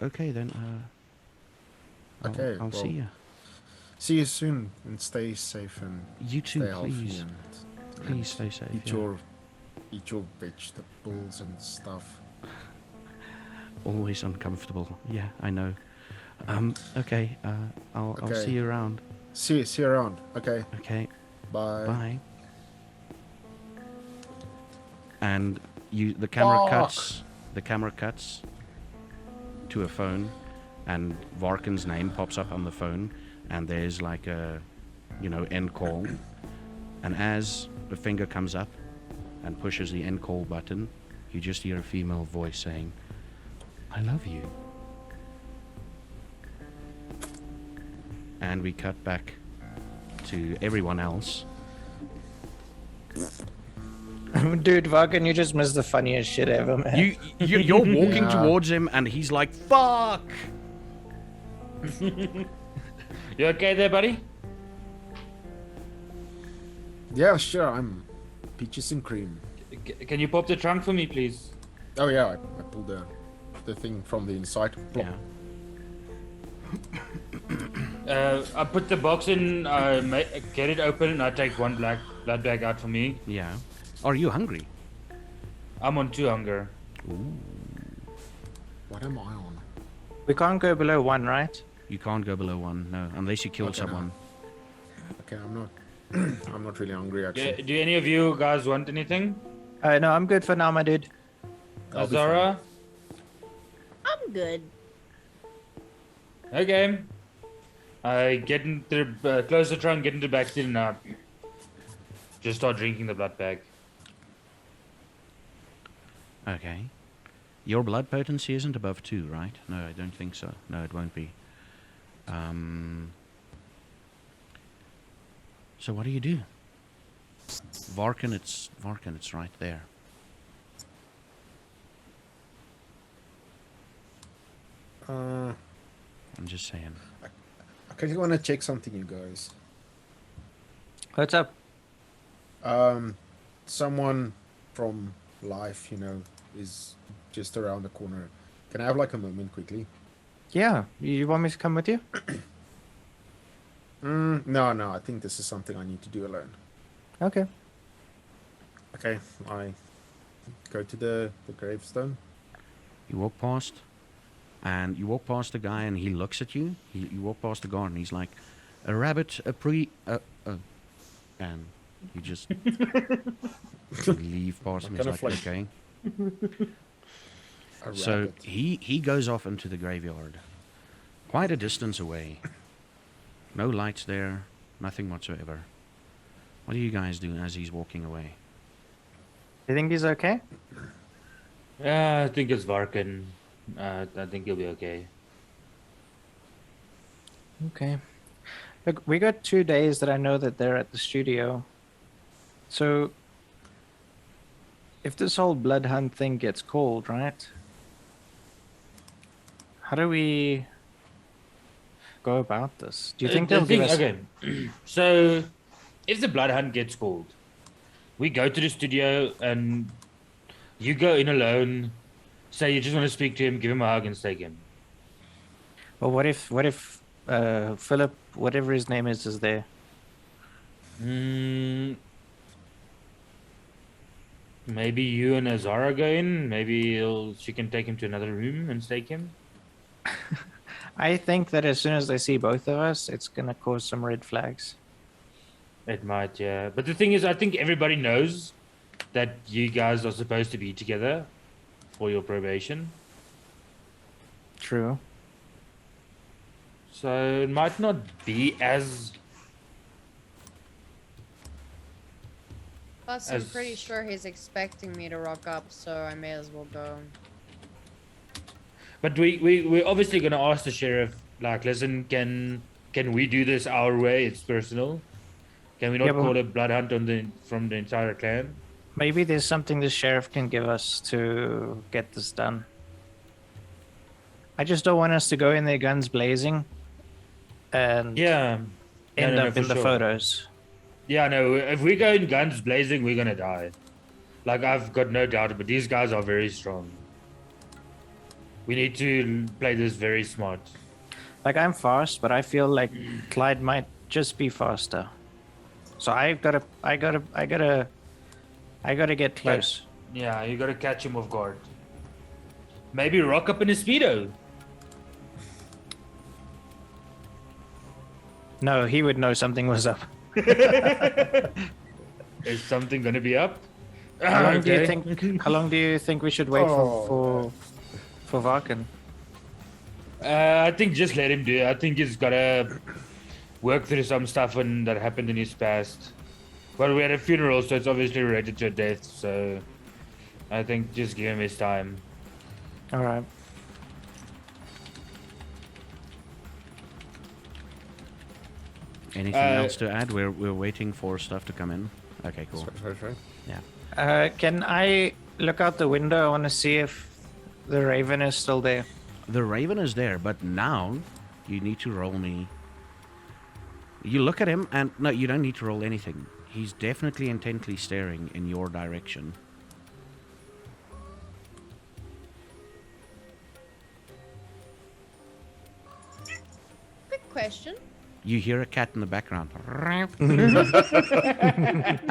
Okay then. Okay, I'll see well, you. See you soon, and stay safe and You too, stay healthy please. and Please stay safe. eat Yeah. your vegetables and stuff. Always uncomfortable. Yeah, I know. Okay. I'll Okay. see you around. See you around. Okay, Okay. bye. Bye. And the camera Fuck. cuts. The camera cuts to a phone, and Varkyn's name pops up on the phone, and there's like a, end call. And as the finger comes up and pushes the end call button, you just hear a female voice saying, "I love you." And we cut back to everyone else. Dude, Varkyn, you just missed the funniest shit ever, man. You're walking Yeah. towards him, and he's like, "Fuck!" You okay there, buddy? Yeah, sure. I'm peaches and cream. Can you pop the trunk for me, please? Oh yeah, I pulled the thing from the inside. Plop. Yeah. I put the box in, get it open, and I take one blood bag out for me. Yeah. Are you hungry? I'm on 2 hunger. What am I on? We can't go below 1, right? You can't go below 1, no, unless you kill Okay, no. someone. Okay, I'm not. I'm not really hungry actually. Do any of you guys want anything? No, I'm good for now, my dude. I'll be Zara? I'm good. Okay. I get into close the trunk, get into the back seat, and just start drinking the blood bag. Okay. Your blood potency isn't above 2, right? No, I don't think so. No, it won't be. So what do you do? Varkyn, it's right there. Uh, I'm just saying. I kind of want to check something, you guys. What's up? Someone from life, is just around the corner. Can I have like a moment quickly? Yeah, you want me to come with you? No. I think this is something I need to do alone. Okay. Okay, I go to the gravestone. You walk past, and you walk past the guy, and he looks at you. You walk past the garden, he's like, "A rabbit, and you just leave past him. He's Kind like, of like- okay. A So rabbit. he goes off into the graveyard, quite a distance away. No lights there, nothing whatsoever. What do you guys do as he's walking away? You think he's okay? Yeah, I think it's Varkyn. I think he'll be okay. Okay. Look, we got 2 days that I know that they're at the studio. So, if this whole blood hunt thing gets called, right? How do we go about this? Do you think they'll give us... Okay. So, if the blood hunt gets called, we go to the studio and you go in alone. Say you just want to speak to him, give him a hug, and take him. Well, what if Philip, whatever his name is there? Maybe you and Azara go in. Maybe she can take him to another room and stake him. I think that as soon as they see both of us, it's gonna cause some red flags. It might, yeah. But the thing is, I think everybody knows that you guys are supposed to be together for your probation. True. So it might not be as... Plus, I'm pretty sure he's expecting me to rock up, so I may as well go. But we're obviously going to ask the sheriff, like, listen, can we do this our way? It's personal. Can we not Yeah, but- call a blood hunt from the entire clan? Maybe there's something the sheriff can give us to get this done. I just don't want us to go in there guns blazing and Yeah. end No, up for in the sure. photos. Yeah, no, if we go in guns blazing, we're gonna die. Like, I've got no doubt, but these guys are very strong. We need to play this very smart. Like I'm fast, but I feel like Clyde might just be faster. So I gotta get close. Yeah, you gotta catch him off guard. Maybe rock up in a speedo. No, he would know something was up. Is something gonna be up? How long do you Okay. think? How long do you think we should wait for Varkyn? I think just let him do it. I think he's gotta work through some stuff that happened in his past. Well, we had a funeral, so it's obviously related to a death. So I think just give him his time. All right. Anything else to add? We're waiting for stuff to come in. Okay, cool. Sorry. Yeah. Can I look out the window? I want to see if the Raven is still there. The Raven is there, but now you need to roll me. You look at him, and no, you don't need to roll anything. He's definitely intently staring in your direction. Quick question. You hear a cat in the background. And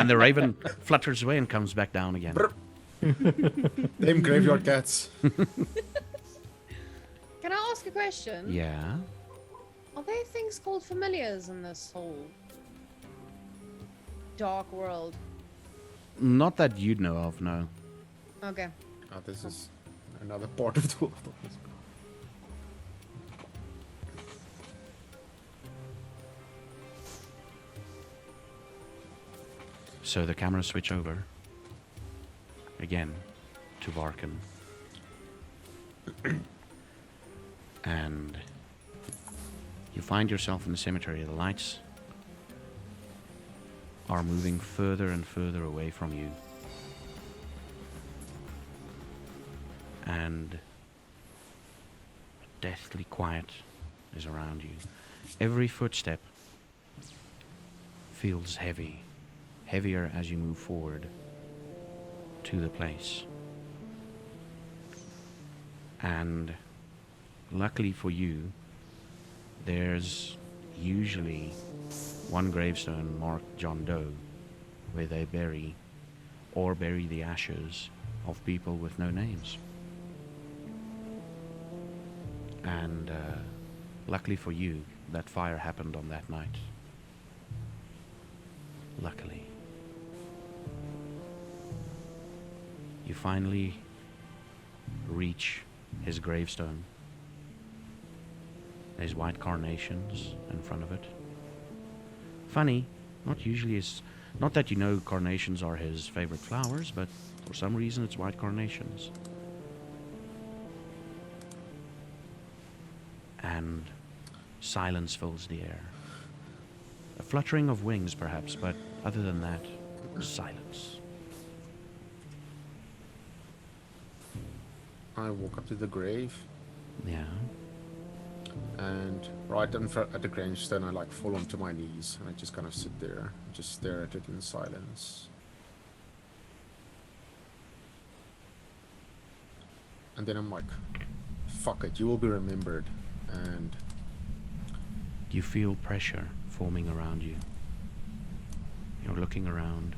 the Raven flutters away and comes back down again. Them graveyard cats. Can I ask a question? Yeah. Are there things called familiars in this whole dark world? Not that you'd know of, no. Okay. Oh, this is another part of the world. So the camera switch over again to Varkyn. And you find yourself in the cemetery. The lights are moving further and further away from you. And deathly quiet is around you. Every footstep feels heavy, heavier as you move forward to the place. And luckily for you, there's usually one gravestone marked John Doe where they bury the ashes of people with no names. And luckily for you, that fire happened on that night. Luckily. You finally reach his gravestone. There's white carnations in front of it. Funny, not that you know carnations are his favorite flowers, but for some reason it's white carnations. And silence fills the air. A fluttering of wings, perhaps, but other than that, silence. I walk up to the grave, Yeah. and right in front at the gravestone, I like fall onto my knees, and I just kind of sit there, just stare at it in silence. And then I'm like, fuck it, you will be remembered. And You feel pressure forming around you. You're looking around.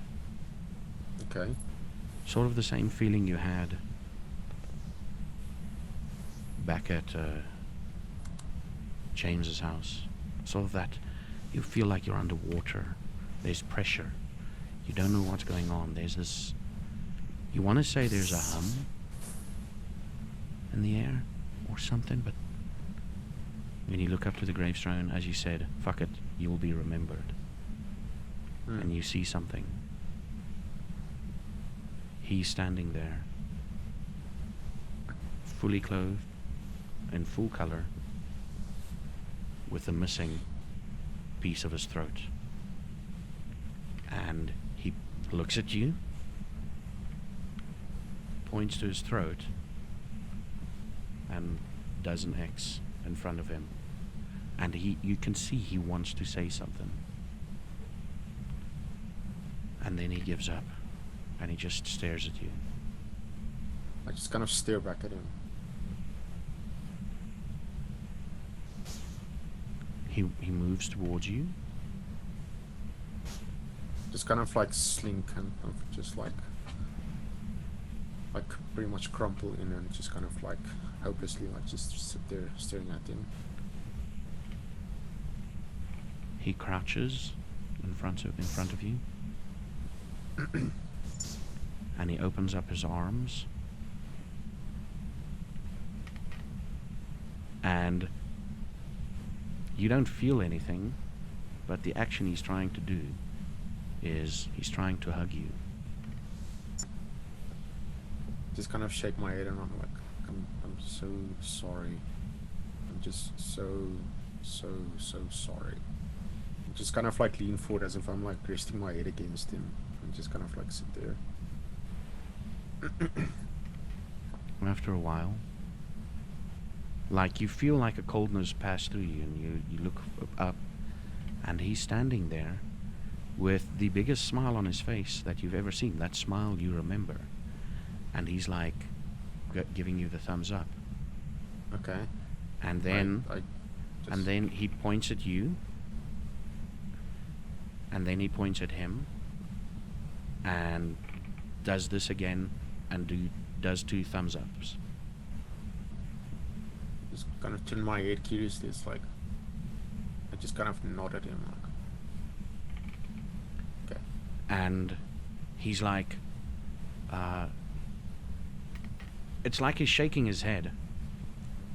okay, Sort of the same feeling you had back at James's house. Sort of that you feel like you're underwater. There's pressure. You don't know what's going on. There's this, you want to say there's a hum in the air or something, but when you look up to the gravestone, as you said, fuck it, you'll be remembered. And you see something. He's standing there, fully clothed, in full color, with the missing piece of his throat. And he looks at you, points to his throat, and does an X in front of him. and you can see he wants to say something. And then he gives up, and he just stares at you. I just kind of stare back at him. He moves towards you. Just kind of like slink and just like pretty much crumple in and just kind of like hopelessly like just sit there staring at him. He crouches in front of you. And he opens up his arms. And you don't feel anything, but the action he's trying to do is he's trying to hug you. Just kind of shake my head and I'm like, I'm so sorry. I'm just so sorry. Just kind of like lean forward as if I'm like resting my head against him and just kind of like sit there. After a while, like you feel like a coldness pass through you, and you look up, and he's standing there with the biggest smile on his face that you've ever seen. That smile you remember, and he's like giving you the thumbs up. Okay. And then I and then he points at you, and then he points at him, and does this again, and does 2 thumbs ups. just kind of turn my head curiously. It's like I just kind of nod at him like, okay. And he's like, it's like he's shaking his head,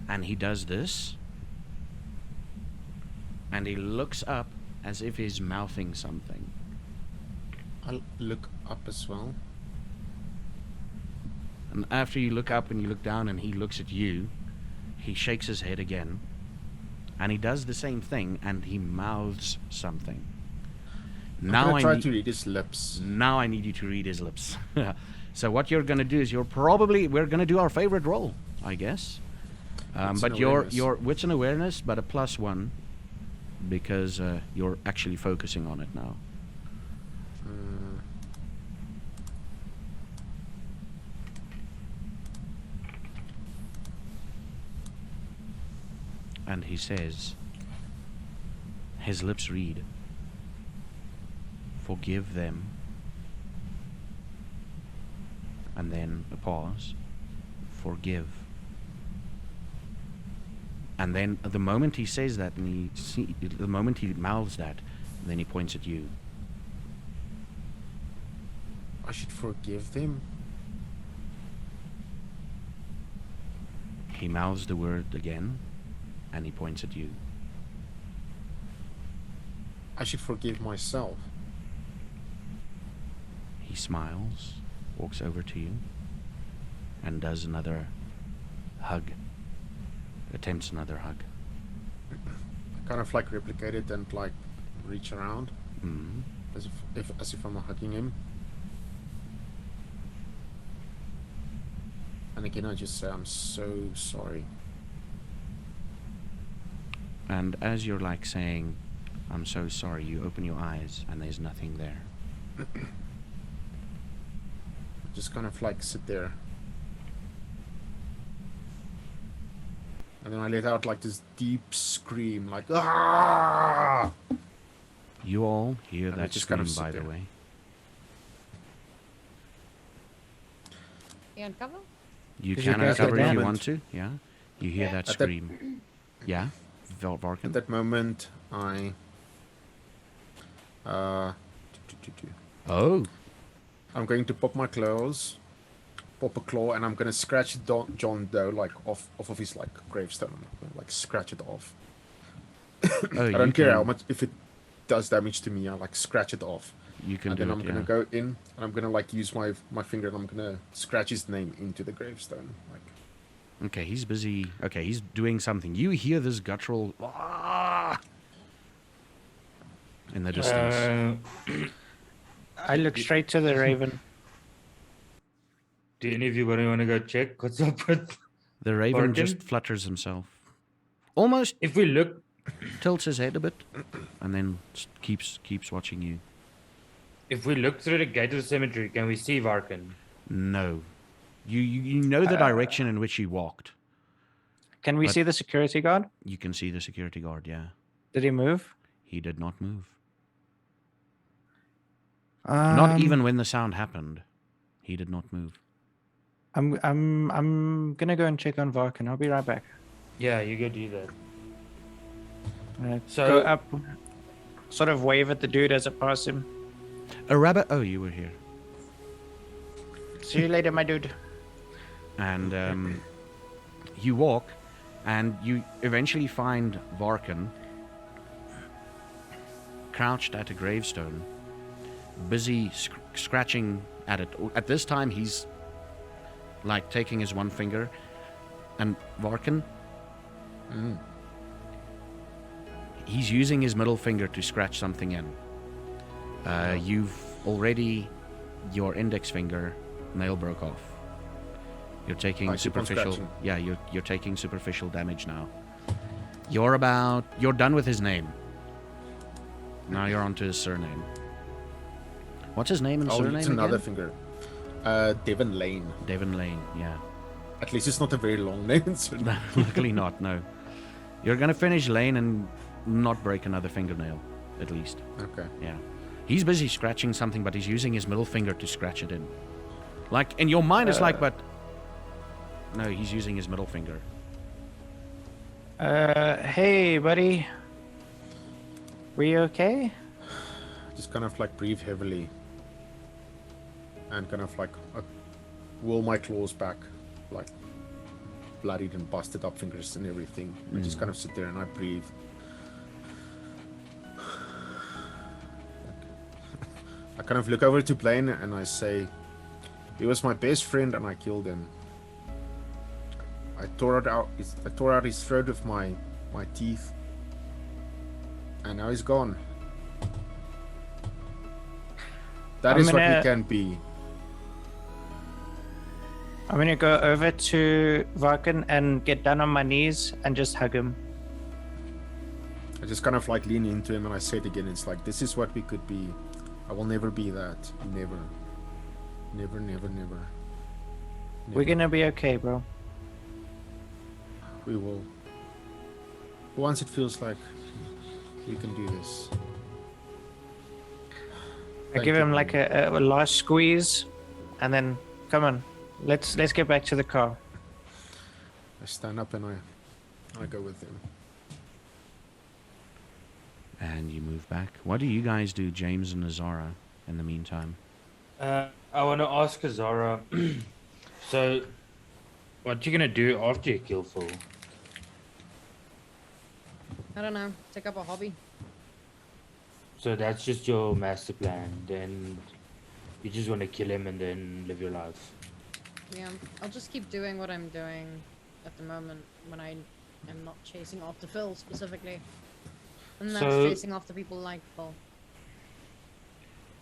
and he does this, and he looks up as if he's mouthing something. I'll look up as well. And after you look up and you look down and he looks at you, he shakes his head again, and he does the same thing, and he mouths something. I'm Now gonna I try need, to read his lips. now I need you to read his lips. So what you're going to do is we're going to do our favorite roll, I guess. Wits But and your awareness. wits and awareness, but a +1, because you're actually focusing on it now. And he says, his lips read, "Forgive them." And then a pause. "Forgive." And then the moment he says that, and the moment he mouths that, then he points at you. I should forgive them. He mouths the word again, and he points at you. I should forgive myself. He smiles, walks over to you, and does another hug. Attempts another hug. I kind of like replicate it and like reach around Mm. as if I'm hugging him. And again, I just say I'm so sorry. And as you're like saying, "I'm so sorry," you open your eyes, and there's nothing there. Just kind of like sit there. And then I let out like this deep scream, like ah! You all hear And I that just kind scream, of sit by the there. way. You uncover? You Did you can guys uncover get if you that? want to. Yeah. You hear that At that- scream. Yeah. Varkyn. At that moment, I Oh. I'm going to pop my claws, pop a claw, and I'm gonna scratch John Doe like off of his like gravestone. I'm gonna, like scratch it off. Oh, I you don't care how can- much if it does damage to me. I like scratch it off. You can And do then it. I'm gonna Yeah. go in and I'm gonna like use my finger and I'm gonna scratch his name into the gravestone. Like Okay, he's busy. Okay, he's doing something. You hear this guttural "Ah!" in the distance. I look straight to the raven. Do any of you want to go check what's up with? The raven Varkyn? just flutters himself. Almost. If we look tilts his head a bit, and then keeps watching you. If we look through the gate of the cemetery, can we see Varkyn? No, you know the direction in which he walked. Can we But- see the security guard? You can see the security guard. Yeah, Did he move? he did not move. Not even when the sound happened, he did not move. I'm gonna go and check on Varkyn. I'll be right back. Yeah, you go do that. Go up, sort of wave at the dude as I pass him. A rabbit. Oh, you were here. See you later, my dude. And you walk, and you eventually find Varkyn crouched at a gravestone, busy scratching at it. At this time, he's like taking his one finger, and Varkyn, he's using his middle finger to scratch something in. You've already, your index finger nail broke off. You're taking I keep on superficial. scratching. Yeah, you're taking superficial damage now. You're done with his name. Now you're on to his surname. What's his name and Oh, surname it's another again? finger. Devon Lane. Devon Lane, yeah. At least it's not a very long name. So Luckily not, no. You're gonna finish Lane and not break another fingernail, at least. okay. Yeah. He's busy scratching something, but he's using his middle finger to scratch it in. Like, in your mind, it's like, but... No, he's using his middle finger. Hey, buddy. We okay? Just kind of like breathe heavily. And kind of like whirl my claws back. Like bloodied and busted up fingers and everything. I just kind of sit there and I breathe. I kind of look over to Blaine and I say, he was my best friend and I killed him. I tore out his throat with my teeth. And now he's gone. That I'm is what gonna- we can be. I'm gonna go over to Varkyn and get down on my knees and just hug him. I just kind of like lean into him and I say it again. It's like, this is what we could be. I will never be that. Never. Never, never, never. We're gonna be okay, bro. We will. Once it feels like we can do this. I Thank give you, him like a last squeeze, and then come on, let's get back to the car. I stand up and I go with him. And you move back. What do you guys do, James and Azara, in the meantime? I want to ask Azara. So, what you gonna do after you kill Phil? I don't know. Take up a hobby. So that's just your master plan. Then you just want to kill him and then live your life. Yeah, I'll just keep doing what I'm doing at the moment when I am not chasing after Phil specifically. And that's So- chasing after people like Phil.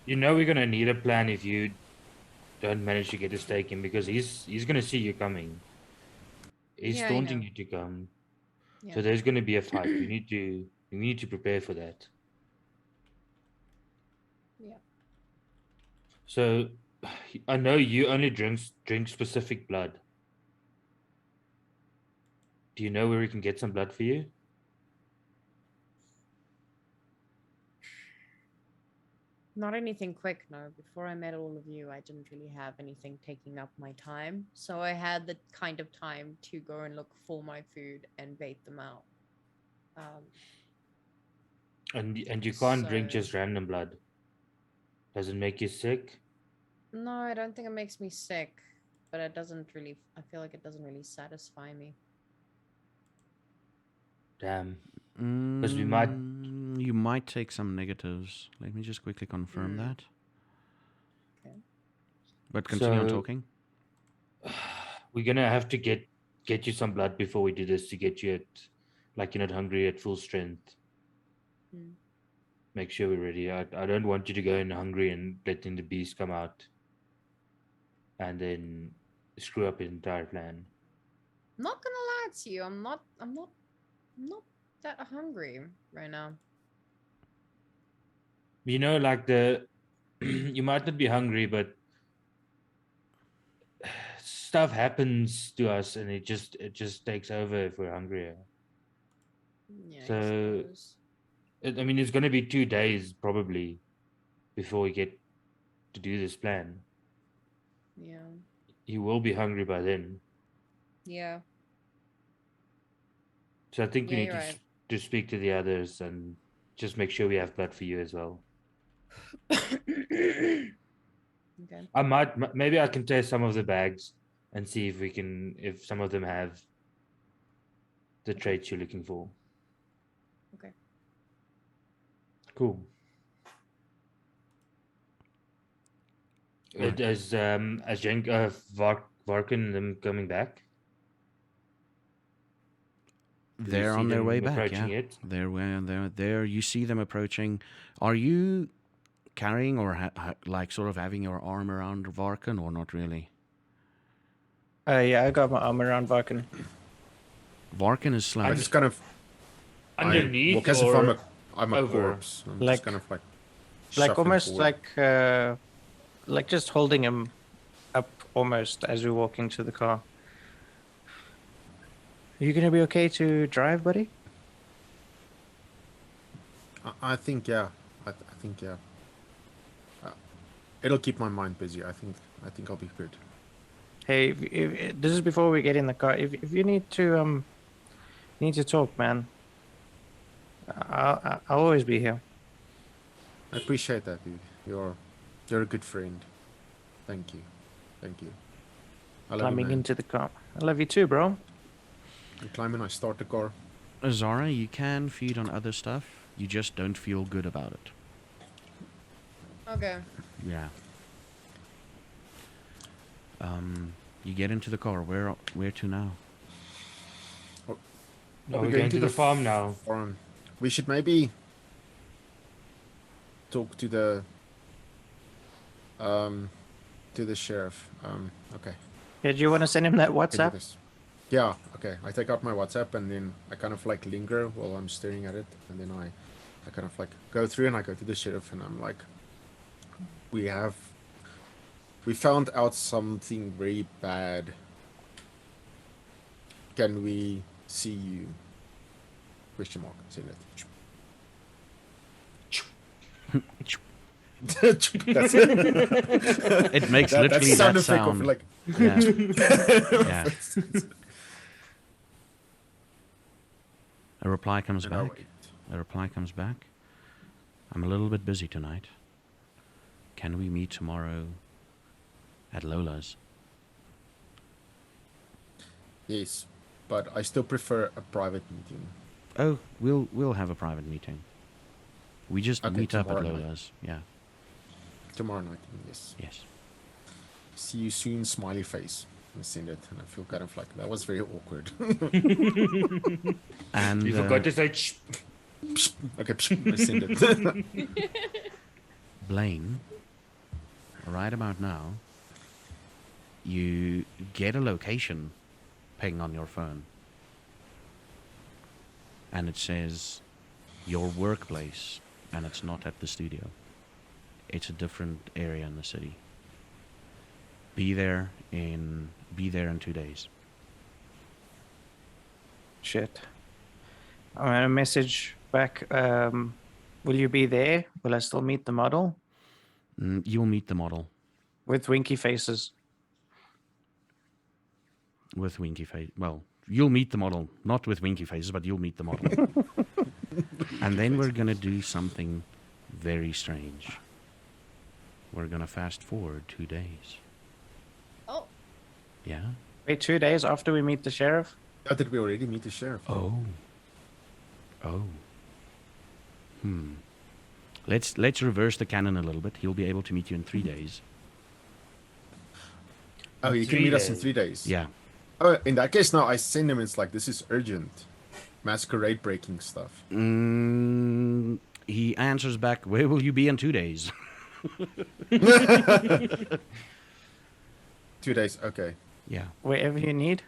You know we're gonna need a plan if you don't manage to get a stake in, because he's gonna see you coming. He's Yeah, I taunting know. you to come. Yeah. So there's gonna be a fight. You need to prepare for that. Yeah. So I know you only drink specific blood. Do you know where we can get some blood for you? Not anything quick, no. Before I met all of you, I didn't really have anything taking up my time. So I had the kind of time to go and look for my food and bait them out. And you can't drink So- just random blood. Does it make you sick? No, I don't think it makes me sick, but it doesn't really, I feel like it doesn't really satisfy me. Damn. Because we might- You might take some negatives. Let me just quickly confirm Mm. that. Okay. But continue on So- talking. We're gonna have to get you some blood before we do this to get you at, like, you're not hungry at full strength. Mm. Make sure we're ready. I don't want you to go in hungry and letting the beast come out and then screw up your entire plan. I'm not gonna lie to you, I'm not that hungry right now. You know, like the you might not be hungry, but stuff happens to us, and it just takes over if we're hungrier. Yeah, I So, suppose. I mean, it's going to be 2 days probably before we get to do this plan. Yeah. You will be hungry by then. Yeah. So I think we Yeah, need you're to right. to speak to the others and just make sure we have blood for you as well. Okay. I might maybe I can test some of the bags and see if some of them have the traits you're looking for. Okay. Cool. Right. As Varkyn and them coming back. Do you They're see on their them way back. approaching Yeah, it? they're there. You see them approaching. Are you carrying or like sort of having your arm around Varkyn or not really? Yeah, I got my arm around Varkyn. Varkyn is I slightly. just kind of Underneath I walk as if or I'm a over? corpse. I'm Like- just kind of like shuffling Almost forward. like just holding him up almost as we're walking to the car. Are you gonna be okay to drive, buddy? I think yeah. I think yeah. It'll keep my mind busy. I think I'll be good. Hey, if this is before we get in the car. If you need to talk, man, I'll always be here. I appreciate that, dude. You're a good friend. Thank you. Thank you. I love you, Climbing man. into the car. I love you too, bro. I climb in, I start the car. Zara, you can feed on other stuff. You just don't feel good about it. Okay. Yeah. You get into the car. Where to now? Oh, we're going to the farm now. Farm. We should maybe talk to the sheriff. Okay. Yeah, do you want to send him that I can do WhatsApp? this. Yeah, okay. I take out my WhatsApp and then I kind of like linger while I'm staring at it, and then I kind of like go through and I go to the sheriff and I'm like, we found out something very bad. Can we see you? Question mark. Send it. That's it. It makes That literally sound that effect sound. of like. Yeah. Yeah. A reply comes No, back. wait. A reply comes back. I'm a little bit busy tonight. Can we meet tomorrow at Lola's? Yes, but I still prefer a private meeting. Oh, we'll have a private meeting. We just Okay, meet up at tomorrow night. Lola's. Yeah. Tomorrow night, yes. Yes. See you soon, smiley face. I send it, and I feel kind of like that was very awkward. And You forgot to say shh. Okay, I send it. Blaine, right about now, you get a location ping on your phone. And it says your workplace, and it's not at the studio. It's a different area in the city. Be there in 2 days. Shit. I'm gonna message back. Will you be there? Will I still meet the model You'll meet the model with winky faces? with winky face. Well, you'll meet the model, not with winky faces, but you'll meet the model. And then we're gonna do something very strange. We're gonna fast forward 2 days. Oh. Yeah. Wait, 2 days after we meet the sheriff? How did we already meet the sheriff? Oh. Let's reverse the canon a little bit. He'll be able to meet you in 3 days. Oh, you can 3 meet us in days. 3 days. Yeah. Oh, in that case, now I send him. It's like this is urgent, masquerade breaking stuff. He answers back, "Where will you be in 2 days?" 2 days, okay. Yeah. Wherever you need.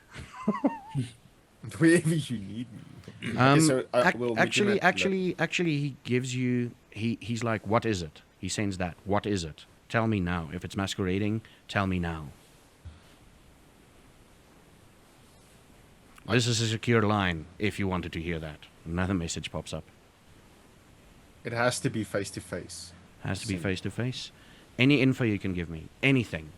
Wherever you need me. So, we'll meet him actually, he gives you. He's like, what is it? He sends that. What is it? Tell me now. If it's masquerading, tell me now. This is a secure line. If you wanted to hear that, another message pops up. It has to be face to face. Has to be face to face. Any info you can give me, anything.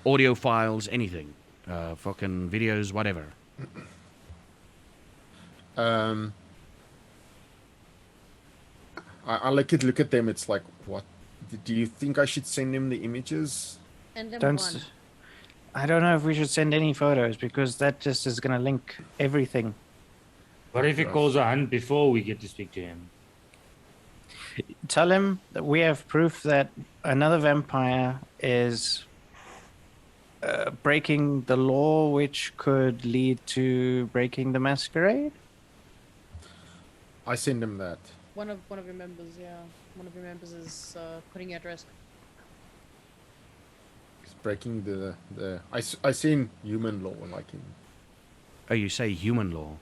Audio files, anything. Fucking videos, whatever. I look at them. It's like, what? Do you think I should send him the images? And then Don't. one. I don't know if we should send any photos because that just is going to link everything. What if he calls a hunt before we get to speak to him? Tell him that we have proof that another vampire is breaking the law, which could lead to breaking the masquerade. I send him that. One of your members, yeah. One of your members is putting you at risk. He's breaking the. I seen human law like him. Oh, you say human law,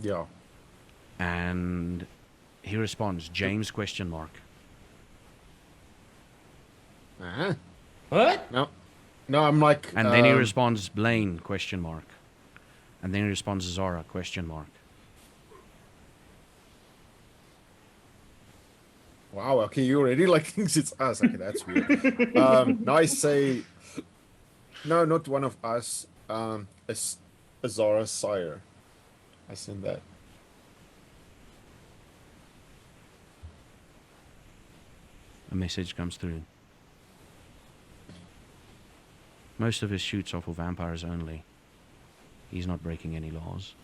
Yeah. and he responds, James question mark. Uh-huh. What? No, I'm like. And then he responds, Blaine question mark. And then he responds, Zara question mark. Wow. Okay, you already like thinks it's us. Okay, that's weird. Now I say. No, not one of us. A Zara sire. I send that. A message comes through. Most of his shoots are for vampires only. He's not breaking any laws.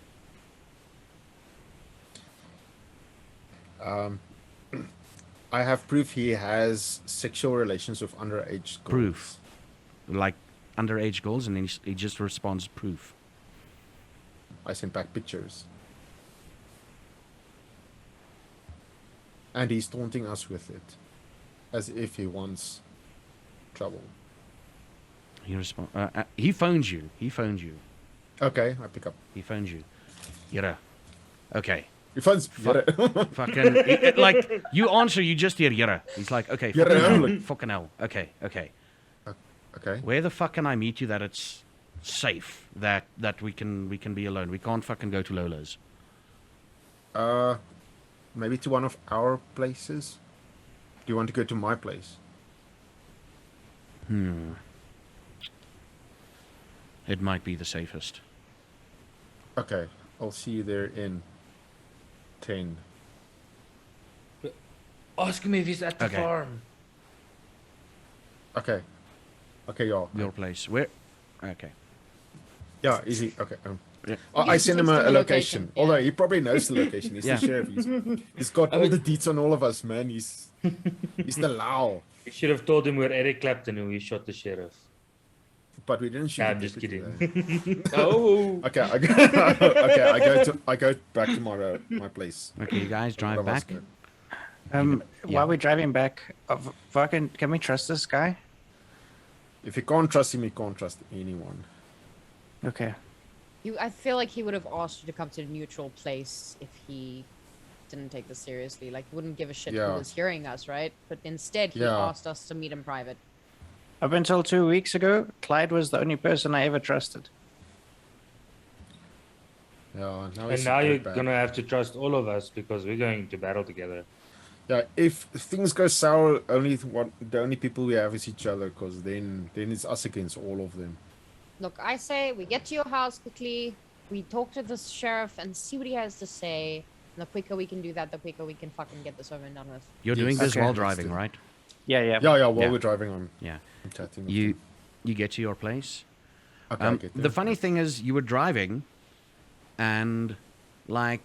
I have proof he has sexual relations with underage girls. Proof. Like underage girls, and then he just responds proof. I sent back pictures. And he's taunting us with it. As if he wants trouble. He phones you. He phones you. Okay, I pick up. He phones you. Yira. Okay. He phones. Fucking like you answer, you just hear Yira. He's like, okay, fucking hell. Okay. Okay. Where the fuck can I meet you that it's safe? That we can be alone. We can't fucking go to Lola's. Maybe to one of our places. Do you want to go to my place? It might be the safest. Okay, I'll see you there in 10. Ask him if he's at the Okay. farm. Okay. Okay, y'all. Your place. Where? Okay. Yeah, easy. Okay. Yeah. I send him Just a the location. location, yeah. Although he probably knows the location. He's Yeah. the sheriff. He's got all the deets on all of us, man. He's the Lao. You should have told him we're Eric Clapton and we shot the sheriff. But we didn't shoot. Nah, the I'm just deputy kidding. there. Oh. Okay, I go back to my place. Okay, you guys drive One of us back. go. While we're driving back, Varkyn, can we trust this guy? If you can't trust him, you can't trust anyone. Okay. I feel like he would have asked you to come to a neutral place if he didn't take this seriously. Like, wouldn't give a shit Yeah. who was hearing us, right? But instead, he Yeah. asked us to meet in private. Up until 2 weeks ago, Clyde was the only person I ever trusted. Yeah. Now And now you're gonna have to trust all of us because we're going to battle together. Yeah, if things go sour, the only people we have is each other, because then it's us against all of them. Look, I say we get to your house quickly, we talk to the sheriff and see what he has to say. And the quicker we can do that, the quicker we can fucking get this over and done with. You're Yes. doing this Okay. while Let's driving, do it. right? Yeah. Yeah, while Yeah. we're driving on. Yeah. I'm chatting. with You them. you get to your place. Okay, I get The there. funny thing is, you were driving, and like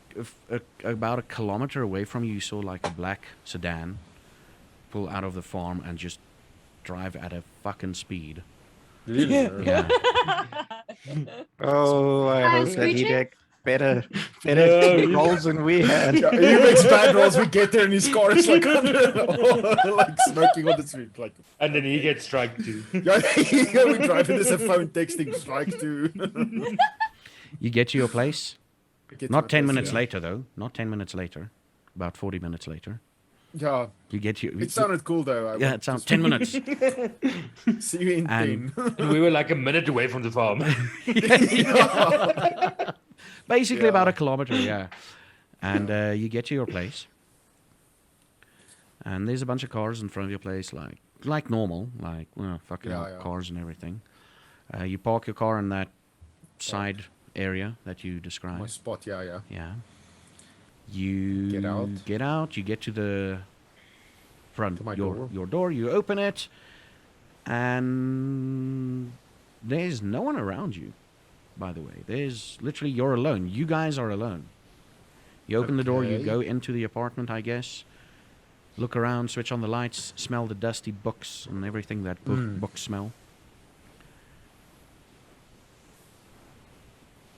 about a kilometer away from you, you saw like a black sedan pull out of the farm and just drive at a fucking speed. Really? Yeah. Oh, I I'm hope that he screeching? did better No. rolls than we had. Yeah, he makes bad rolls. We get there and his car is like like smoking on the street. Like, And then he gets strike too. yeah, we drive and there's a phone texting strike too. You get to your place. Get to Not my 10 place, minutes yeah. later, though. Not 10 minutes later. About 40 minutes later. Yeah, You get your... it sounded cool though. I Yeah, want it sounds just 10 minutes. see you in And- 10. And we were like a minute away from the farm. Basically about Yeah. a kilometer, yeah. And you get to your place. And there's a bunch of cars in front of your place, like normal, like, well, fucking Yeah, yeah. cars and everything. You park your car in that side area that you My described. spot, yeah. Yeah. You Get out. You get to the front, To my your door. your door. You open it, and there's no one around you. By the way, there's literally you're alone. You guys are alone. You open the door. You Okay. go into the apartment, I guess. Look around, switch on the lights, smell the dusty books and everything that book smell.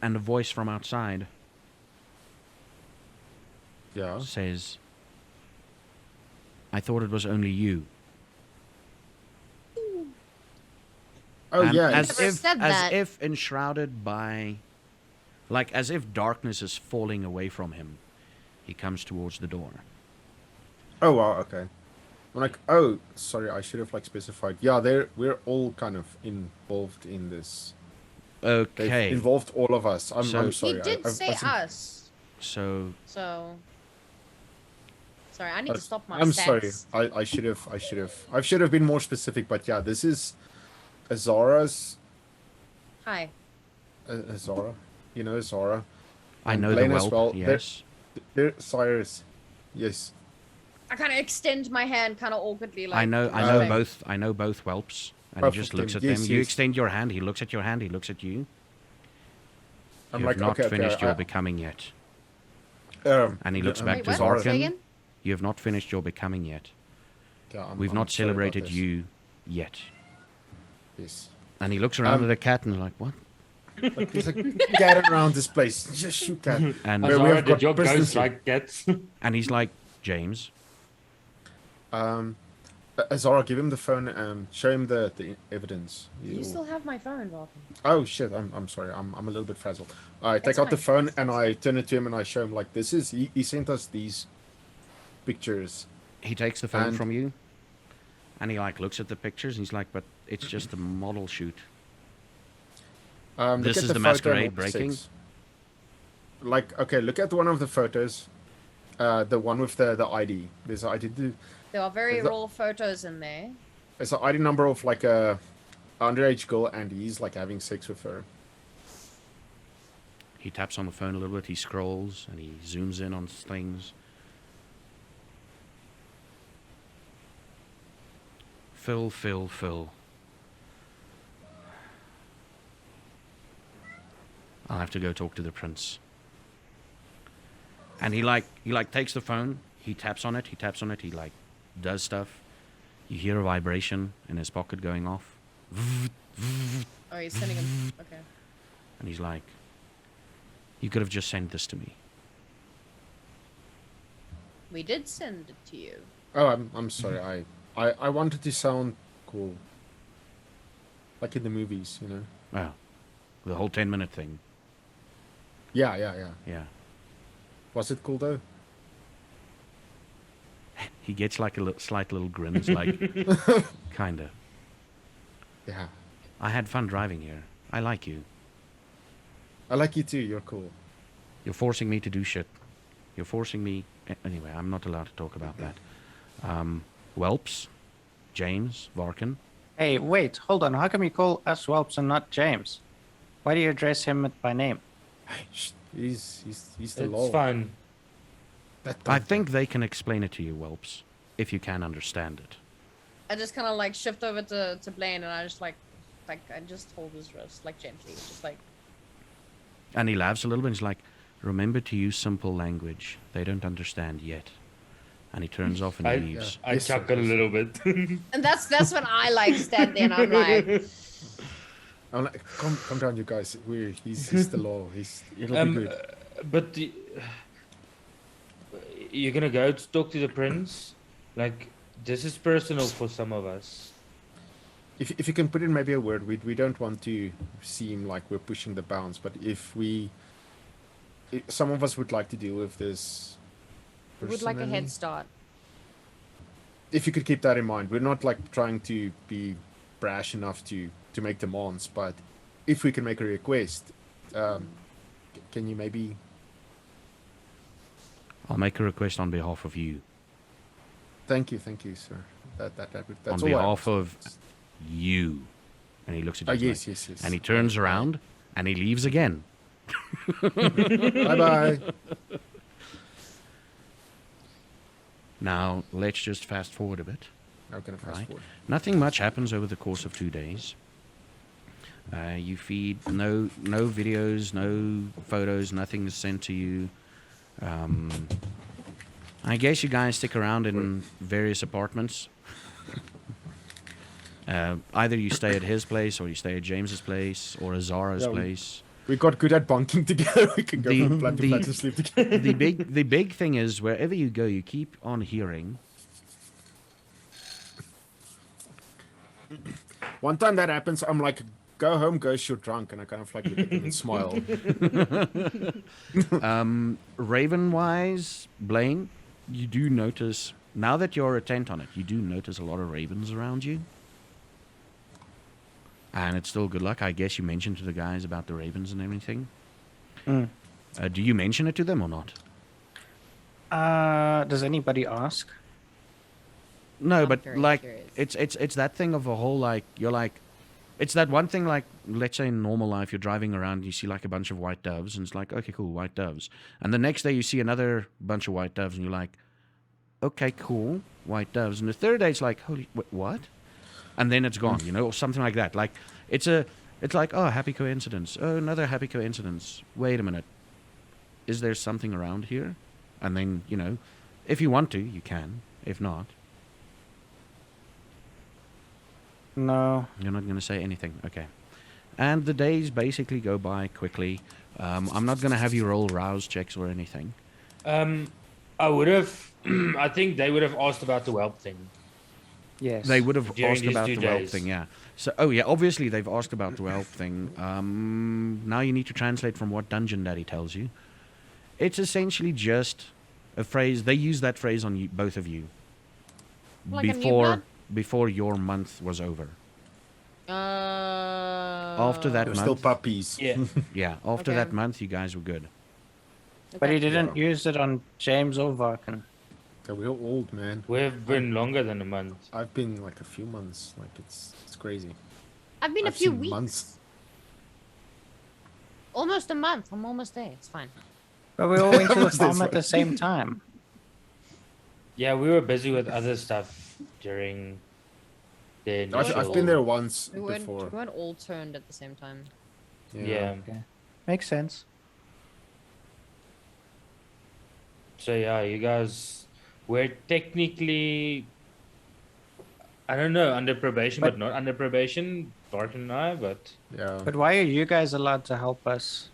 And a voice from outside Yeah. says, I thought it was only you. Oh And yeah. as Never if said as that. if enshrouded by, like as if darkness is falling away from him. He comes towards the door. Oh wow. Okay. I'm like, oh, sorry. I should have like specified. Yeah, we're all kind of involved in this. They've Okay, involved all of us. I'm So- sorry. He did I say wasn't- us. so So. Sorry, I need to stop my I'm stats. sorry. I should have been more specific. But yeah, this is Azara's. Hi. Azara. You know Azara. I And know the Blaine as whelp. well. Yes, They're Cyrus. Yes. I kind of extend my hand kind of awkwardly. Like, I know Uh, both. I know both whelps, and both he just of looks them. at Yes, them. You yes. extend your hand. He looks at your hand. He looks at you. I'm You like, have not okay, finished okay, your becoming yet. And he looks back Wait, to what? Say Varkyn. again? You have not finished your becoming yet. Yeah, We've I'm not sorry about celebrated this. you yet. Yes. And he looks around Um, at the cat and is like, what? Like, there's a cat around this place. Just shoot cat. And Where we Azara, have did got your ghost prisoners here. like cats? and he's like, James, Azara, give him the phone and show him the evidence. You You'll- still have my phone, Varkyn. Oh shit! I'm sorry. I'm a little bit frazzled. I take It's out the fine. phone and I turn it to him and I show him like this is he sent us these pictures. he takes the phone And- from you. And he like looks at the pictures and he's like, but it's just a model shoot. Look This at is the the photo Masquerade of breaking? six. Like okay, look at one of the photos. The one with the ID. There's an ID. There are very Is that- raw photos in there. There's an ID number of like a underage girl and he's like having sex with her. He taps on the phone a little bit, he scrolls and he zooms in on things. Phil. I'll have to go talk to the prince. And he takes the phone, he taps on it, he like does stuff. You hear a vibration in his pocket going off. Oh, he's sending him. Okay. And he's like, you could have just sent this to me. We did send it to you. Oh, I'm sorry. I wanted to sound cool. Like in the movies, you know. Well, the whole 10-minute thing. Yeah. Yeah. Was it cool though? He gets like a slight little grin. It's like, kinda. Yeah. I had fun driving here. I like you. I like you too. You're cool. You're forcing me to do shit. You're forcing me. Anyway, I'm not allowed to talk about that. Whelps, James, Varkyn. Hey, wait, hold on. How come you call us whelps and not James? Why do you address him by name? Hey, he's the It's law. fine. That I don't- think they can explain it to you, Whelps, if you can understand it. I just kind of like shift over to Blaine and I just like I just hold his wrist like gently, just like And he laughs a little bit. And he's like, remember to use simple language. They don't understand yet. And he turns off and leaves. I Yes, sir, chuckle a yes, sir. little bit. and that's when I like stand there and I'm like I'm like, come down, you guys. He's the law. It'll be good. But you're gonna go to talk to the prince? Like, this is personal for some of us. If you can put in maybe a word, we don't want to seem like we're pushing the bounds, but if we some of us would like to deal with this. We would like a personally. head start. If you could keep that in mind, we're not like trying to be brash enough to make demands, but if we can make a request, can you maybe? I'll make a request on behalf of you. Thank you, sir. That's On all I behalf ask. of you. And he looks at you. Yes. And he turns around and he leaves again. Bye bye. Now, let's just fast forward a bit. How can I fast Right. forward? Nothing much happens over the course of 2 days. You feed no videos, no photos, nothing is sent to you. I guess you guys stick around in various apartments. Either you stay at his place, or you stay at James's place, or Azara's Yeah, place. We got good at bunking together. We can go The- from flat to the- flat to sleep together. The big thing is, wherever you go, you keep on hearing. One time that happens, I'm like, go home, Ghost, you're drunk. And I kind of like look at them and smile. Raven-wise, Blaine, you do notice, now that you're attent on it, you do notice a lot of ravens around you. And it's still good luck. I guess you mentioned to the guys about the ravens and everything. Mm. Do you mention it to them or not? Does anybody ask? No, I'm but very like curious. it's that thing of a whole, like, you're like, it's that one thing, like, let's say in normal life you're driving around, you see like a bunch of white doves, and it's like, okay, cool, white doves. And the next day you see another bunch of white doves, and you're like, okay, cool, white doves. And the third day it's like, holy, what? And then it's gone, or something like that. Like, it's like, oh, happy coincidence. Oh, another happy coincidence. Wait a minute. Is there something around here? And then, if you want to, you can. If not, No. you're not going to say anything. Okay. And the days basically go by quickly. I'm not going to have you roll rouse checks or anything. I would have. I think they would have asked about the whelp thing. Yes. They would have During asked these about 2 the whelp days. thing, yeah. So, obviously they've asked about the whelp thing. Now you need to translate from what Dungeon Daddy tells you. It's essentially just a phrase. They use that phrase on you, both of you, Like a new blood? before your month was over. After that They're month, still puppies. Yeah. yeah. After Okay. that month, you guys were good. But he Okay. didn't use it on James or Varkyn. Yeah, we're old, man. We've been longer than a month. I've been like a few months. Like it's crazy. I've been a I've few seen weeks. months. Almost a month. I'm almost there. It's fine. But we all went to the Almost farm this at the same time. Yeah, we were busy with other stuff during the initial. I've been there once We before. weren't all turned at the same time. Yeah. Makes sense. So yeah, you guys were technically, I don't know, under probation, but not under probation. Varkyn and I, but Yeah. But why are you guys allowed to help us?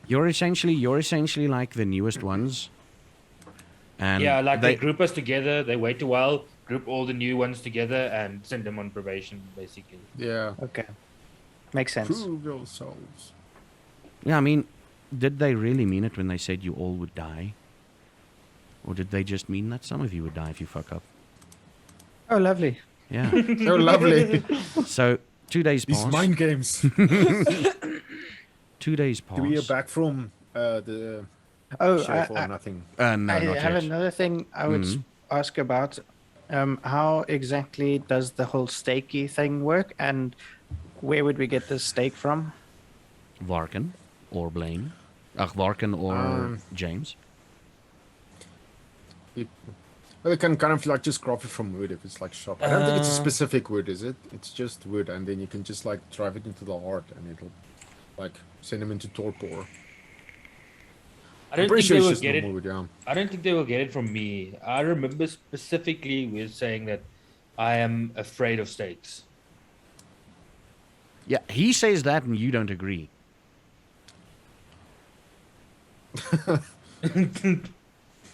You're essentially like the newest ones. And yeah, like they group us together. They wait a while, group all the new ones together, and send them on probation, basically. Yeah. Okay. Makes sense. Prove yourselves. Yeah, I mean, did they really mean it when they said you all would die? Or did they just mean that some of you would die if you fuck up? Oh, lovely. Yeah. So lovely. So 2 days These pass. mind games. 2 days pass. Do we hear back from the Oh, sheriff or I, nothing? No, I not have yet. another thing I would Mhm. ask about. How exactly does the whole stakey thing work, and where would we get the stake from? Varkyn or Blaine. Varkyn or James. Well, they can kind of like just crop it from wood if it's like shop. I don't think it's a specific wood, is it? It's just wood, and then you can just like drive it into the heart, and it'll like send them into torpor. I don't I'm pretty think sure they it's will just get it. normal wood, yeah. I don't think they will get it from me. I remember specifically with saying that I am afraid of stakes. Yeah, he says that and you don't agree.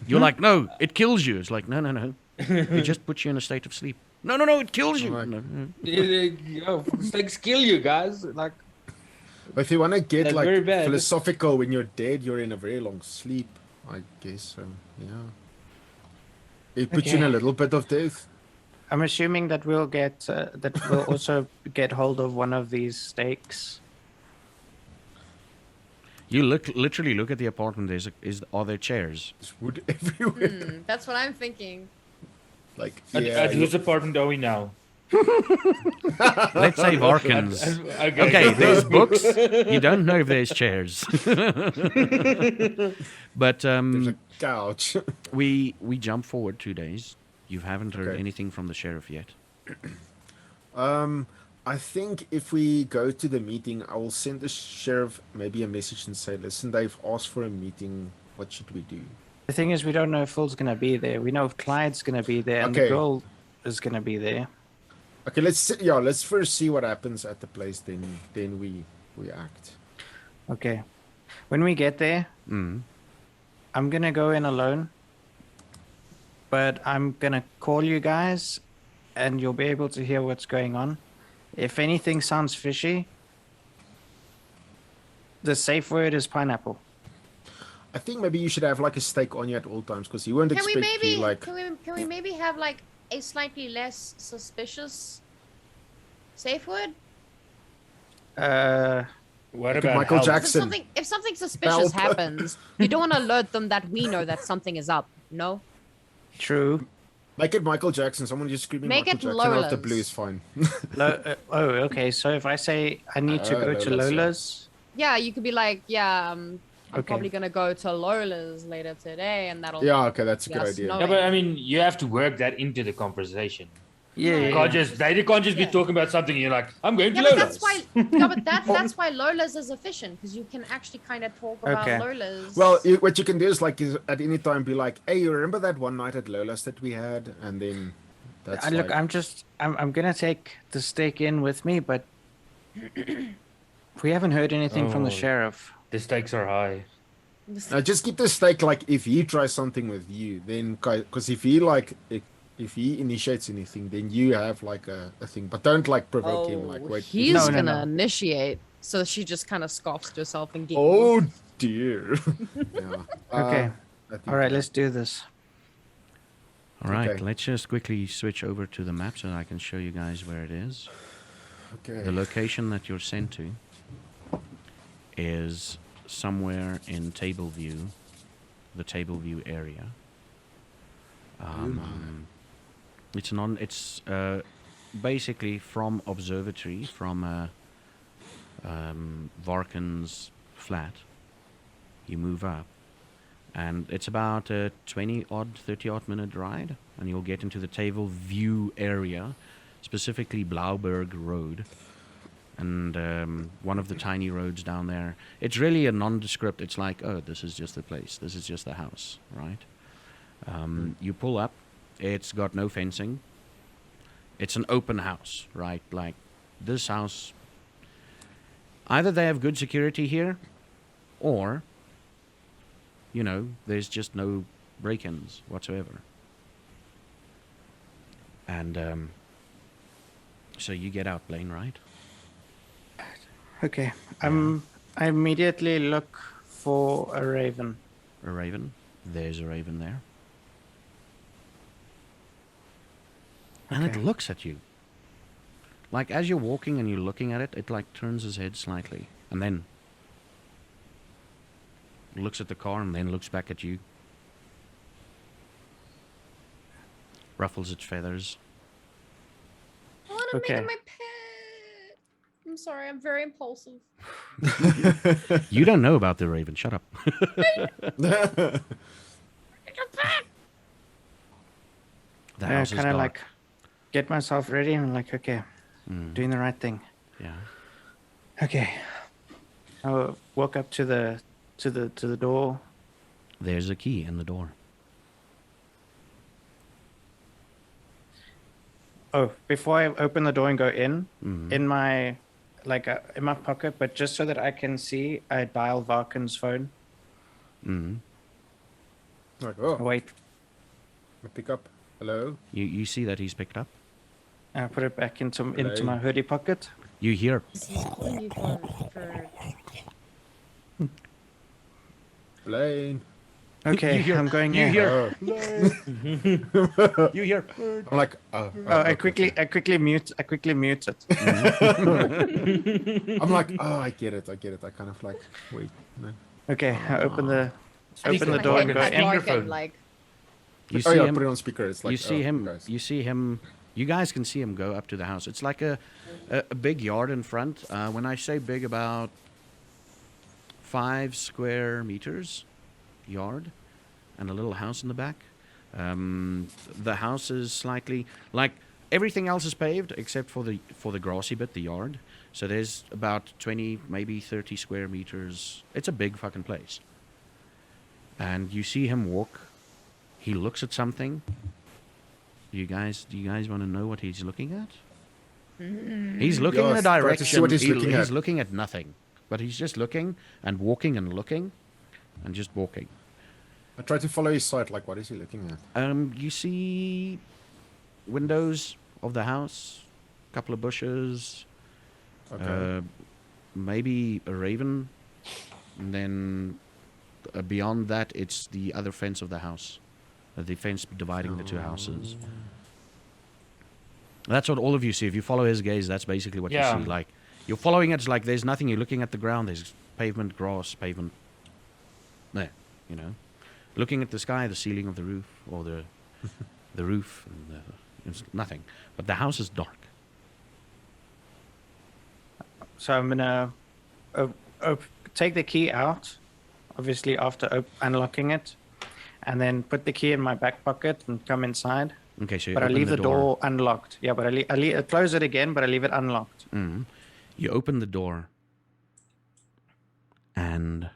You're like, no, it kills you. It's like, no. It just puts you in a state of sleep. No, it kills you. Right. No. Stakes kill you guys. Like, But if you want to get That's like very bad. philosophical, when you're dead, you're in a very long sleep. I guess so. Yeah. It puts you in a Okay. little bit of death. I'm assuming that we'll get that we'll also get hold of one of these stakes. You literally look at the apartment. Are there chairs? There's wood everywhere. That's what I'm thinking. Like, At yeah. whose apartment are we now? Let's say Varkyn's. Okay, there's books. You don't know if there's chairs. But There's a couch. we jump forward 2 days. You haven't heard Okay. anything from the sheriff yet. I think if we go to the meeting, I will send the sheriff maybe a message and say, listen, they've asked for a meeting. What should we do? The thing is, we don't know if Phil's gonna be there. We know if Clyde's gonna be there, and the Okay. girl is gonna be there. Okay, let's first see what happens at the place, then we act. Okay. When we get there, Mm. I'm gonna go in alone, but I'm gonna call you guys, and you'll be able to hear what's going on. If anything sounds fishy, the safe word is pineapple. I think maybe you should have like a stake on you at all times, because he won't Can we expect maybe you like. can we maybe have like a slightly less suspicious safe word? What Like about Michael help? Jackson. If something suspicious Help. happens, you don't want to alert them that we know that something is up. No. True. Make it Michael Jackson. Someone just screaming Make Michael it Jackson out the Lola's. blue is fine. Oh, okay. So if I say I need to go to Lola's, yeah. Lola's, Yeah, you could be like, yeah, I'm Okay. probably gonna go to Lola's later today, and that'll. Yeah, okay, that's a good Yes, idea. no. Yeah, but I mean, you have to work that into the conversation. yeah, They can't just be Yeah. talking about something. And you're like, I'm going to Yeah, but Lola's. that's why. Yeah, but that's why Lola's is efficient because you can actually kind of talk about Okay. Lola's. Well, what you can do is like at any time be like, hey, you remember that one night at Lola's that we had? And then that's Look, like, I'm gonna take the stake in with me, but we haven't heard anything from the Oh. sheriff. The stakes are high. just keep the stake like if he tries something with you, then because if he like if he initiates anything, then you have like a thing, but don't like provoke him. Like wait, he's No, no, gonna no. initiate. So she just kind of scoffs to herself and giggles. oh dear. Yeah. Okay. I think All right, that- let's do this. All right, Okay. let's just quickly switch over to the map so that I can show you guys where it is. Okay. The location that you're sent to is somewhere in Table View, the Table View area. It's basically from observatory from Varkyn's flat. You move up, and it's about a 30-odd minute ride, and you'll get into the Table View area, specifically Blauberg Road, and one of the tiny roads down there. It's really a nondescript. It's like, oh, this is just the place. This is just the house, right? You pull up. It's got no fencing. It's an open house, right? Like this house. Either they have good security here, or, you know, there's just no break-ins whatsoever. And so you get out, Blaine, right? Okay. I immediately look for a raven. A raven. There's a raven there. And it Okay. looks at you. Like as you're walking and you're looking at it, it like turns his head slightly. And then looks at the car and then looks back at you. Ruffles its feathers. I want to Okay. make it my pet. I'm sorry, I'm very impulsive. You don't know about the raven. Shut up. The I house is kind of dark. like get myself ready, and I'm like, okay, doing the right thing. Yeah. Okay. I'll walk up to the door. There's a key in the door. Oh, before I open the door and go in, Mhm. in my in my pocket, but just so that I can see, I dial Varkyn's phone. Mhm. Like, oh, Wait, I pick up. Hello. You see that he's picked up? I put it back into Hello. my hoodie pocket. You hear He's calling you for Blaine. Okay, you hear, I'm going you here. hear, you hear. I'm like, oh, Oh, I okay, quickly okay. I quickly mute it. I'm like, oh, I get it. I kind of like, wait, no. Okay, I open the Speak open the to door and Varkyn. go At in. Varkyn, Speakerphone. like, You Oh see yeah, him. put it on speaker. It's like, You see him. guys. You see him. You guys can see him go up to the house. It's like a big yard in front. When I say big, about 5 square meters yard, and a little house in the back. The house is slightly like everything else is paved except for the grassy bit, the yard. So there's about 20, maybe 30 square meters. It's a big fucking place. And you see him walk. He looks at something. Do you guys want to know what he's looking at? He's looking in a Yes, try to see direction. what he's looking he's at. looking at nothing. But he's just looking and walking and looking and just walking. I try to follow his sight. Like, what is he looking at? You see windows of the house, a couple of bushes, Okay. maybe a raven, and then beyond that, it's the other fence of the house, the fence dividing the two houses. That's what all of you see. If you follow his gaze, that's basically what Yeah. you see. Like, you're following it, it's like there's nothing. You're looking at the ground. There's pavement, grass, pavement. There, you know. Looking at the sky, the ceiling of the roof, or the roof, and it's nothing. But the house is dark. So I'm gonna take the key out, obviously after unlocking it, and then put the key in my back pocket and come inside. Okay, so you But I open leave the door unlocked. Yeah, but I close it again, but I leave it unlocked. Mhm. You open the door, and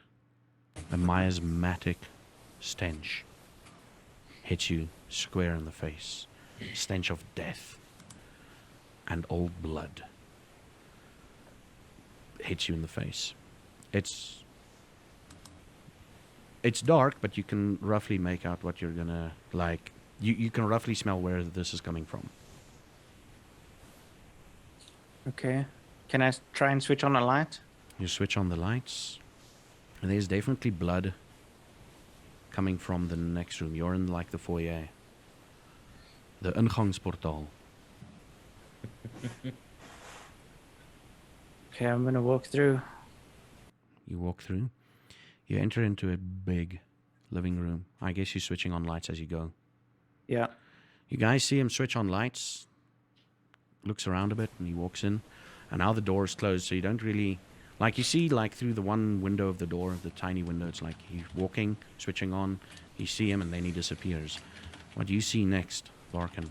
a miasmatic stench hits you square in the face. Stench of death and old blood hits you in the face. It's dark, but you can roughly make out what you're gonna like. You can roughly smell where this is coming from. Okay. Can I try and switch on a light? You switch on the lights, and there's definitely blood coming from the next room. You're in like the foyer. The ingangsportaal. Okay, I'm gonna walk through. You walk through. You enter into a big living room. I guess you're switching on lights as you go. Yeah. You guys see him switch on lights, looks around a bit, and he walks in. And now the door is closed, so you don't really... Like, you see, like, through the one window of the door, the tiny window, it's like he's walking, switching on. You see him, and then he disappears. What do you see next, Varkyn?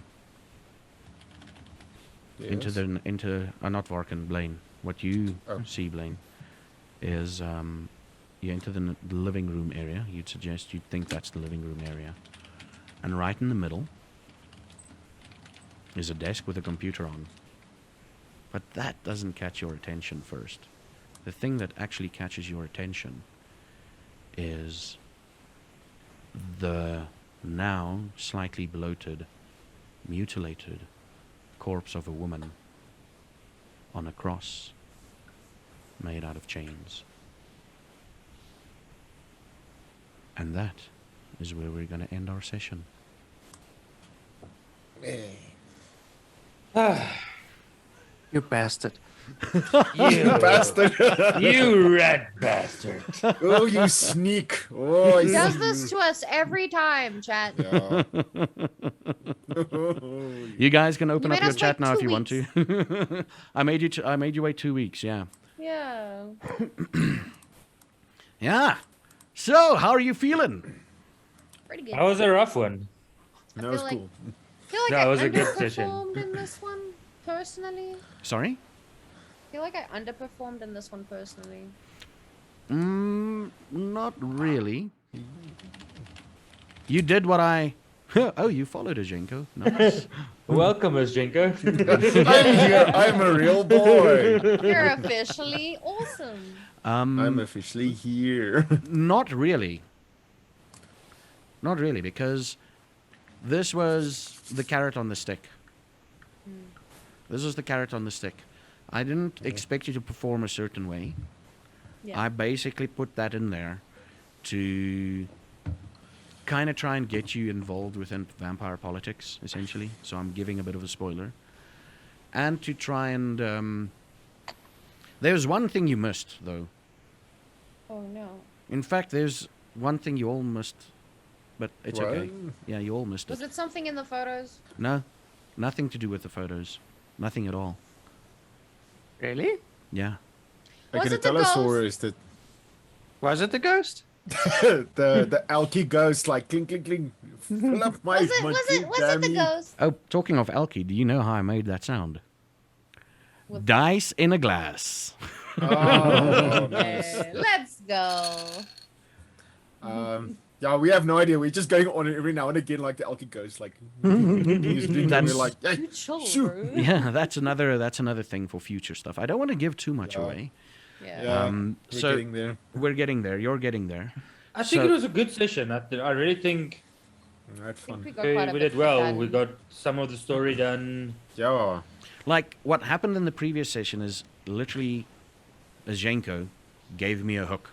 Yes. Not Varkyn, Blaine. What you Oh. see, Blaine, is you enter the living room area. You'd think that's the living room area. And right in the middle is a desk with a computer on. But that doesn't catch your attention first. The thing that actually catches your attention is the now slightly bloated, mutilated corpse of a woman on a cross made out of chains. And that is where we're going to end our session. You bastard. You Bastard! You rat bastard. Oh, you sneak! Oh, he does this to us every time, chat. Yeah. You guys can open You up made your us chat wait now if 2 you want to. I made you wait 2 weeks, yeah. Yeah. Yeah. So, how are you feeling? Pretty good. That was a rough one. That feel was like- cool. I feel like That I was a good session. underperformed in this one, personally. Sorry? I feel like I underperformed in this one, personally. Not really. You did what I... Oh, you followed a Jenko. Nice. Welcome, Miss Jenko. I'm here. I'm a real boy. You're officially awesome. I'm officially here. Not really. Not really, because this was the carrot on the stick. This was the carrot on the stick. I didn't expect you to perform a certain way. Yeah. I basically put that in there to kind of try and get you involved within vampire politics, essentially. So I'm giving a bit of a spoiler. And to try and... there's one thing you missed, though. Oh no. In fact, there's one thing you all missed, but it's okay. What? Yeah, you all missed Was it. it something in the photos? No, nothing to do with the photos. Nothing at all. Really? Yeah. Are you Was gonna it the tell us, or ghost? is it Was it the ghost? the Alki ghost like clink clink clink? Fill up my Was it? my Was drink, it? Was it the Dammy. ghost? Oh, talking of Alki, do you know how I made that sound? With- Dice in a glass. Oh, Yeah, let's go. yeah, we have no idea. We're just going on every now and again, like the Alki ghost, like he's drinking. We're That's- like, hey, You chill, shoot. bro. Yeah, that's another thing for future stuff. I don't want to give too much Yeah. away. Yeah. Yeah, we're So getting there. we're getting there. You're getting there. I think So- it was a good session. I really think Right, I think fun. we got quite a we bit did well. done. We got some of the story done. Yeah. Like what happened in the previous session is literally, Zhenko gave me a hook,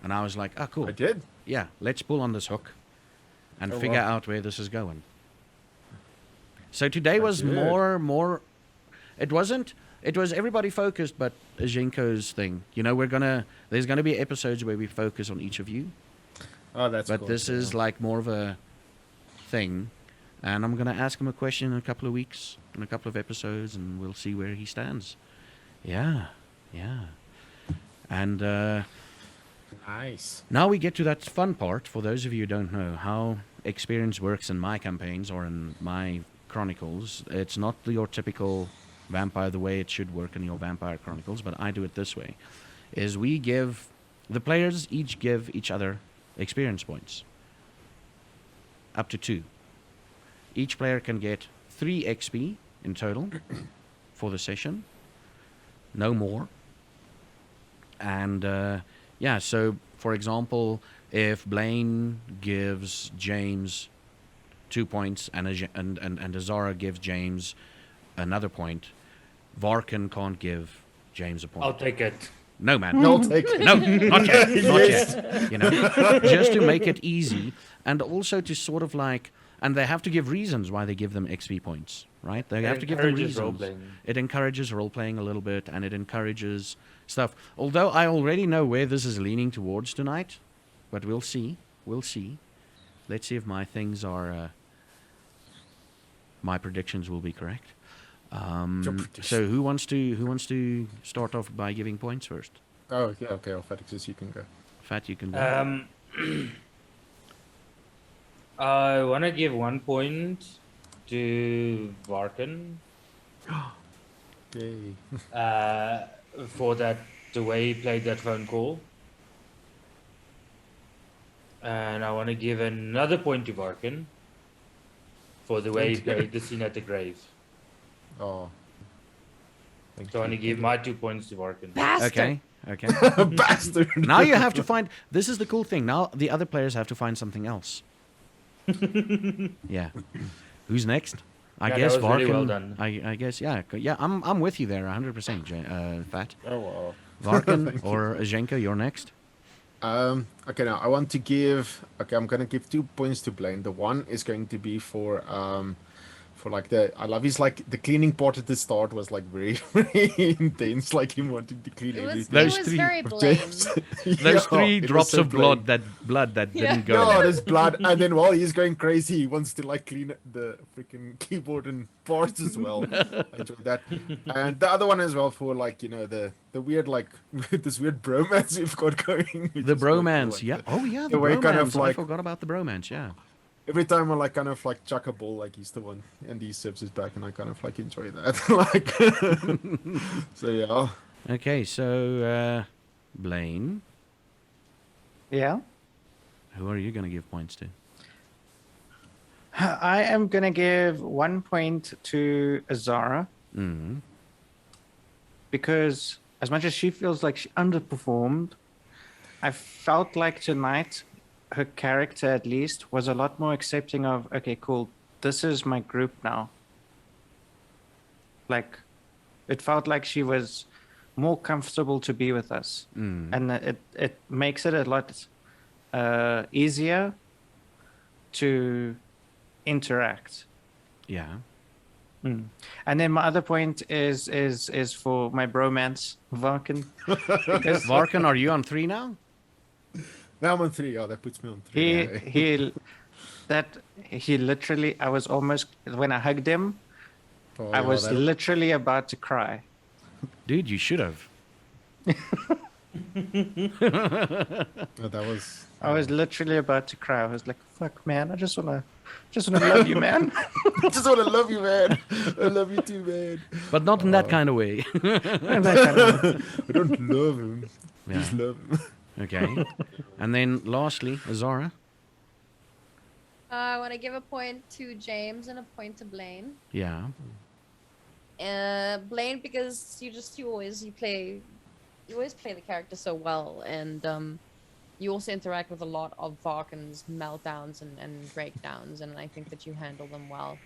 and I was like, "Oh, cool. I did. Yeah, let's pull on this hook and Oh, figure wow. out where this is going." So today was That's more. It wasn't. It was everybody focused, but Zhenko's thing. You know, there's gonna be episodes where we focus on each of you, Oh, that's but cool. this is like more of a thing, and I'm gonna ask him a question in a couple of weeks, in a couple of episodes, and we'll see where he stands. Yeah, yeah, and. nice. Now we get to that fun part. For those of you who don't know how experience works in my campaigns or in my chronicles, it's not your typical vampire the way it should work in your vampire chronicles, but I do it this way. Is we give the players each give each other experience points. Up to 2. Each player can get 3 XP in total for the session. No more. And yeah, so for example, if Blaine gives James 2 points and Azara gives James another point, Varkyn can't give James a point. I'll take it. No, man. No, take it. No, not yet. Not Yes. yet. You know, just to make it easy, and also to sort of like, and they have to give reasons why they give them XP points, right? They have to give them encourages reasons. role-playing. It encourages role playing a little bit, and it encourages stuff. Although I already know where this is leaning towards tonight, but we'll see. We'll see. Let's see if my things are. My predictions will be correct. So who wants to start off by giving points first? Oh, yeah, okay. Alphabetics, you can go. Fat, you can go. I want to give 1 point to Varkyn Yay. for that the way he played that phone call, and I want to give another point to Varkyn for the way he played the scene at the grave. Oh. Thank So I want to you. give my 2 points to Varkyn. Okay. Okay. Bastard. Now you have to find. This is the cool thing. Now the other players have to find something else. Yeah. Who's next? I Yeah, that guess was Varkyn. really well done. I guess yeah. I'm with you there 100%. Fat. Oh, wow. Varkyn or Zhenko, you're next. Okay, now I want to give. Okay, I'm gonna give 2 points to Blaine. The one is going to be for like the. I love his like the cleaning part at the start was like very very intense. Like him wanting to clean It was, everything. Those it was three- very of blamed. James. Those Yeah, 3 it was drops so of Blaine. blood that Yeah. didn't go. No, there's blood, and then while he's going crazy, he wants to like clean the freaking keyboard and parts as well. I enjoyed that, and the other one as well for like the weird like this weird bromance we've got going. which The is quite cool, bromance, like, yeah. Oh yeah, the the way bromance. kind of I like- forgot about the bromance. Yeah. Every time I like kind of like chuck a ball, like he's the one, and he serves his back, and I kind of like enjoy that. Like, so yeah. Okay, so Blaine, Yeah. who are you gonna give points to? I am gonna give 1 point to Azara Mm-hmm. because as much as she feels like she underperformed, I felt like tonight her character at least was a lot more accepting of, okay, cool, this is my group now. Like, It felt like she was more comfortable to be with us, and it makes it a lot easier to interact. Yeah. And then my other point is for my bromance, Varkyn. Because Varkyn, are you on 3 now? Now I'm on 3. Oh, that puts me on 3. he literally, I was almost, when I hugged him, Oh, I yeah, was that- literally about to cry. Dude, you should have. Oh, that was. I was literally about to cry. I was like, "Fuck, man! I just wanna love you, man." I just want to love you, man. I love you too, man. But not in that kind of way. And that kind of- I don't love him. Yeah. Just love him. Okay. And then lastly, Azara. I want to give a point to James and a point to Blaine. Yeah. Blaine, because you always play the character so well, and you also interact with a lot of Varkyn's meltdowns and breakdowns, and I think that you handle them well,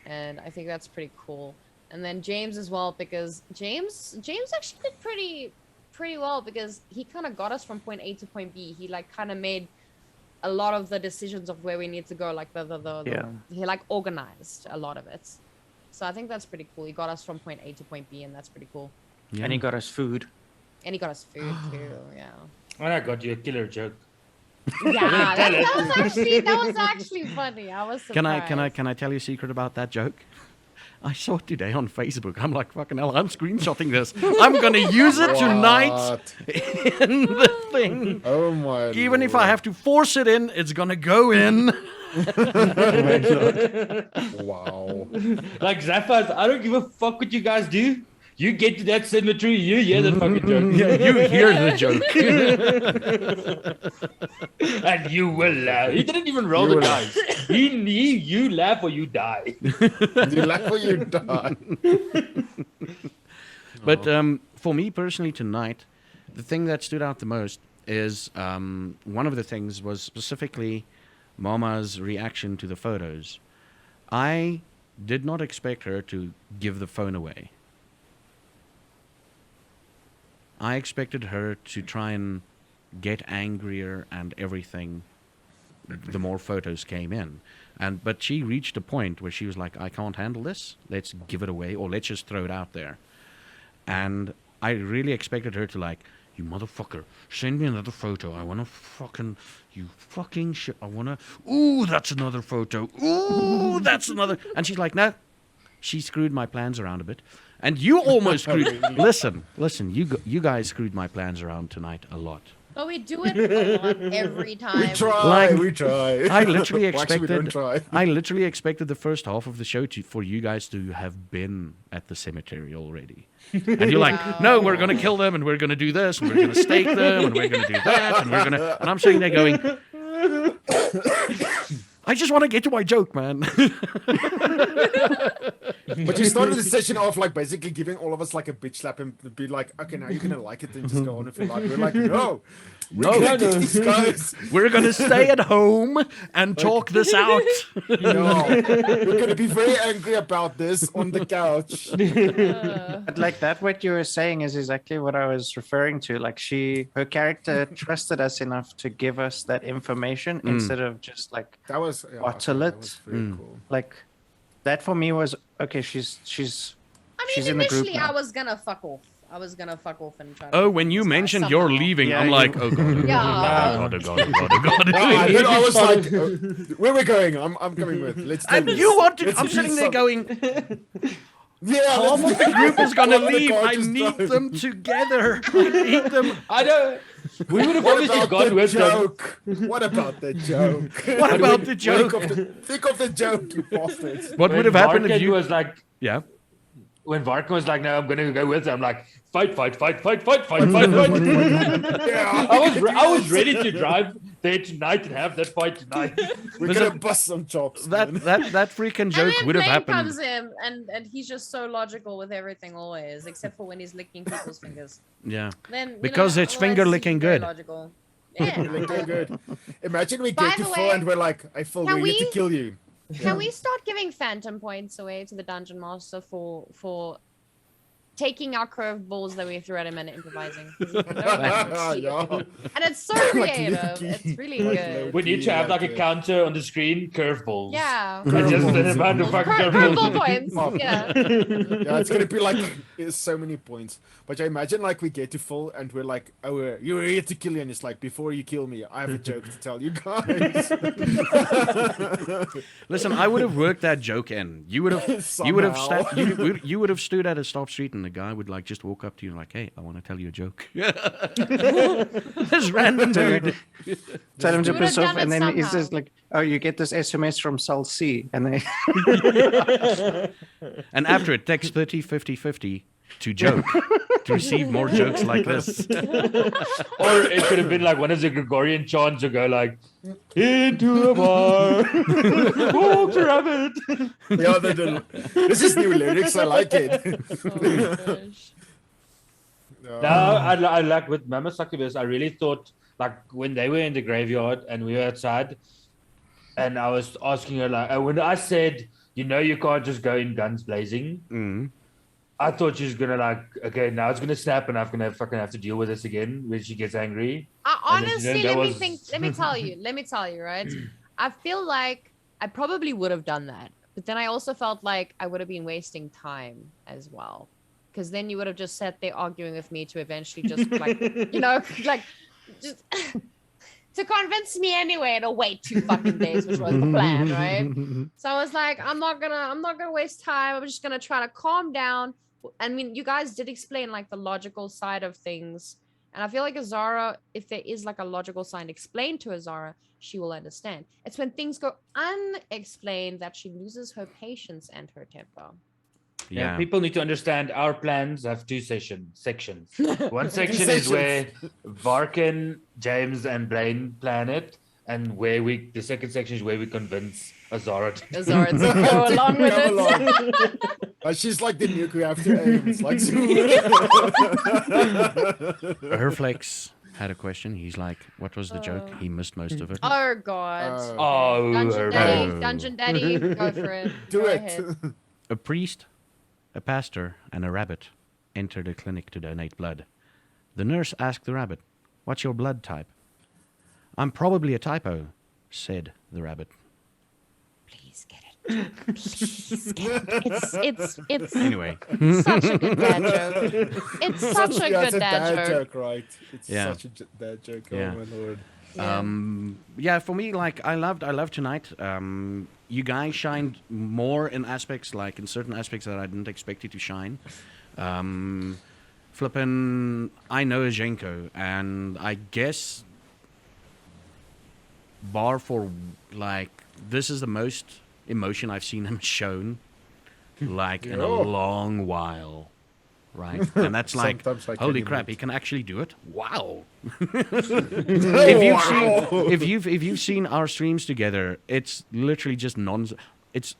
and I think that's pretty cool. And then James as well, because James actually did pretty well, because he kind of got us from point A to point B. He like kind of made a lot of the decisions of where we need to go, like he like organized a lot of it. So I think that's pretty cool. He got us from point A to point B, and that's pretty cool. Yeah. And he got us food. And he got us food too, yeah. And I got you a killer joke. Yeah, that was actually funny. I was surprised. Can I tell you a secret about that joke? I saw it today on Facebook. I'm like, fucking hell, I'm screenshotting this. I'm going to use it tonight What? in the thing. Oh my. Even if I have to force it in, it's going to go in. Wow. Like Zaphas, I don't give a fuck what you guys do. You get to that cemetery, you hear the fucking joke. Yeah, you hear the joke. And you will laugh. He didn't even roll You the will dice. He knew you laugh or you die. You laugh or you die. But for me personally tonight, the thing that stood out the most is one of the things was specifically Mama's reaction to the photos. I did not expect her to give the phone away. I expected her to try and get angrier and everything the more photos came in. But she reached a point where she was like, I can't handle this. Let's give it away, or let's just throw it out there. And I really expected her to like, you motherfucker, send me another photo. I want to fucking, you fucking shit. I want to, ooh, that's another photo. Ooh, that's another. And she's like, no. She screwed my plans around a bit. And you almost screwed. Listen, you guys screwed my plans around tonight a lot. But we do it a lot every time. We try. Like, we try. I literally Well, actually, we don't expected. try. I literally expected the first half of the show for you guys to have been at the cemetery already. And you're like, no, we're gonna kill them, and we're gonna do this, and we're gonna stake them, and we're gonna do that, and we're gonna. And I'm sitting there going, I just want to get to my joke, man. But you started the session off like basically giving all of us like a bitch slap and be like, okay, now you're gonna like it and just go on if you like. We're like, no, we're gonna get these guys. We're gonna stay at home and talk this out. No, we're gonna be very angry about this on the couch. But like that, what you were saying is exactly what I was referring to. Like her character trusted us enough to give us that information instead of just like That was bottle that it. was very cool. like that for me was okay. She's I she's mean, in the group initially now. I was gonna fuck off. And try to Oh, fuck when you this guy mentioned somehow. you're leaving, Yeah, I'm you- like, oh god, Yeah. oh god, oh god, oh god. And then I was like, where we're going? I'm coming with. Let's do And this. you want to? Let's I'm do sitting there some- going, Yeah, half let's of the do- group is gonna Half of the leave. car I just need drive. them together. I need them. I don't. We would have What obviously about gone the with them. joke? What about the joke? What about the joke? Think of the joke, you bastards. What would have happened if Varkyn you? was like, Yeah. when Varkyn was like, no, I'm gonna go with them. I'm like, fight. Yeah. I was ready to drive there tonight and have that fight tonight. We're gonna bust some chops. man. That freaking And joke then would have Blaine happened. comes in, and he's just so logical with everything always, except for when he's licking people's fingers. Yeah. Then you Because know, it's otherwise finger he's licking very good. Logical. Yeah. Looking good. Imagine we By get to the full way, and we're like, I feel can we need to we- kill you. Can we start giving phantom points away to the dungeon master for taking our curveballs that we threw at him and improvising. Yeah. And it's so Like creative. Loki. It's really Like good. Loki. We need to have like a Like, counter on the screen, curveballs. Yeah. And just the Curveballs. amount of fucking Curveball curveballs. points. Yeah. Yeah, it's gonna be like so many points. But I imagine like we get to full and we're like, oh, you're here to kill you, and it's like, before you kill me, I have a joke to tell you guys. Listen, I would have worked that joke in. You would have Somehow. you would have stood at a stop street and the guy would like just walk up to you and like, hey, I want to tell you a joke. This random dude. Tell him to You would've piss off, done it and then he somehow. says like, "Oh, you get this SMS from Sol C," and then And after it, text 30 50 50 to joke to receive more jokes like this. Or it could have been like one of the Gregorian chants to go like, into a bar, walks a rabbit. Yeah, this is new lyrics. I like it. Oh, gosh. Now, I like with Mama Succubus, I really thought like when they were in the graveyard and we were outside, and I was asking her like, when I said, you can't just go in guns blazing. Mm. I thought she was gonna like, okay, now it's gonna snap and I'm gonna fucking have to deal with this again when she gets angry. And then, Honestly, that let me was- think. Let me tell you, right? I feel like I probably would have done that, but then I also felt like I would have been wasting time as well, because then you would have just sat there arguing with me to eventually just like, like just to convince me anyway to wait 2 fucking days, which was the plan, right? So I was like, I'm not gonna waste time. I'm just gonna try to calm down. I mean, you guys did explain like the logical side of things, and I feel like Azara, if there is like a logical side explained to Azara, she will understand. It's when things go unexplained that she loses her patience and her temper. Yeah, Yeah. people need to understand our plans have 2 sections. One section is where Varkyn, James, and Blaine plan it, and the second section is where we convince Azara to Azara to go along with Come it. along. She's like the nuke we have to aim. It's like Herflex had a question. He's like, what was the joke? He missed most of it. Oh god. Oh, Dungeon her- Daddy, Oh. Dungeon Daddy, go for it. Do Go it. ahead. A priest, a pastor, and a rabbit entered a clinic to donate blood. The nurse asked the rabbit, what's your blood type? I'm probably a typo, said the rabbit. Please get it. Please get it. It's Anyway, such a good dad joke. It's such a it's good dad joke. right? It's Yeah. such a dad joke. Yeah. Oh my lord. Yeah. for me, like, I loved tonight. You guys shined more in aspects, like in certain aspects that I didn't expect you to shine. Flippin', I know Zhenko, and I guess bar for, like, this is the most emotion I've seen him shown, like, in a Yeah. long while. Right? And that's like, Sometimes I holy can crap, imagine. he can actually do it? Wow. Wow. if you've seen our streams together, it's literally just it's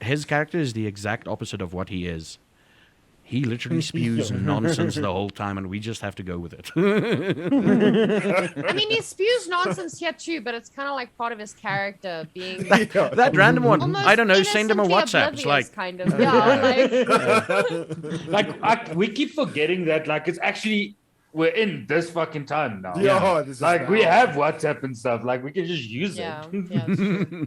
his character is the exact opposite of what he is. He literally spews nonsense the whole time, and we just have to go with it. I mean, he spews nonsense here too, but it's kind of like part of his character being That random one, almost I don't know, send him a innocently WhatsApp. It's like, oblivious, kind of, yeah, like we keep forgetting that like it's actually we're in this fucking time now. Yeah, this is Like we now. have WhatsApp and stuff. Like we can just use yeah, it. yeah. It's true.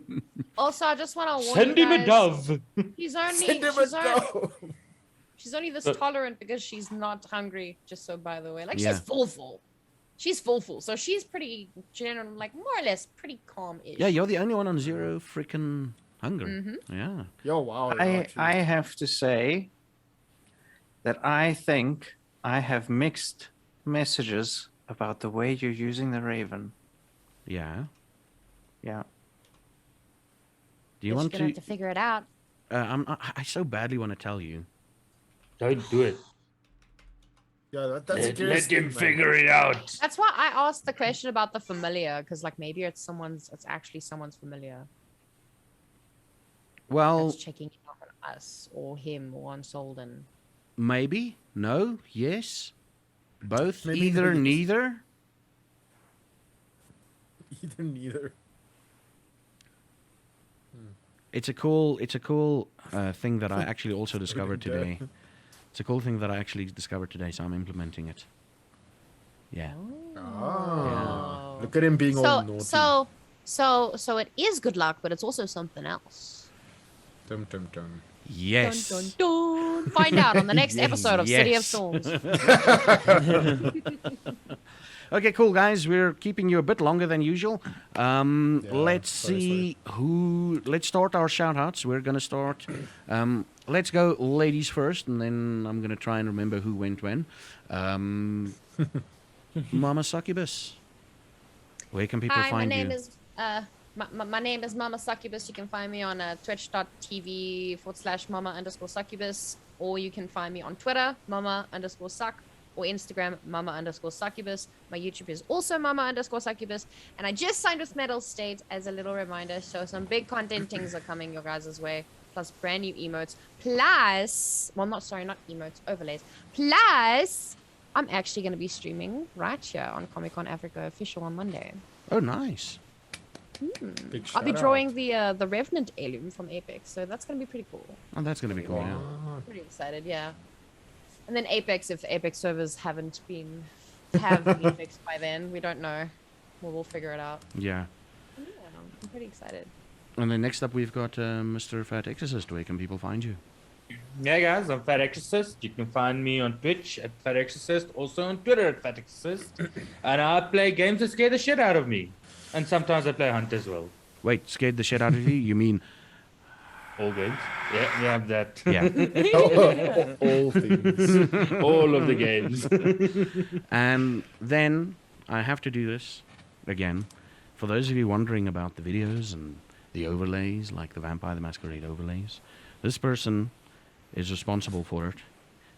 Also, I just want to warn Send you him a guys, dove. She's only Send him a dove. she's only this tolerant because she's not hungry. Just so by the way, like Yeah. she's full. She's full, so she's pretty general, like more or less pretty calm-ish. yeah, you're the only one on zero freaking hunger. Yeah. Yo, wow. I have to say that I think I have mixed messages about the way you're using the Raven. Yeah. Yeah. Do you You're want gonna to? have to figure it out. I so badly want to tell you. Don't do it. Yeah, that's Let him figure it out. That's why I asked the question about the familiar, because like maybe it's actually someone's familiar Well, that's checking in on us or him or on Soldin. maybe. No. Yes. Both. Maybe Either. neither. Neither. Either neither. It's a cool thing that I actually also discovered today. It's a cool thing that I actually discovered today, so I'm implementing it. Yeah. Ah, look at him being all naughty. So it is good luck, but it's also something else. Dum dum dum. Yes. Dun, dun, dun. Find out on the next episode of City of Yes. Storms. Okay, cool, guys. We're keeping you a bit longer than usual. Let's sorry. see who. Let's start our shout outs. We're going to start. Let's go ladies first, and then I'm going to try and remember who went when. Mama Succubus. Where can people Hi, find my you? name is my name is Mama Succubus. You can find me on twitch.tv/Mama_Succubus, or you can find me on Twitter, Mama_Suck, or Instagram, Mama_Succubus. My YouTube is also Mama_Succubus, and I just signed with Metal State as a little reminder. So some big content things are coming your guys' way. Plus brand new emotes. Plus, well, not emotes, overlays. Plus, I'm actually going to be streaming right here on Comic Con Africa Official on Monday. Oh, nice. Big I'll be shout drawing the Revenant heirloom from Apex, so that's going to be pretty cool. Oh, that's going to be cool. Yeah. out. Pretty excited, yeah. And then Apex, if Apex servers have been fixed by then, we don't know. We'll figure it out. Yeah. Yeah, I'm pretty excited. And then next up, we've got Mr. Fat Exorcist. Where can people find you? Yeah, guys, I'm Fat Exorcist. You can find me on Twitch at Fat Exorcist, also on Twitter at Fat Exorcist. And I play games that scare the shit out of me. And sometimes I play Hunt as well. Wait, scared the shit out of you? You mean? All games. Yeah, that. Yeah. All things. All of the games. And then I have to do this again. For those of you wondering about the videos and the overlays, like the Vampire the Masquerade overlays, this person is responsible for it.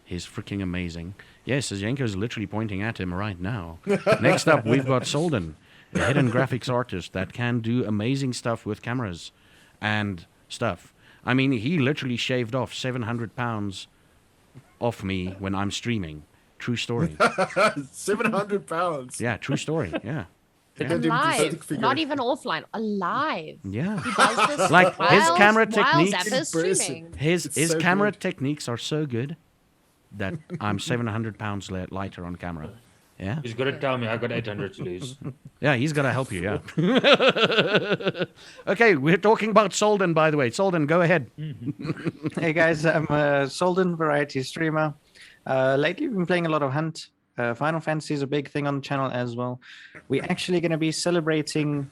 He's freaking amazing. Yes, Zhenko's literally pointing at him right now. Next up, we've got Soldin, a hidden graphics artist that can do amazing stuff with cameras and stuff. I mean, he literally shaved off 700 pounds off me when I'm streaming. True story. 700 pounds. Yeah, true story. Yeah. They can do Alive, static figure. not even offline. Alive. Yeah. He does this Like, his while- camera while techniques- Zappa's In person. streaming. His It's so camera good. techniques are so good that I'm 700 pounds lighter on camera. Yeah? He's got to tell me I got 800 to lose. Yeah, he's got to help you, yeah. Okay, we're talking about Soldin, by the way. Soldin, go ahead. Hey guys, I'm Soldin, variety streamer. Lately, we've been playing a lot of Hunt. Final Fantasy is a big thing on the channel as well. We're actually going to be celebrating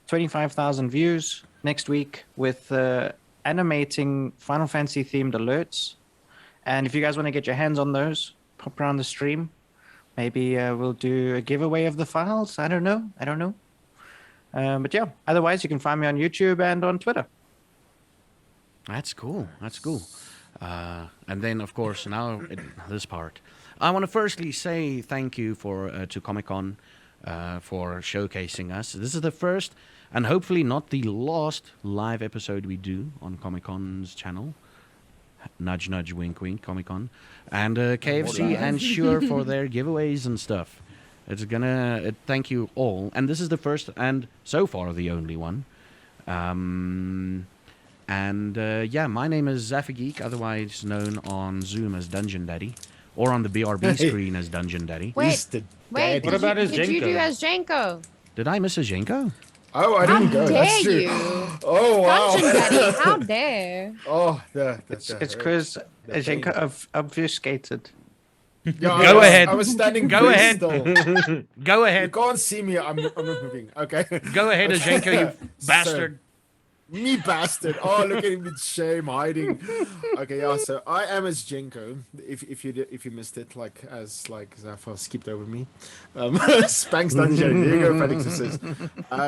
25,000 views next week with animating Final Fantasy themed alerts. And if you guys want to get your hands on those, pop around the stream. Maybe we'll do a giveaway of the files. I don't know. But yeah, otherwise you can find me on YouTube and on Twitter. That's cool. That's cool. And then, of course, now this part. I want to firstly say thank you to Comic-Con for showcasing us. This is the first and hopefully not the last live episode we do on Comic-Con's channel. Nudge, nudge, wink, wink, Comic-Con. And KFC and Shure for their giveaways and stuff. It's gonna... thank you all. And this is the first and so far the only one. Yeah, my name is Zaffageek, otherwise known on Zoom as Dungeon Daddy, or on the BRB screen as Dungeon Daddy. Wait, He's the wait. daddy. What about did you Azhenko? do as Janko? Did I miss a Jenko? Oh, I How didn't go. That's dare true. you? Oh, wow. Dungeon Daddy, how dare? Oh, It's because Zhenko obfuscated. Yeah, Go ahead. I was standing Go very ahead. still. Go You ahead. can't see me. I'm not moving. Okay. Go ahead, Azhenko, you So, bastard. Me bastard. Oh, look at him with shame hiding. Okay, yeah. So I am as Jenko. If you missed it, as Zaffa skipped over me. Spanx Dungeon. Here you go, Fat Exorcist.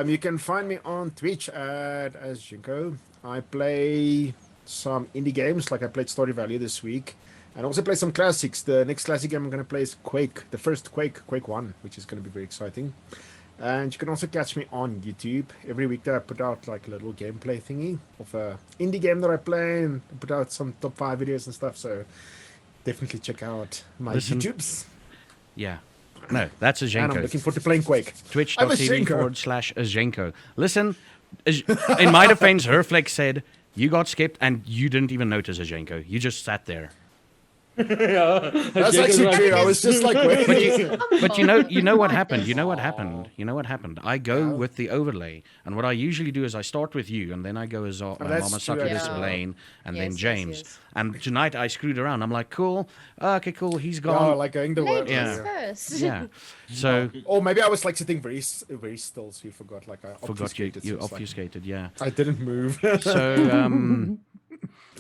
You can find me on Twitch at as Jenko. I play some indie games, like I played Story Valley this week, and also play some classics. The next classic game I'm going to play is Quake, the first Quake 1, which is going to be very exciting. And you can also catch me on YouTube. Every week there I put out like a little gameplay thingy of a indie game that I play and put out some top 5 videos and stuff. So definitely check out my Listen. YouTubes. Yeah. No, that's And I'm looking Azhenko. forward to playing Quake. I'm Twitch.tv Azhenko. /Azhenko. Listen, in my defense, Herflex said you got skipped and you didn't even notice Azhenko. You just sat there. Yeah, That's Jacob's actually like, true. I was just like, wait. But you know what Like happened. this. You know what happened. You know what happened. I go with the overlay, and what I usually do is I start with you, and then I go as that's Mama true, Sucker, actually. Blaine, and then Yes, James. yes. And tonight I screwed around. I'm like, cool, okay, cool. He's Yeah, gone. like going the word. Ladies Yeah. first. Yeah. So Or maybe I was like sitting very still, so you forgot. Like I forgot you. obfuscated, You so it's like, obfuscated. Yeah. I didn't move. So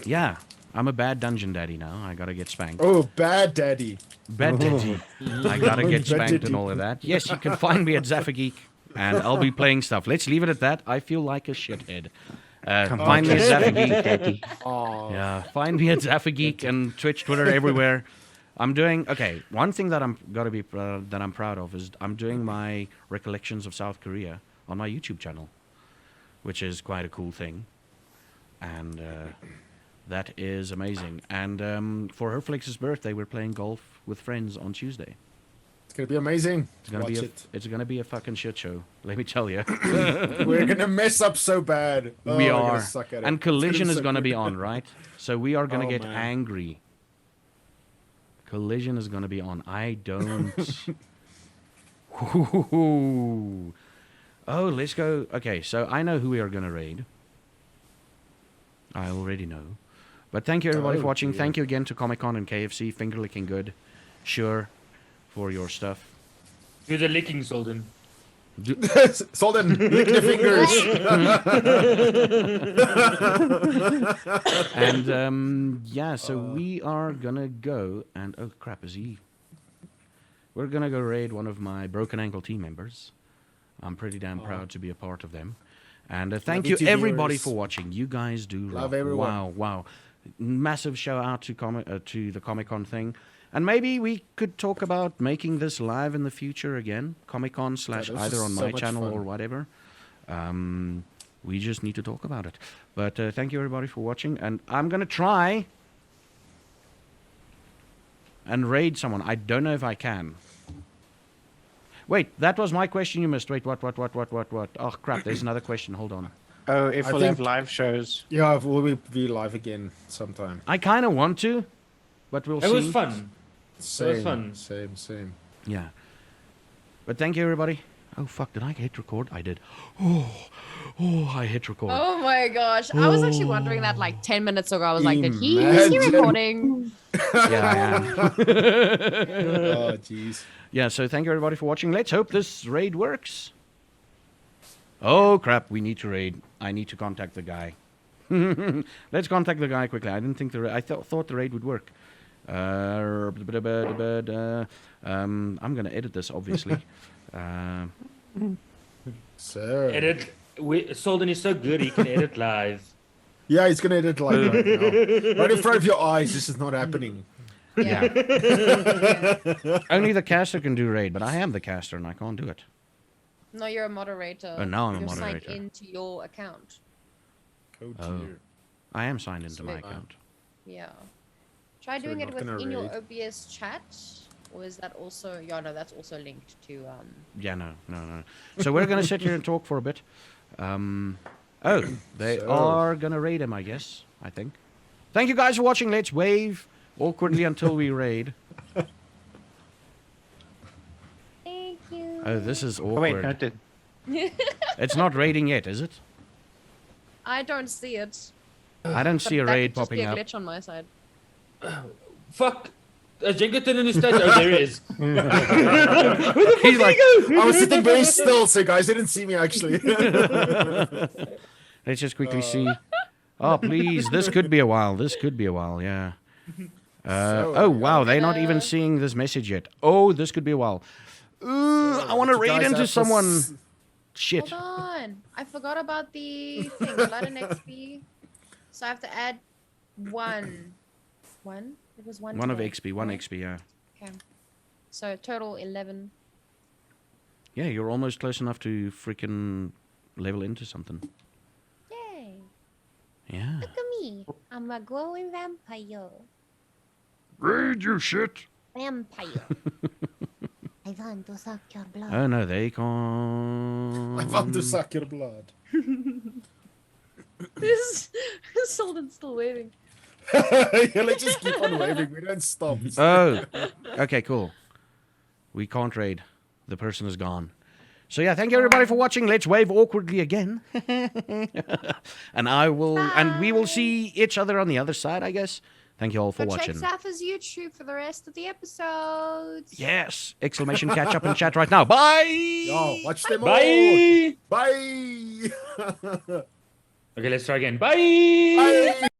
yeah, I'm a bad dungeon daddy now. I gotta get spanked. Oh, bad daddy. Bad daddy. I gotta get Bad spanked and daddy. all of that. Yes, you can find me at Zaffageek, and I'll be playing stuff. Let's leave it at that. I feel like a shithead. Find me at Zaffageek. Oh, Yeah, find me at Zaffageek and Twitch, Twitter, everywhere. I'm doing one thing that I'm proud of is I'm doing my recollections of South Korea on my YouTube channel, which is quite a cool thing, and that is amazing. And for Herflix's birthday, we're playing golf with friends on Tuesday. it's gonna be amazing. It's gonna Watch be it. it's gonna be a fucking shit show. Let me tell you. We're gonna mess up so bad. Oh, We we're gonna are, suck at it. and It's gonna Collision is so gonna good. be on, right? So we are gonna Oh, get man. angry. Collision is gonna be on. I don't. Ooh. Oh, let's go. Okay, so I know who we are gonna raid. I already know. But thank you everybody for Oh, watching. dear. Thank you again to Comic Con and KFC. Finger licking good. Sure, for your stuff. do the licking, Soldin. Soldin, lick your fingers. And yeah, so we are gonna go and oh crap, is he? We're gonna go raid one of my Broken Ankle team members. I'm pretty damn proud to be a part of them. And thank Love you you, everybody viewers. for watching. You guys do Love rock. everyone. Wow. Massive shout out to the Comic Con thing. And maybe we could talk about making this live in the future again. Comic Con / this was either on so my much channel fun. or whatever. We just need to talk about it. But thank you everybody for watching. And I'm going to try and raid someone. I don't know if I can. Wait, that was my question you missed. Wait, what? Oh, crap, there's another question. Hold on. Oh, if I we'll have think- live shows. Yeah, we'll be live again sometime. I kind of want to, but we'll It see. was fun. Same, fun. Same. Yeah. But thank you, everybody. Oh, fuck, did I hit record? I did. Oh, I hit record. Oh my gosh. I was actually wondering that like 10 minutes ago. I was like, is he Imagine. recording? Yeah, I am. Oh, jeez. Yeah, so thank you, everybody, for watching. Let's hope this raid works. Oh, crap, we need to raid. I need to contact the guy. Let's contact the guy quickly. I didn't think I thought the raid would work. I'm going to edit this, obviously. So. Edit. Soldin is so good, he can edit live. Yeah, he's gonna edit live right now. Right in front of your eyes. This is not happening. Yeah. Only the caster can do raid, but I am the caster and I can't do it. No, you're a moderator. Oh, now I'm a You're moderator. signed into your account. Oh Oh. dear. I am signed into my Sweet. account. Yeah. Try So doing we're it not gonna within your raid? OBS chat. Or is that also... Yeah, no, that's also linked to... Yeah, no. So we're going to sit here and talk for a bit. Oh, they So- are going to raid him, I guess. I think. Thank you guys for watching. Let's wave awkwardly until we raid. Thank you. Oh, this is Oh, wait, awkward. no, it did. It's not raiding yet, is it? I don't see it. I don't see a But that raid could just be popping a up. glitch on my side. Fuck. Jenkinson in the stage. Oh, there it is. He's like, I was sitting very still, so you guys didn't see me actually. let's just quickly see. Oh, please. This could be a while. Yeah. Oh, wow. They're not even seeing this message yet. Oh, this could be a while. I want to You raid guys into have to someone. s- Shit. Hold on. I forgot about the thing. Blood and XP. So I have to add one. One? It was one. One of today, XP, one right? XP, yeah. Okay. So total 11. Yeah, you're almost close enough to freaking level into something. Yay. Yeah. Look at me. I'm a glowing vampire. Raid, you shit. Vampire. I want to suck your blood. Oh, no, they can't. I want to suck your blood. Soldin's still waiting. Yeah, let's just keep on waving. We don't stop. Oh, okay, cool. We can't raid. The person is gone. So yeah, thank you everybody for watching. Let's wave awkwardly again. And we will see each other on the other side, I guess. Thank you all for But check watching. Safa's YouTube for the rest of the episodes. Yes! Exclamation catch up in chat right now. Bye! Yo, watch them all. Bye. Bye. Okay, let's try again. Bye. Bye.